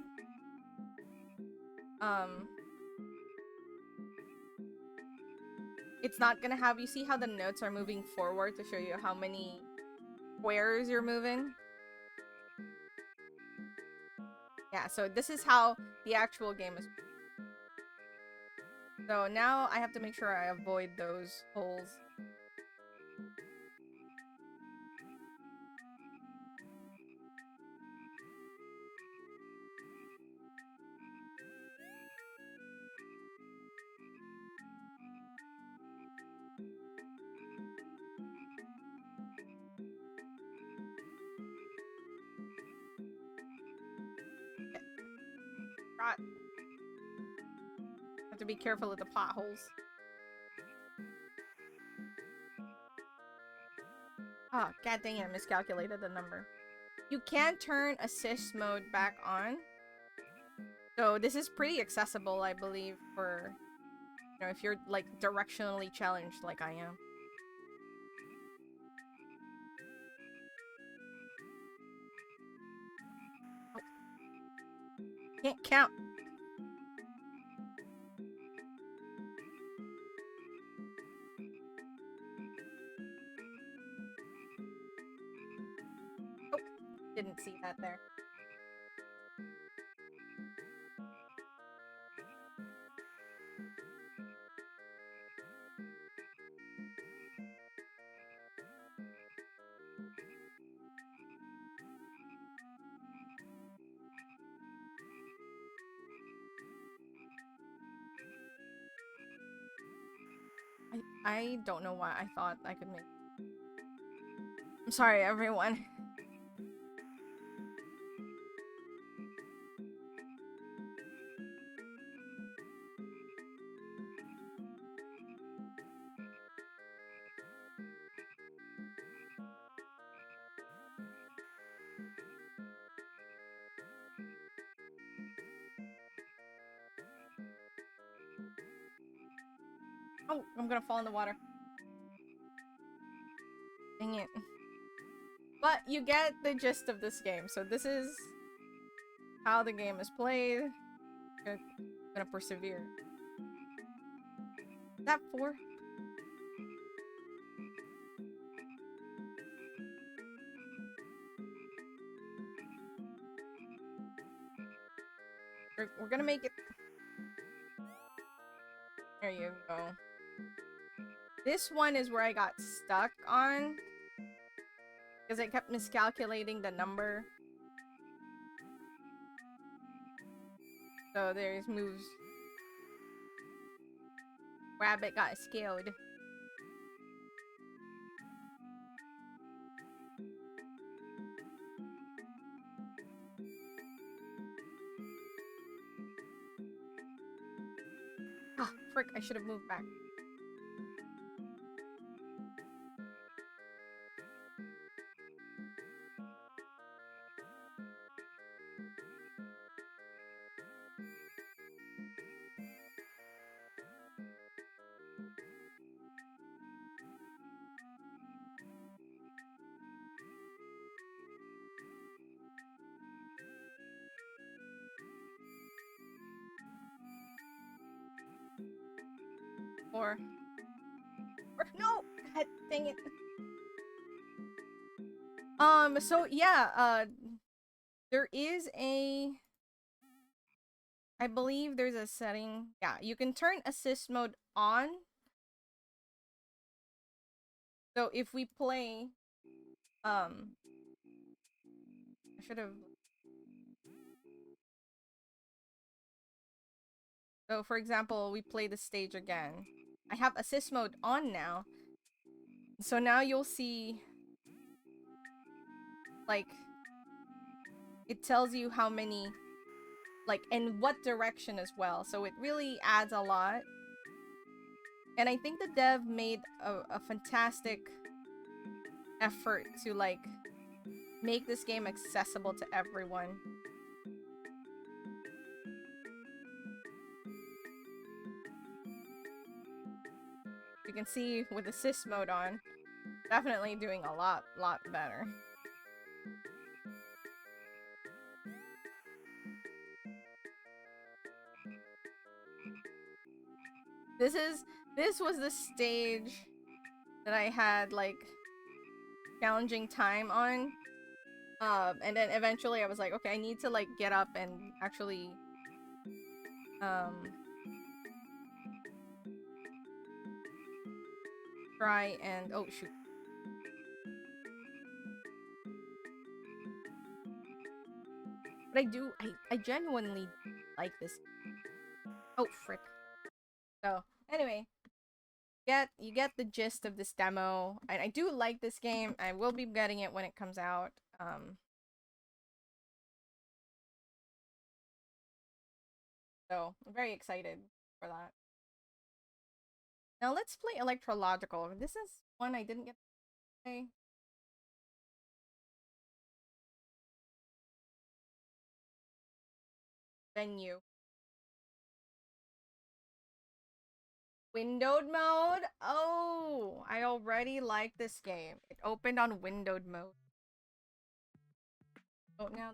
it's not gonna have, you see how the notes are moving forward to show you how many squares you're moving? Yeah, so this is how the actual game is. So now I have to make sure I avoid those holes. Okay. Got to be careful of the potholes. Oh, god dang it, I miscalculated the number. You can turn assist mode back on. So this is pretty accessible, I believe, for, you know, if you're like directionally challenged like I am. Oh. Can't count. Oh, didn't see that there. I don't know why I thought I could make. I'm sorry, everyone. Oh, I'm gonna fall in the water. Dang it. But you get the gist of this game. So this is how the game is played. I'm gonna persevere. Is that 4? We're gonna make it. There you go. This one is where I got stuck on. Because I kept miscalculating the number. So there's moves. Rabbit got scared. Ah, frick, I should have moved back. Or no! God dang it. So yeah, there is a, I believe there's a setting. Yeah, you can turn assist mode on. So if we play, I should have. So for example, we play the stage again. I have assist mode on now. So now you'll see, like, it tells you how many, like, in what direction as well. So it really adds a lot. And I think the dev made a fantastic effort to, like, make this game accessible to everyone. You can see with assist mode on, definitely doing a lot better. This was the stage that I had, like, challenging time on. And then eventually I was like, okay, I need to, like, get up and actually, try and, oh shoot. But I genuinely like this. Oh, frick. So, anyway. You get the gist of this demo. And I do like this game. I will be getting it when it comes out. So, I'm very excited for that. Now let's play Electrological. This is one I didn't get to play. Venue. Windowed mode? Oh, I already like this game. It opened on windowed mode. Oh, now.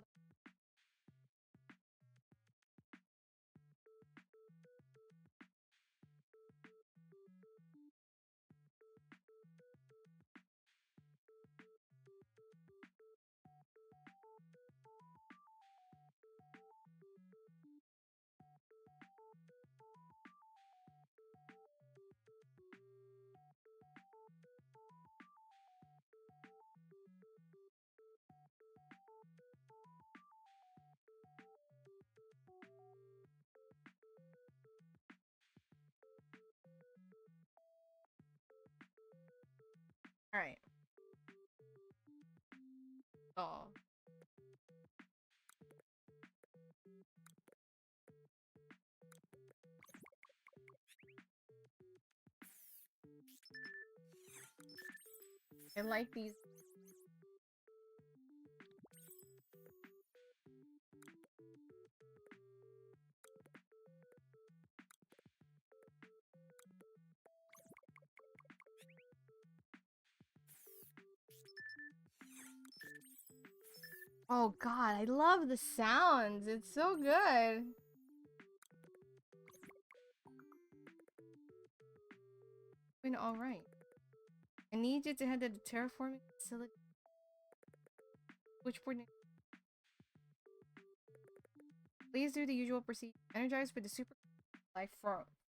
All right. Oh. I like these. Oh god, I love the sounds. It's so good. Been all right. I need you to head to the terraforming facility. Switchboard. Please do the usual procedure. Energize with the super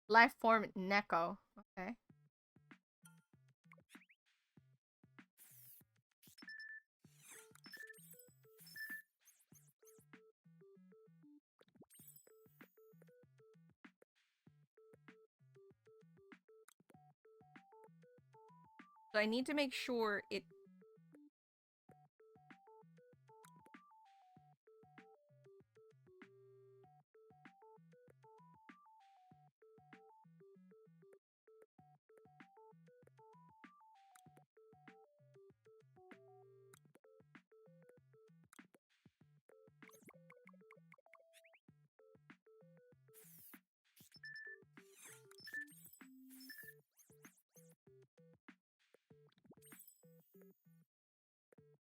life form Neko. Okay. So I need to make sure it.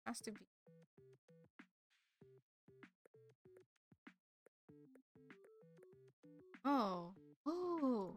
Has to be. Oh. Oh.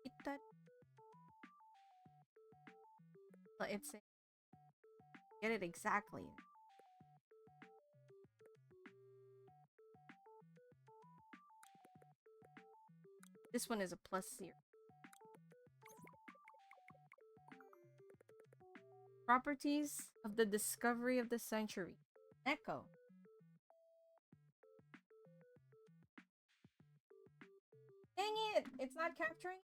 Get that. It's. Get it exactly. This one is a plus 0. Properties of the discovery of the century. Echo. Dang it! It's not capturing?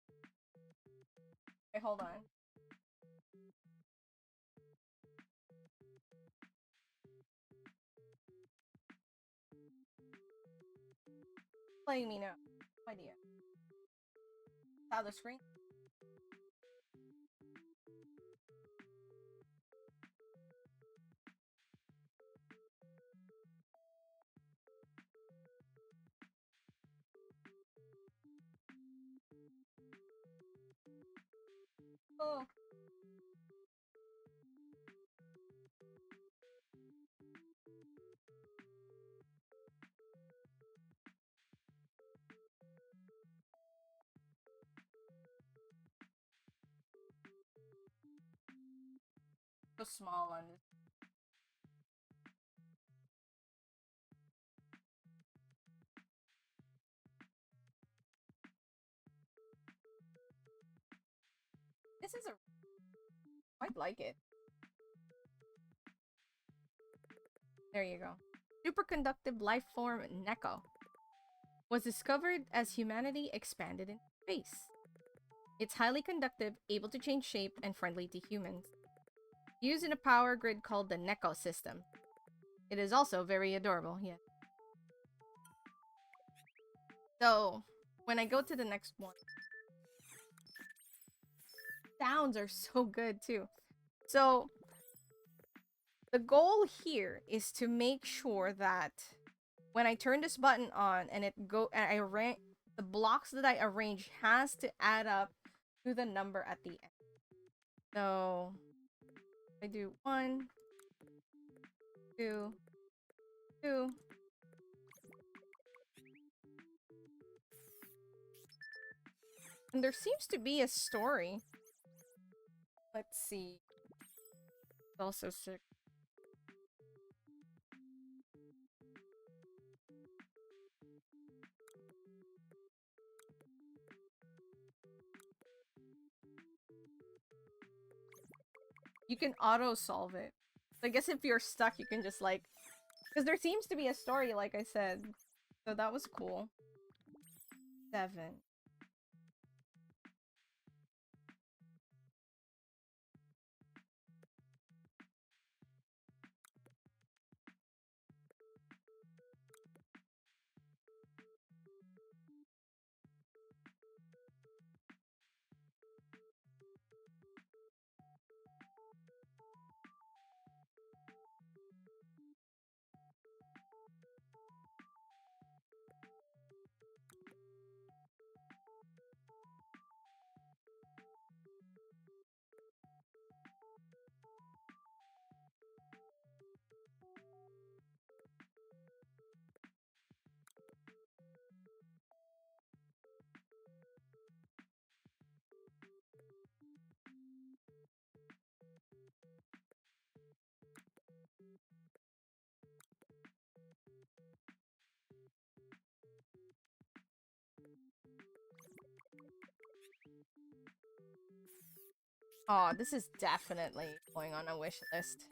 Okay, hold on. Playing me now. No idea. How the screen? Oh. So small on this. This is a. I'd like it. There you go. Superconductive life form Neko was discovered as humanity expanded in space. It's highly conductive, able to change shape, and friendly to humans. Used in a power grid called the Neko system. It is also very adorable, yeah. So, when I go to the next one, sounds are so good too. So, the goal here is to make sure that when I turn this button on and the blocks that I arrange has to add up to the number at the end. So I do 1, 2, 2. And there seems to be a story. Let's see. It's also sick. You can auto solve it. So I guess if you're stuck, you can just like, because there seems to be a story, like I said. So that was cool. 7. Oh, this is definitely going on a wish list.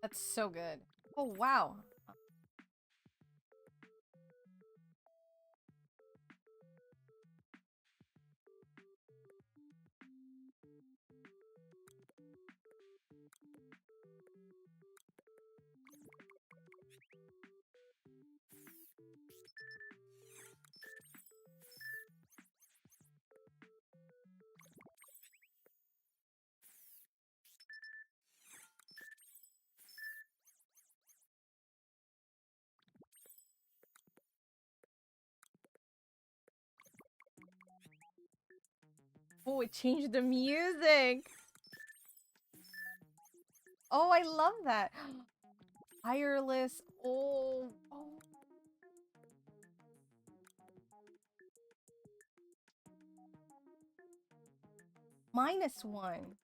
That's so good. Oh, wow. Oh, it changed the music. Oh, I love that. Tireless. Oh, oh. -1.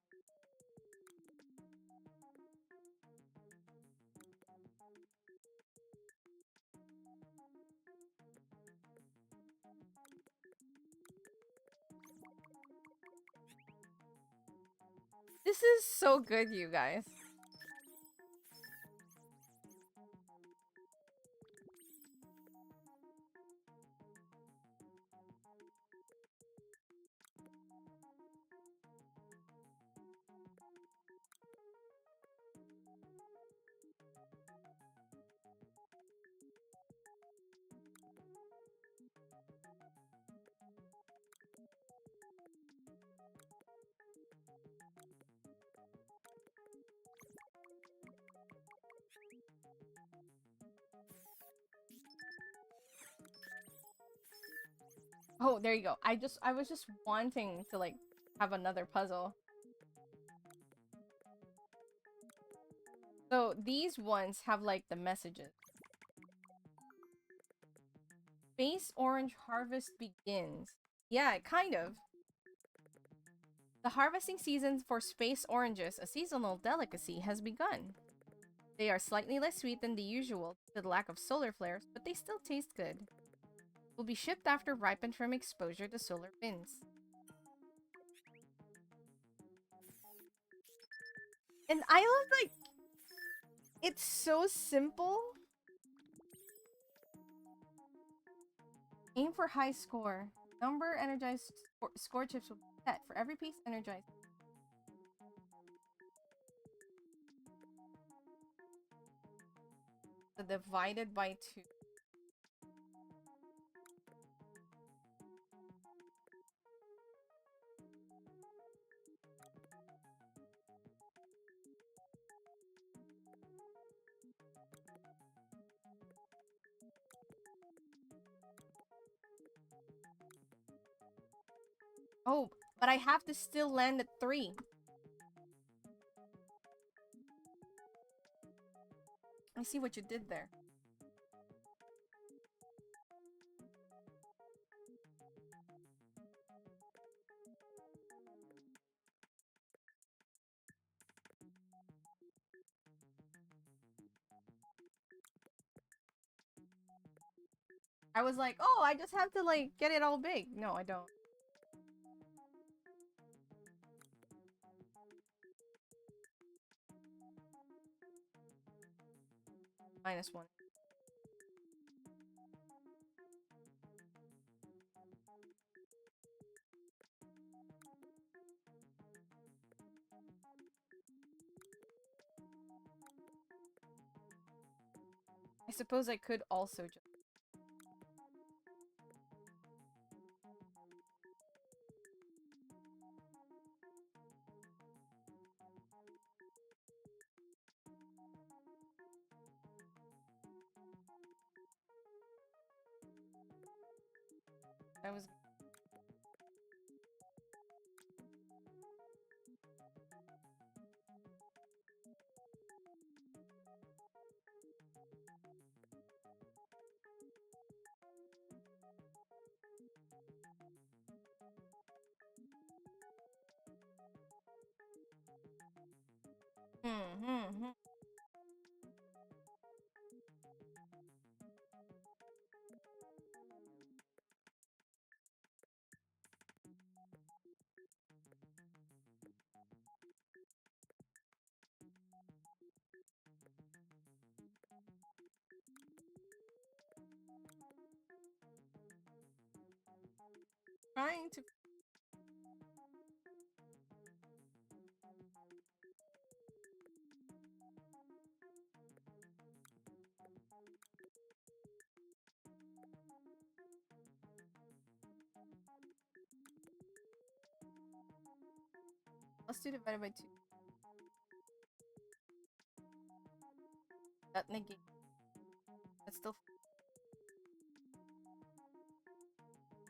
This is so good, you guys. Oh, there you go. I was just wanting to like have another puzzle. So these ones have like the messages. Space Orange Harvest begins. Yeah, kind of. The harvesting season for space oranges, a seasonal delicacy, has begun. They are slightly less sweet than the usual due to the lack of solar flares, but they still taste good. Will be shipped after ripened from exposure to solar winds. And I love, like, it's so simple. Aim for high score. Number energized score chips will be set for every piece energized. So divided by 2. Oh, but I have to still land at 3. I see what you did there. I was like, oh, I just have to, like, get it all big. No, I don't. -1. I suppose I could also just... I was... Hmm. Trying to... Let's do divided by 2. That negate. That's still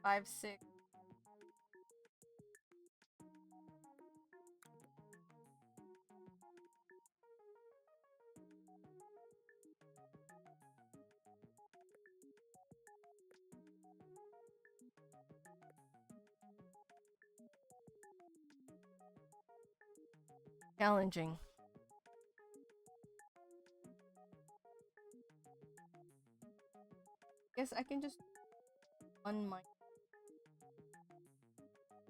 5, 6. Challenging. Guess I can just unmine.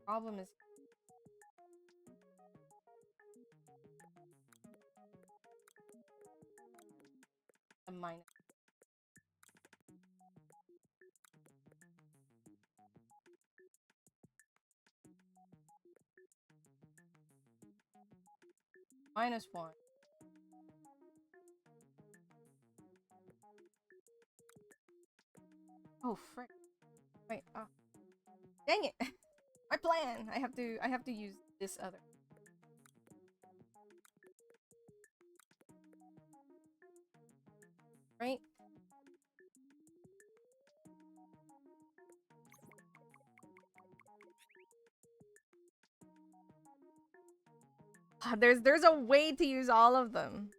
Problem is a minus. -1. Oh frick. Wait, dang it! My plan! I have to use this other. Right? There's a way to use all of them.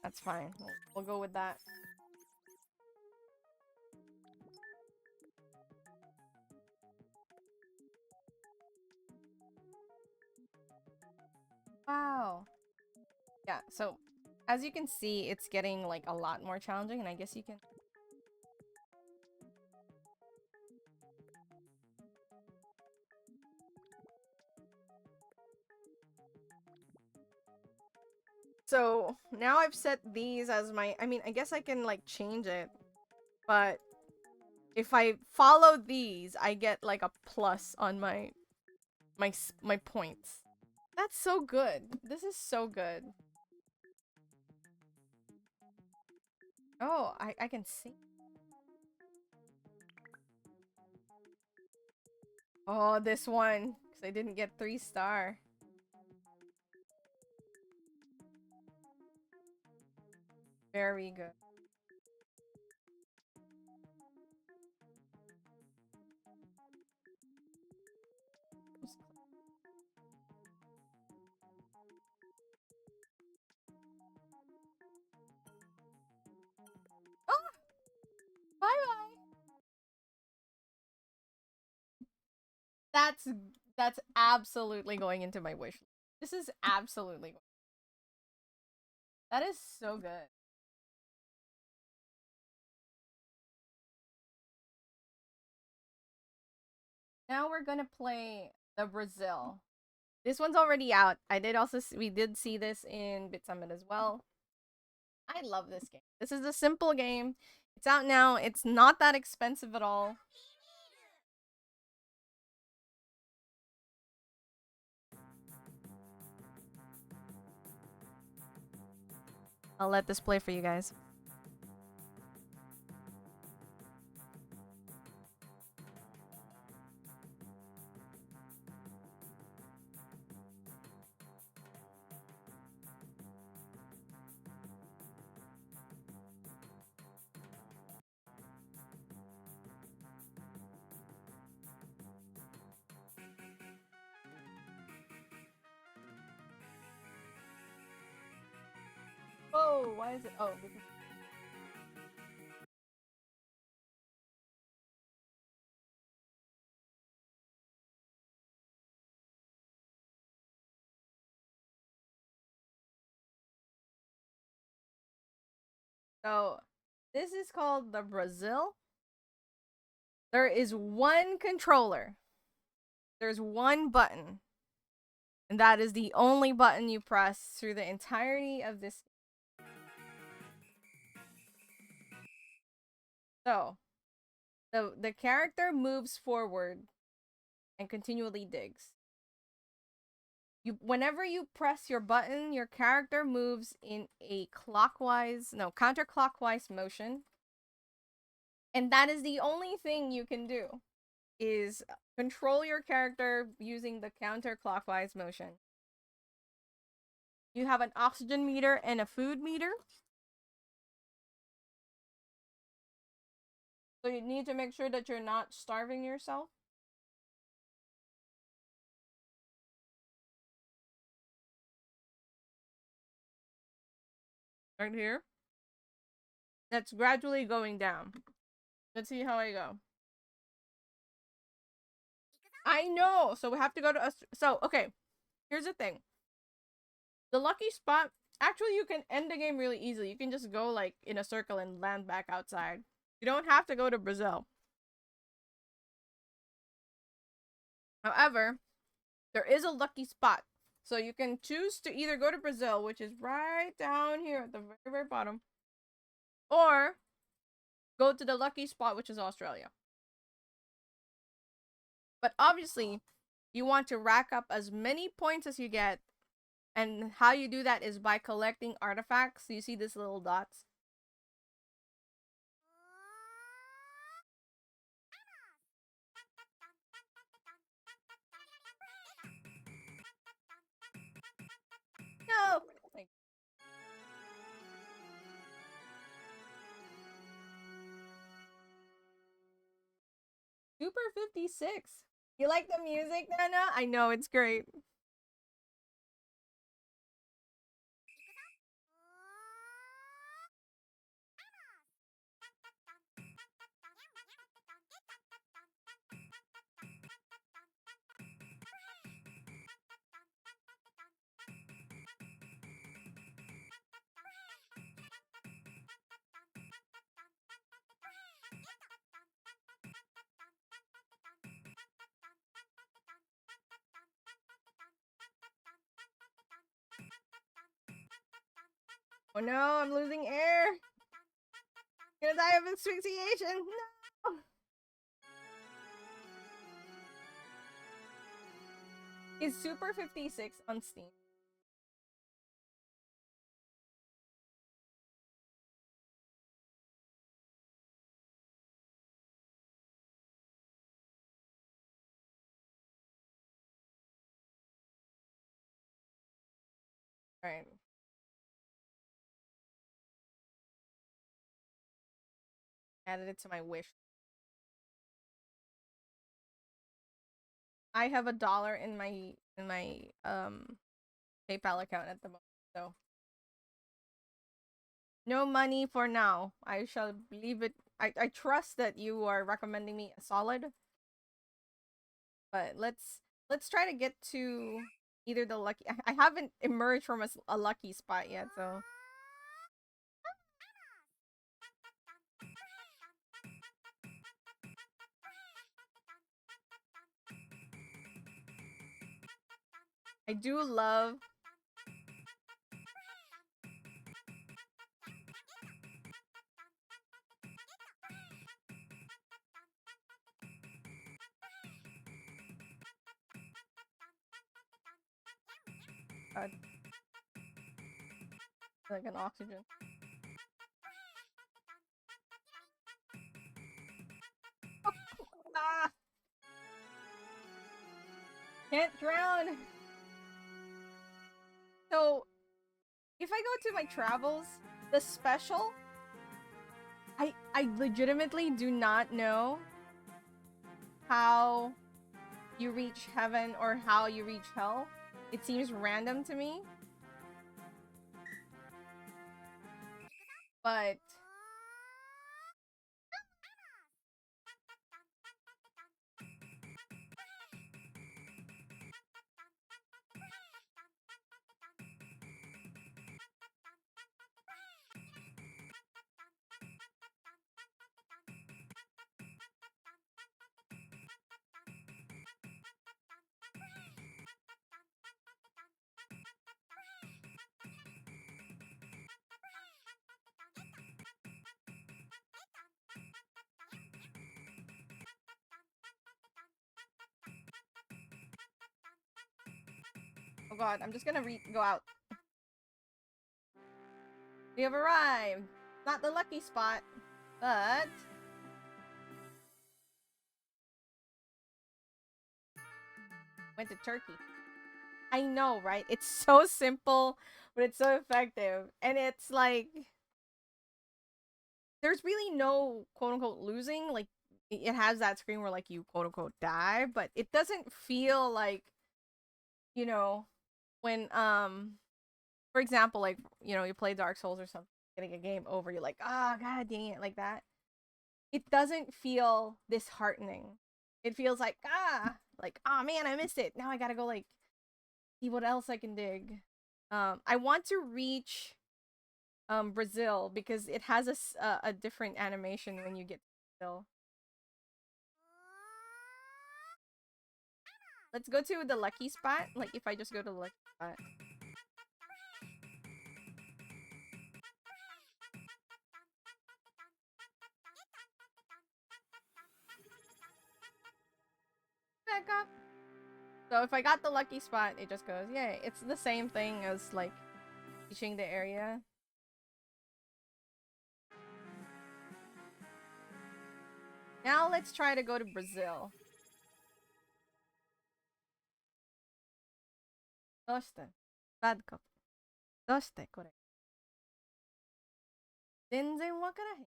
That's fine. We'll go with that. Wow. Yeah, so as you can see, it's getting like a lot more challenging, and I guess you can. So now I've set these as my. I mean, I guess I can like change it, but if I follow these, I get like a plus on my points. That's so good. This is so good. Oh, I can see. Oh, this one. Because I didn't get 3-star. Very good. Oh! Bye-bye! That's absolutely going into my wish list. This is absolutely going. That is so good. Now we're gonna play the Brazil. This one's already out. We did see this in Bitsummit as well. I love this game. This is a simple game. It's out now. It's not that expensive at all. I'll let this play for you guys. Oh, why is it? Oh, because so this is called the Brazil. There is one controller. There's one button. And that is the only button you press through the entirety of this. So, the character moves forward and continually digs. Whenever you press your button, your character moves in a counterclockwise motion. And that is the only thing you can do, is control your character using the counterclockwise motion. You have an oxygen meter and a food meter. So you need to make sure that you're not starving yourself. Right here. That's gradually going down. Let's see how I go. I know! So we have to go to so, okay. Here's the thing. The lucky spot, actually you can end the game really easily. You can just go like in a circle and land back outside. You don't have to go to Brazil. However, there is a lucky spot. So you can choose to either go to Brazil, which is right down here at the very, very bottom, or go to the lucky spot, which is Australia. But obviously, you want to rack up as many points as you get. And how you do that is by collecting artifacts. You see these little dots? No! Like, Super 56. You like the music, Nana? I know, it's great. Oh no, I'm losing air. Gonna die of asphyxiation. No. Is Super 56 on Steam? Alright. Added it to my wish. I have $1 in my PayPal account at the moment, so no money for now. I shall leave it. I trust that you are recommending me a solid, but let's try to get to either the lucky. I haven't emerged from a lucky spot yet, so I do love. Like an oxygen. Ah! Can't drown. So, if I go to my travels, the special, I legitimately do not know how you reach heaven or how you reach hell. It seems random to me. But oh god, I'm just gonna go out. We have arrived. Not the lucky spot, but went to Turkey. I know, right? It's so simple, but it's so effective. And it's like there's really no quote unquote losing. Like it has that screen where like you quote unquote die, but it doesn't feel like, you know, when for example, like, you play Dark Souls or something, getting a game over, you're like, ah, god dang it, like that. It doesn't feel disheartening. It feels like, oh man, I missed it. Now I gotta go like see what else I can dig. I want to reach Brazil because it has a different animation when you get to Brazil. Let's go to the lucky spot. Like if I just go to the lucky spot. Back up. So if I got the lucky spot, it just goes, yay. It's the same thing as like reaching the area. Now let's try to go to Brazil. どうして? Bad cop. どうしてこれ? 全然わからへん。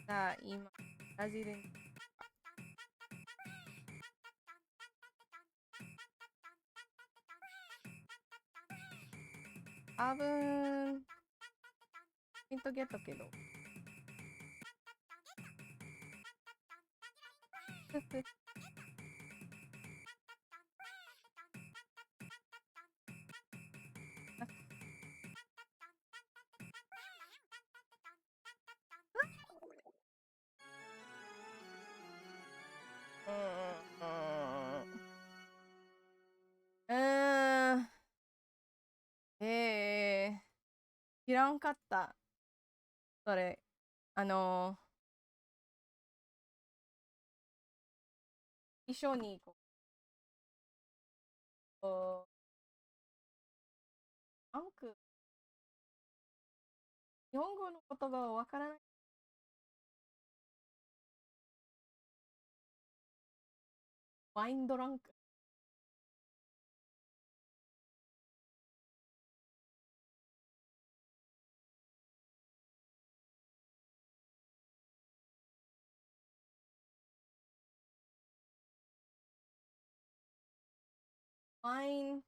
さあ、今、ブラジルに。多分、ピントゲットけど。知らんかった。それ、一緒にこう、なんか、日本語の言葉はわからない。ワインドランク。ワイン、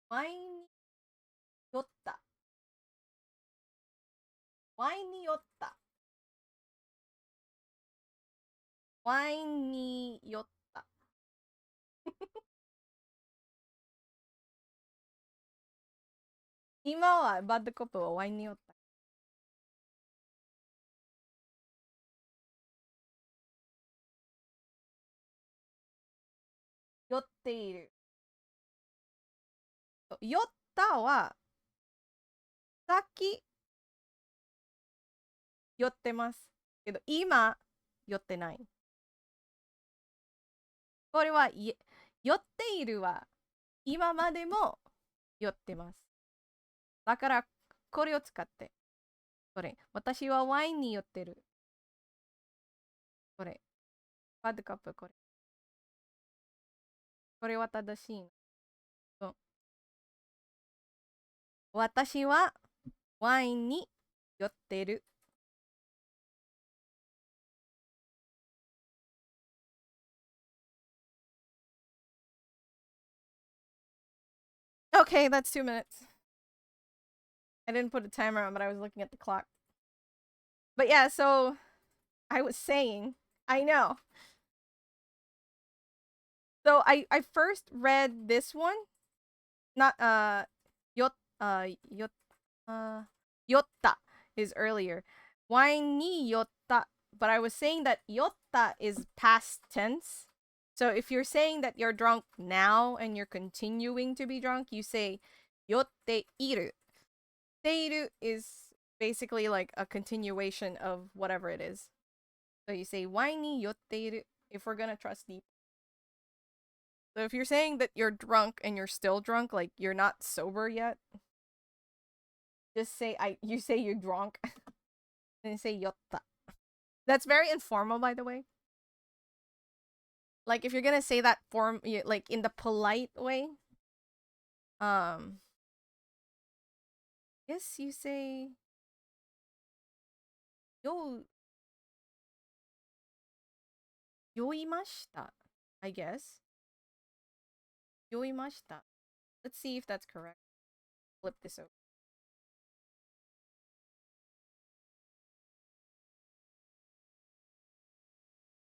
ワインに酔った。ワインに酔った。ワインに酔った。今はバッドコップはワインに酔った。酔っている。酔ったは、さっき酔ってます。けど、今、酔ってない。これは、酔っているは、今までも酔ってます。だから、これを使って。これ、私はワインに酔ってる。これ、バッドカップ、これ。これは正しいの。そう。私はワインに酔ってる。Okay, that's 2 minutes. I didn't put a timer on, but I was looking at the clock. But yeah, so I was saying, I know. So I first read this one, not yot yot yotta is earlier. Wine ni yotta, but I was saying that yotta is past tense. So if you're saying that you're drunk now and you're continuing to be drunk, you say yotte iru. Teiru is basically like a continuation of whatever it is. So you say wine ni yotteiru if we're gonna trust deep. So if you're saying that you're drunk and you're still drunk, like you're not sober yet, just say you say you're drunk and say yotta. That's very informal, by the way. Like if you're gonna say that form like in the polite way, yes, you say yo yoimashita, I guess. Yoimashita. Let's see if that's correct. Flip this over.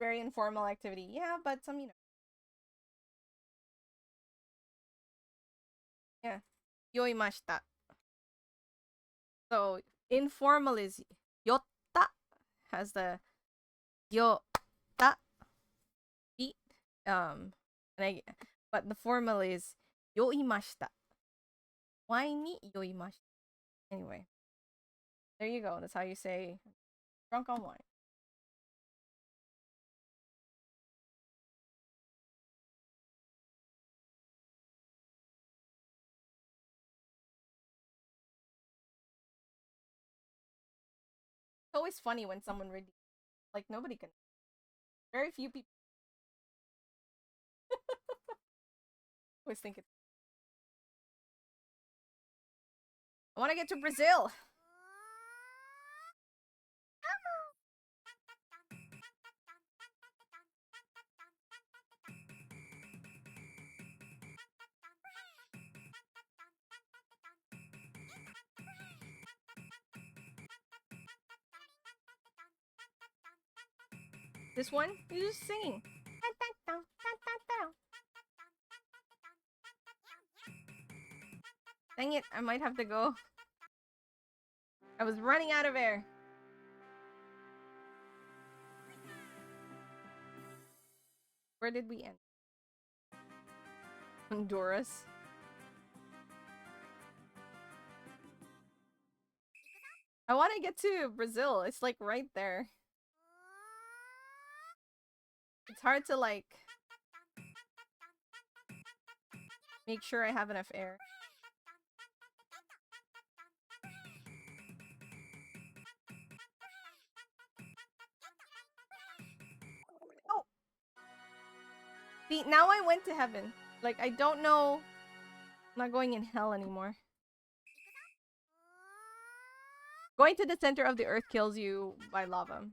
Very informal activity. Yeah, but some, yeah. Yoimashita. So informal is yotta, has the yotta beat. But the formal is yoimashita. Why ni yoimashita? Anyway, there you go. That's how you say drunk on wine. It's always funny when someone really, like, nobody can. Very few people always think it. I want to get to Brazil. This one, you're just singing. Dang it, I might have to go. I was running out of air. Where did we end? Honduras. I want to get to Brazil. It's like right there. It's hard to like make sure I have enough air. Oh! See, now I went to heaven. Like, I don't know. I'm not going in hell anymore. Going to the center of the earth kills you by lava.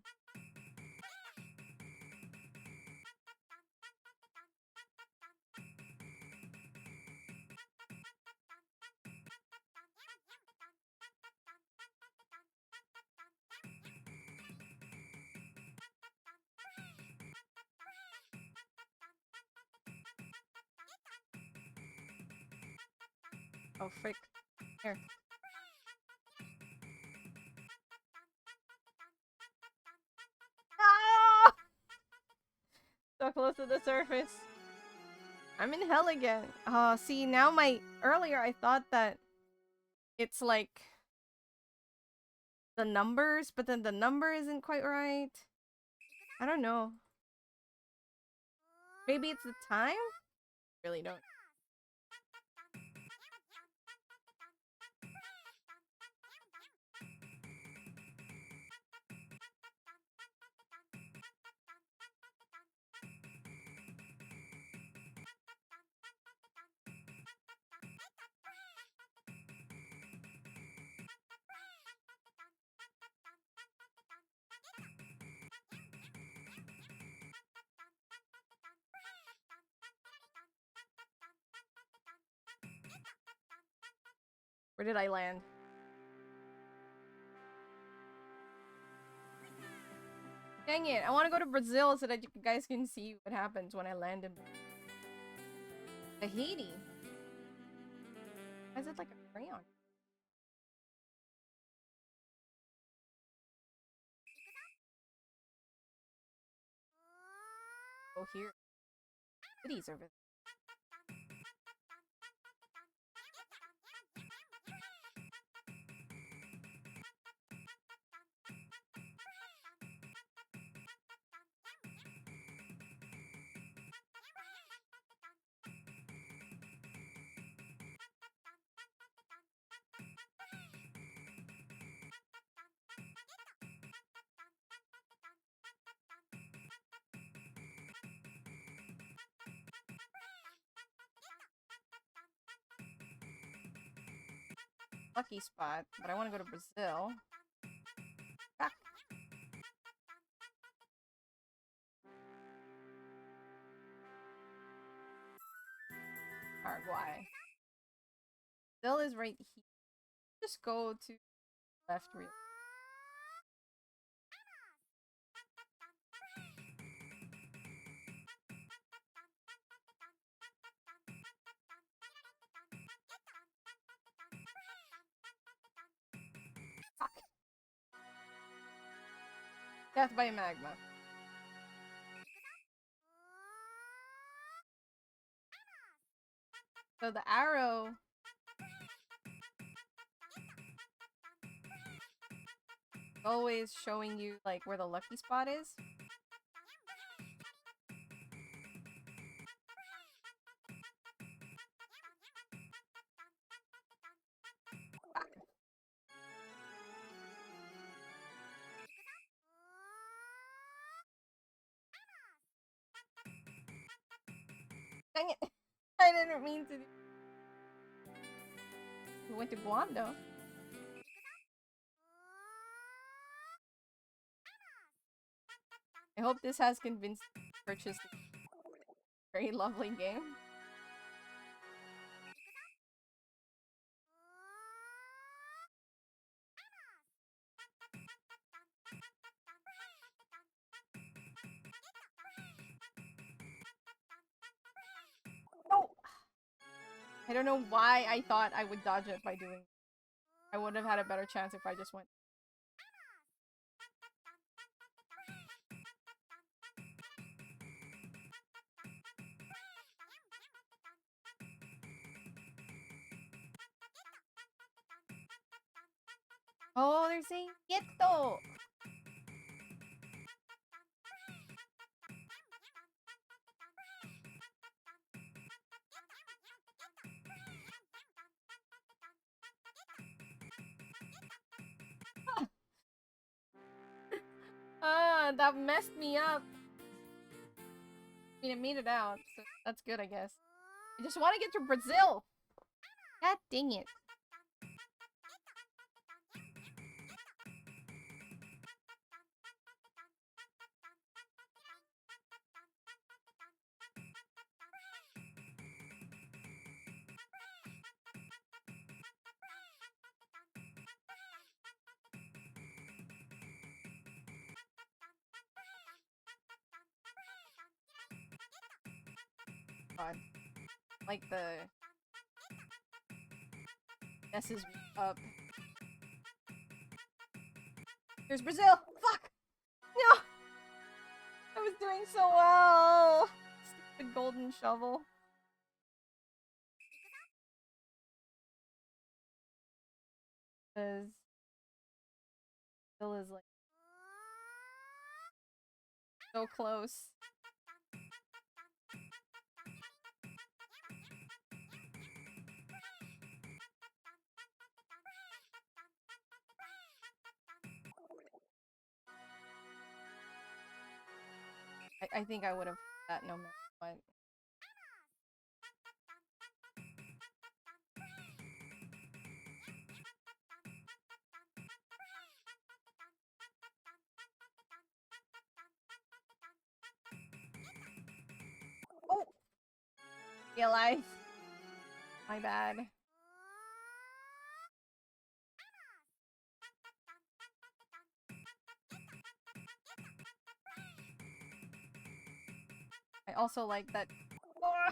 Oh, frick. Here. Ah! So close to the surface. I'm in hell again. Oh, see, now earlier I thought that it's like the numbers, but then the number isn't quite right. I don't know. Maybe it's the time? Really don't. Where did I land? Dang it, I want to go to Brazil so that you guys can see what happens when I land in Tahiti. Why is it like a crayon? Oh, here. Cities are visible. Lucky spot, but I want to go to Brazil. Ah. Paraguay. Brazil is right here. Just go to left real. Fuck. Death by magma. So the arrow always showing you like where the lucky spot is. Fuck. Dang it. I didn't mean to. We went to Guam though. I hope this has convinced you to purchase this very lovely game. No! I don't know why I thought I would dodge it by doing. I would have had a better chance if I just went. Oh, they're saying quieto. That messed me up. I mean, it made it out, so that's good, I guess. I just want to get to Brazil. God dang it. God. Like the S is up. Here's Brazil! Fuck! No! I was doing so well! Stupid golden shovel. Because Brazil is like so close. I think I would have that no matter what. Oh! Real life. My bad. I also like that. Oh!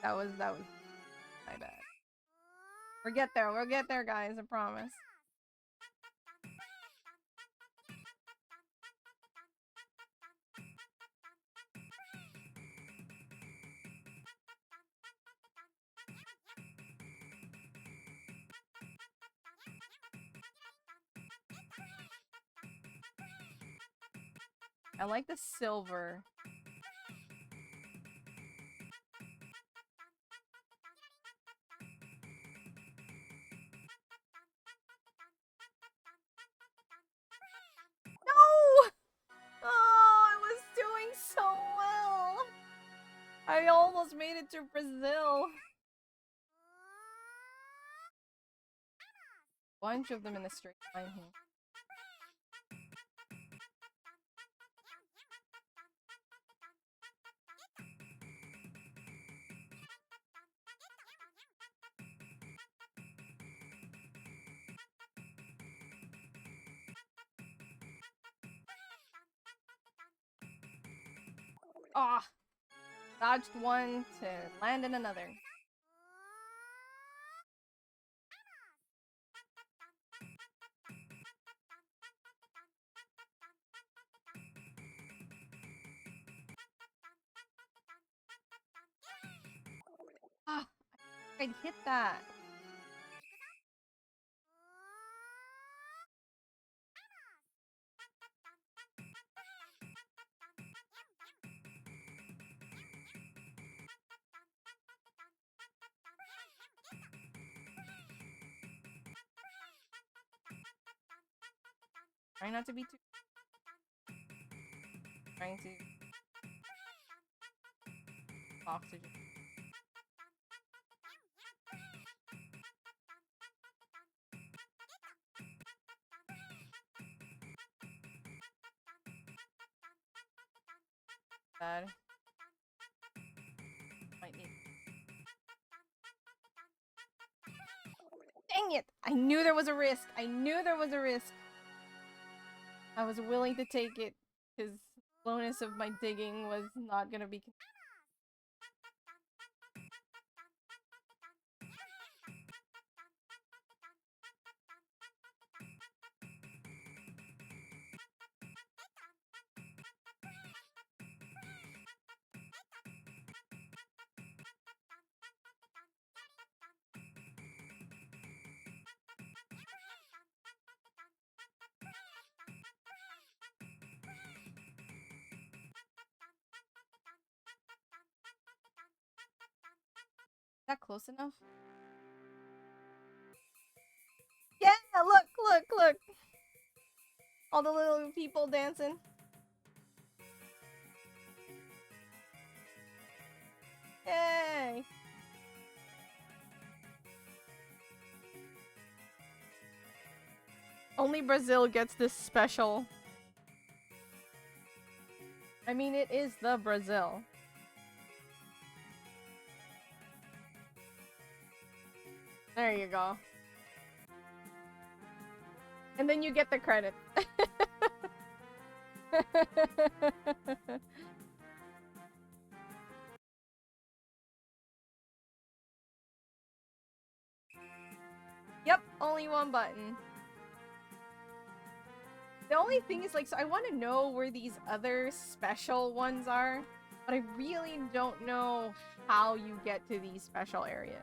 That was my bad. We'll get there, guys. I promise. I like the silver. No! Oh, I was doing so well. I almost made it to Brazil. Bunch of them in the straight line here. Ah! Dodged one to land in another. Ah! I'd hit that. Try not to be too. Trying to. Oxygen. Bad. Might need. Dang it! I knew there was a risk. I knew there was a risk. I was willing to take it because slowness of my digging was not gonna be. that close enough? Yeah, look, look, look. All the little people dancing. Yay! Only Brazil gets this special. I mean, it is the Brazil. There you go. And then you get the credit. Yep, only one button. The only thing is, like, so I want to know where these other special ones are, but I really don't know how you get to these special areas.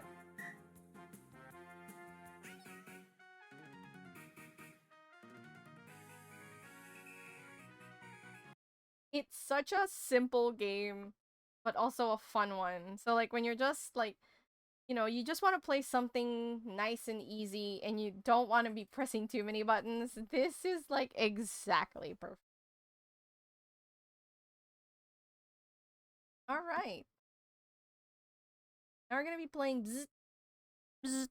It's such a simple game, but also a fun one. So, like, when you're just, like, you know, you just want to play something nice and easy and you don't want to be pressing too many buttons, this is, like, exactly perfect. Alright. Now we're gonna be playing Bzz, Bzz.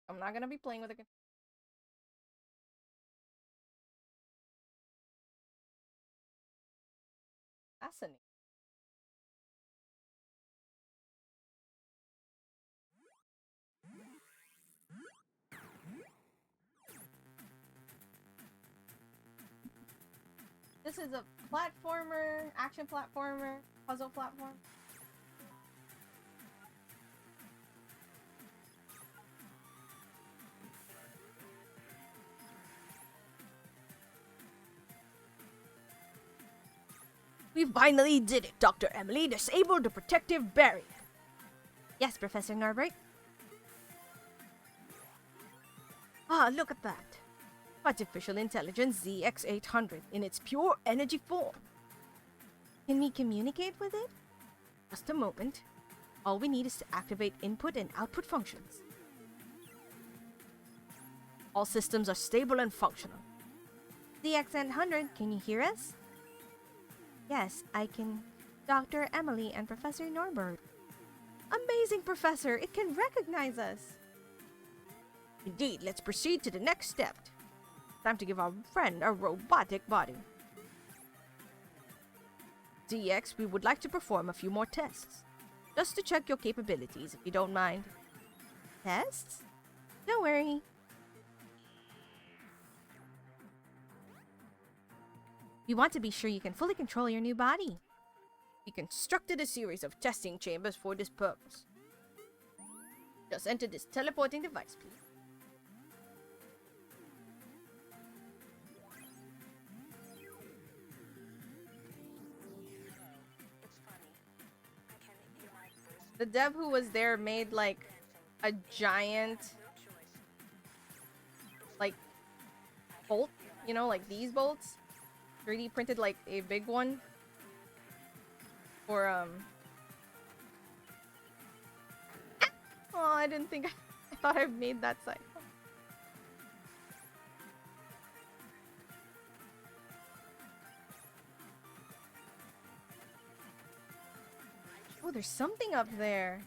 I'm not gonna be playing with a fascinating. This is a platformer, action platformer, puzzle platform. We finally did it, Dr. Emily. Disabled the protective barrier. Yes, Professor Norbert. Ah, look at that. Artificial Intelligence ZX800 in its pure energy form. Can we communicate with it? Just a moment. All we need is to activate input and output functions. All systems are stable and functional. ZX800, can you hear us? Yes, I can. Dr. Emily and Professor Norbert. Amazing, Professor! It can recognize us! Indeed, let's proceed to the next step. Time to give our friend a robotic body. DX, we would like to perform a few more tests. Just to check your capabilities, if you don't mind. Tests? Don't worry. We want to be sure you can fully control your new body. We constructed a series of testing chambers for this purpose. Just enter this teleporting device, please. The dev who was there made like a giant like bolt, you know, like these bolts. 3D printed like a big one for oh, I didn't think I thought I made that side. Oh, there's something up there.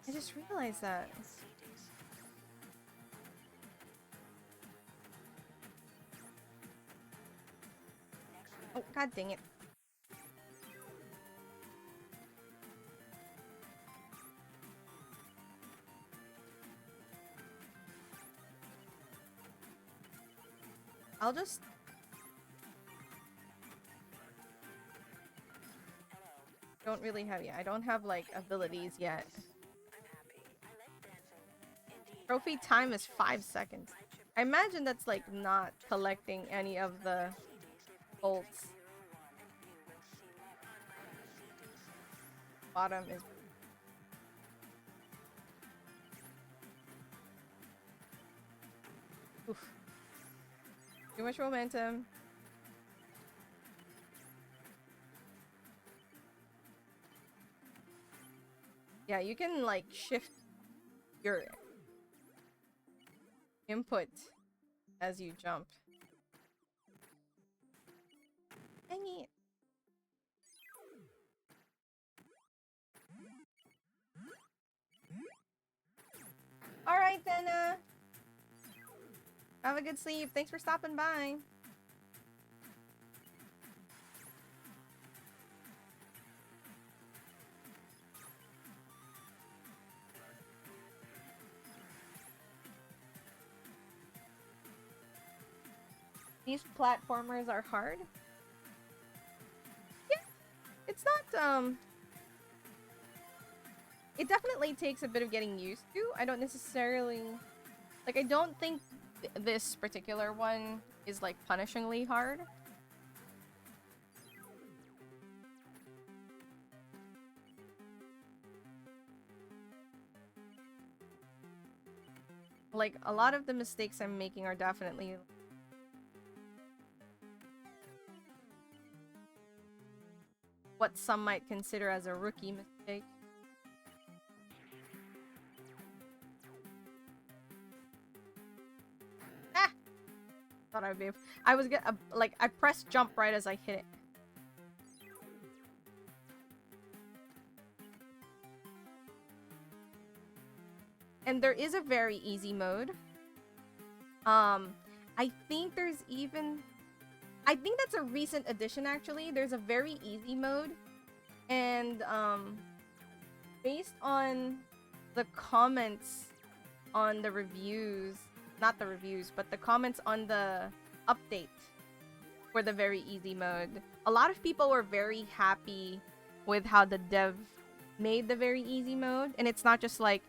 I just realized that. Oh, god dang it. I'll just... Don't really have... Yeah, I don't have, like, abilities yet. Trophy time is 5 seconds. I imagine that's, like, not collecting any of the bolts. Bottom is... Oof. Too much momentum. Yeah, you can like shift your input as you jump. Dang it. Alright then, have a good sleep. Thanks for stopping by. These platformers are hard. Yeah, it's not, it definitely takes a bit of getting used to. I don't necessarily... Like, I don't think this particular one is, like, punishingly hard. Like, a lot of the mistakes I'm making are definitely... what some might consider as a rookie mistake. Ah! Thought I would be... I was gonna... like, I pressed jump right as I hit it. And there is a very easy mode. I think there's even... I think that's a recent addition, actually. There's a very easy mode. And, based on the comments on the reviews... Not the reviews, but the comments on the update for the very easy mode. A lot of people were very happy with how the dev made the very easy mode. And it's not just like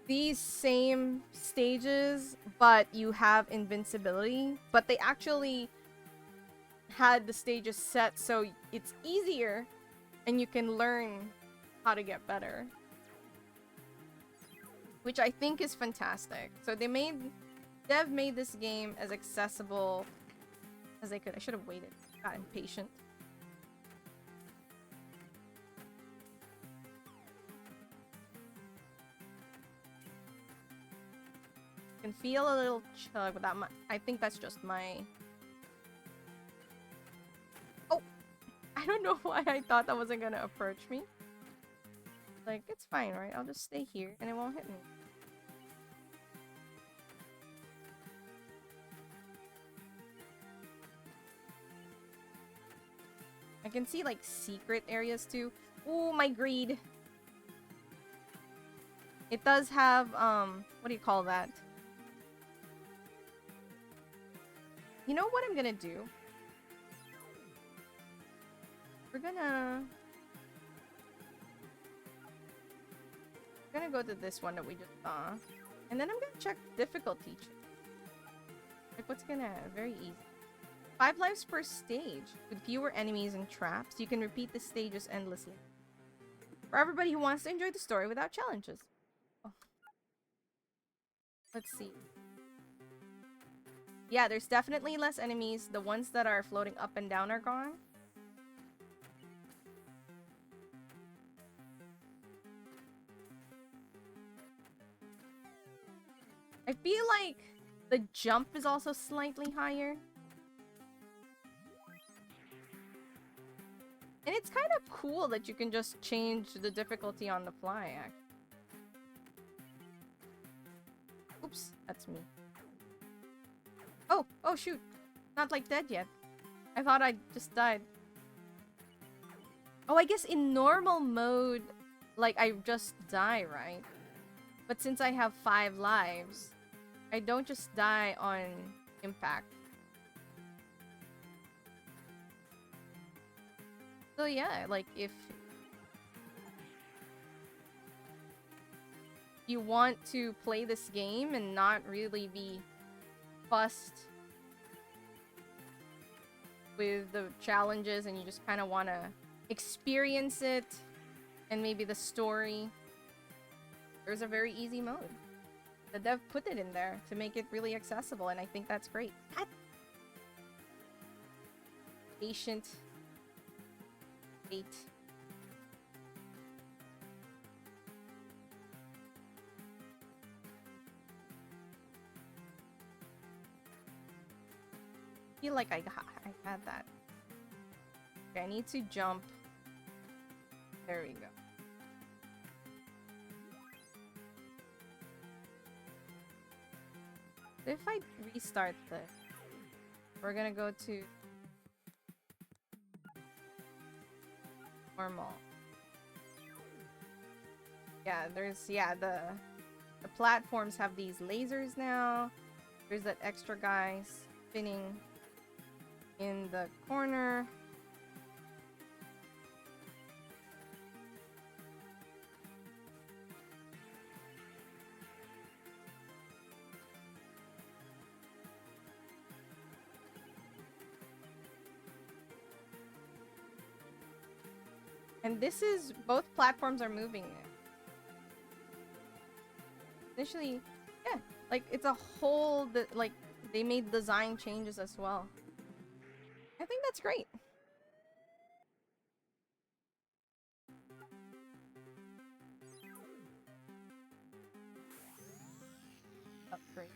these same stages, but you have invincibility. But they actually had the stages set so it's easier and you can learn how to get better. Which I think is fantastic. So they made... Dev made this game as accessible as they could. I should have waited. Got impatient. Can feel a little chug, but I think that's just my... Oh! I don't know why I thought that wasn't gonna approach me. Like, it's fine, right? I'll just stay here and it won't hit me. I can see, like, secret areas, too. Ooh, my greed. It does have, what do you call that? You know what I'm gonna do? We're gonna go to this one that we just saw. And then I'm gonna check difficulty. Like, what's gonna... Very easy. 5 lives per stage. With fewer enemies and traps, you can repeat the stages endlessly. For everybody who wants to enjoy the story without challenges. Oh. Let's see. Yeah, there's definitely less enemies. The ones that are floating up and down are gone. I feel like the jump is also slightly higher. And it's kind of cool that you can just change the difficulty on the fly, actually. Oops, that's me. Oh shoot. Not like dead yet. I thought I just died. Oh, I guess in normal mode, like, I just die, right? But since I have 5 lives, I don't just die on impact. So yeah, like, if you want to play this game and not really be fussed with the challenges and you just kind of want to experience it and maybe the story, there's a very easy mode. the dev put it in there to make it really accessible, and I think that's great. Patient. Wait. I feel like I had that. Okay, I need to jump. There we go. If I restart this, we're gonna go to normal. Yeah, the platforms have these lasers now. There's that extra guy spinning in the corner. And this is, both platforms are moving now. Initially, yeah, like it's a whole, like they made design changes as well. I think that's great. Upgrade.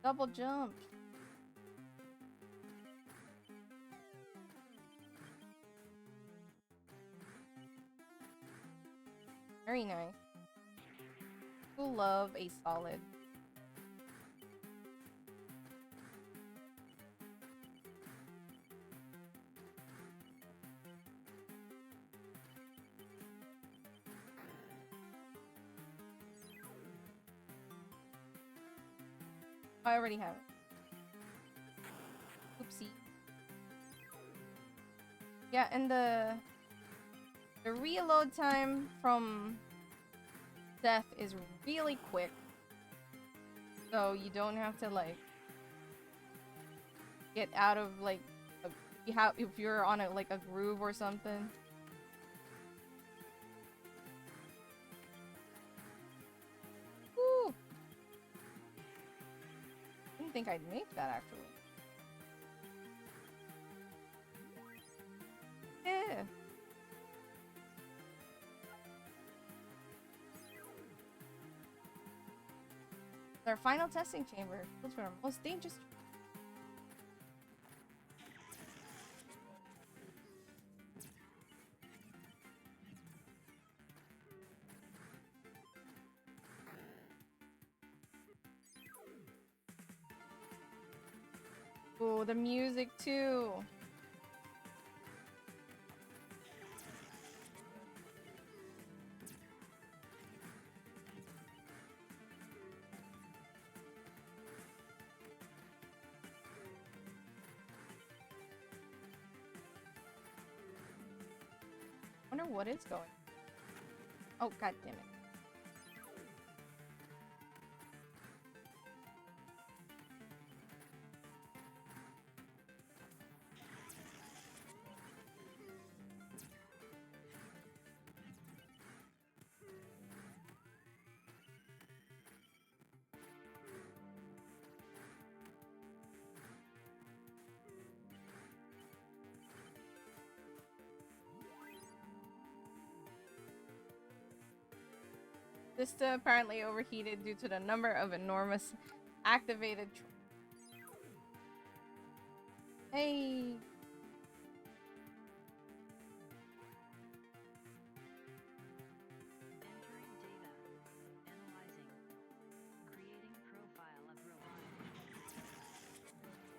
Double jump. Very nice. Who love a solid. I already have it. Oopsie. Yeah, and the reload time from death is really quick. So you don't have to like get out of like if you're on a like a groove or something. Woo! Didn't think I'd make that actually. Yeah. Our final testing chamber. Those were our most dangerous. Oh, the music too. Wonder what it's going. Oh, god damn it. Vista apparently overheated due to the number of enormous activated. Hey. Entering data. Analyzing. Creating profile of robot. Startup sequence.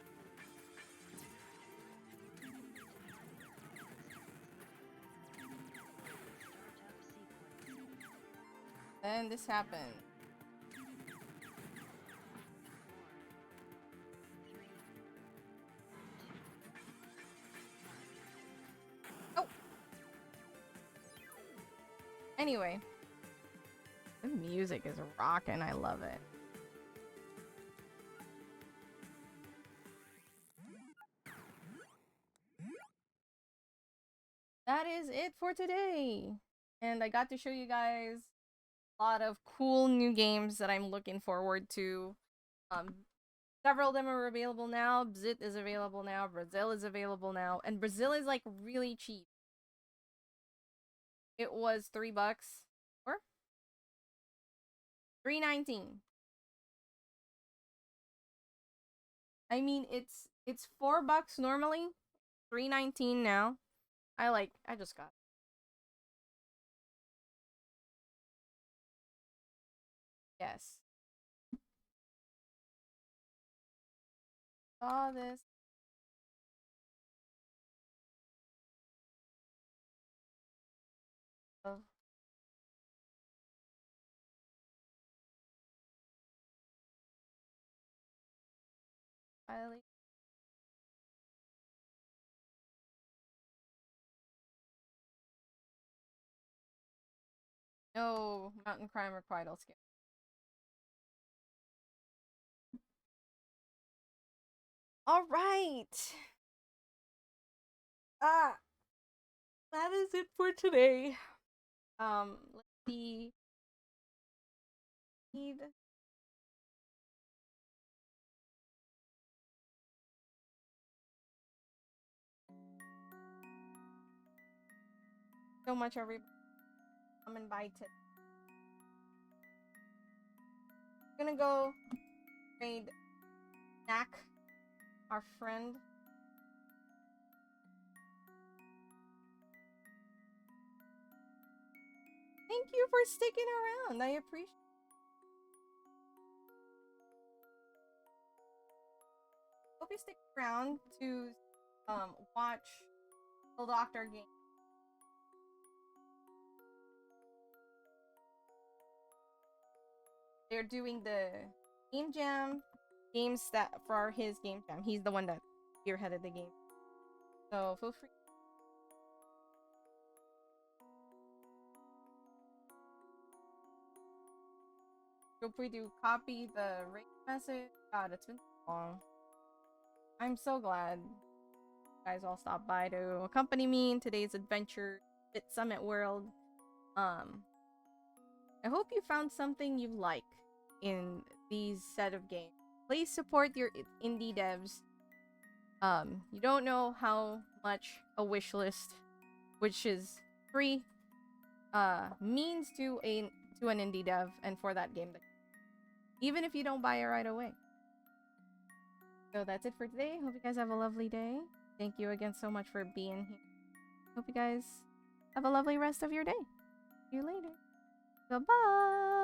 Then this happened. 4, 3, 2. Oh. Anyway, the music is rocking. I love it. That is it for today. And I got to show you guys lot of cool new games that I'm looking forward to. Several of them are available now. Bzit is available now. Brazil is available now. And Brazil is like really cheap. It was $3 or $3.19. I mean, it's $4 normally, $3.19 now. I just got. Yes. Saw this. Oh. Finally. No, Mountain Crime Requital Scale. All right. Ah, that is it for today. Let's see. Need so much everybody. I'm invited. I'm gonna go raid Knack, our friend. Thank you for sticking around. I appreciate. Hope you stick around to watch the Doctor game. They're doing the game jam games that for his game jam. He's the one that spearheaded the game. So feel free. Feel free to copy the rate message. God, it's been so long. I'm so glad you guys all stopped by to accompany me in today's adventure Bitsummit world. I hope you found something you like in these set of games. Please support your indie devs. You don't know how much a wish list, which is free, means to an indie dev and for that game, even if you don't buy it right away. So that's it for today. Hope you guys have a lovely day. Thank you again so much for being here. Hope you guys have a lovely rest of your day. See you later. Goodbye.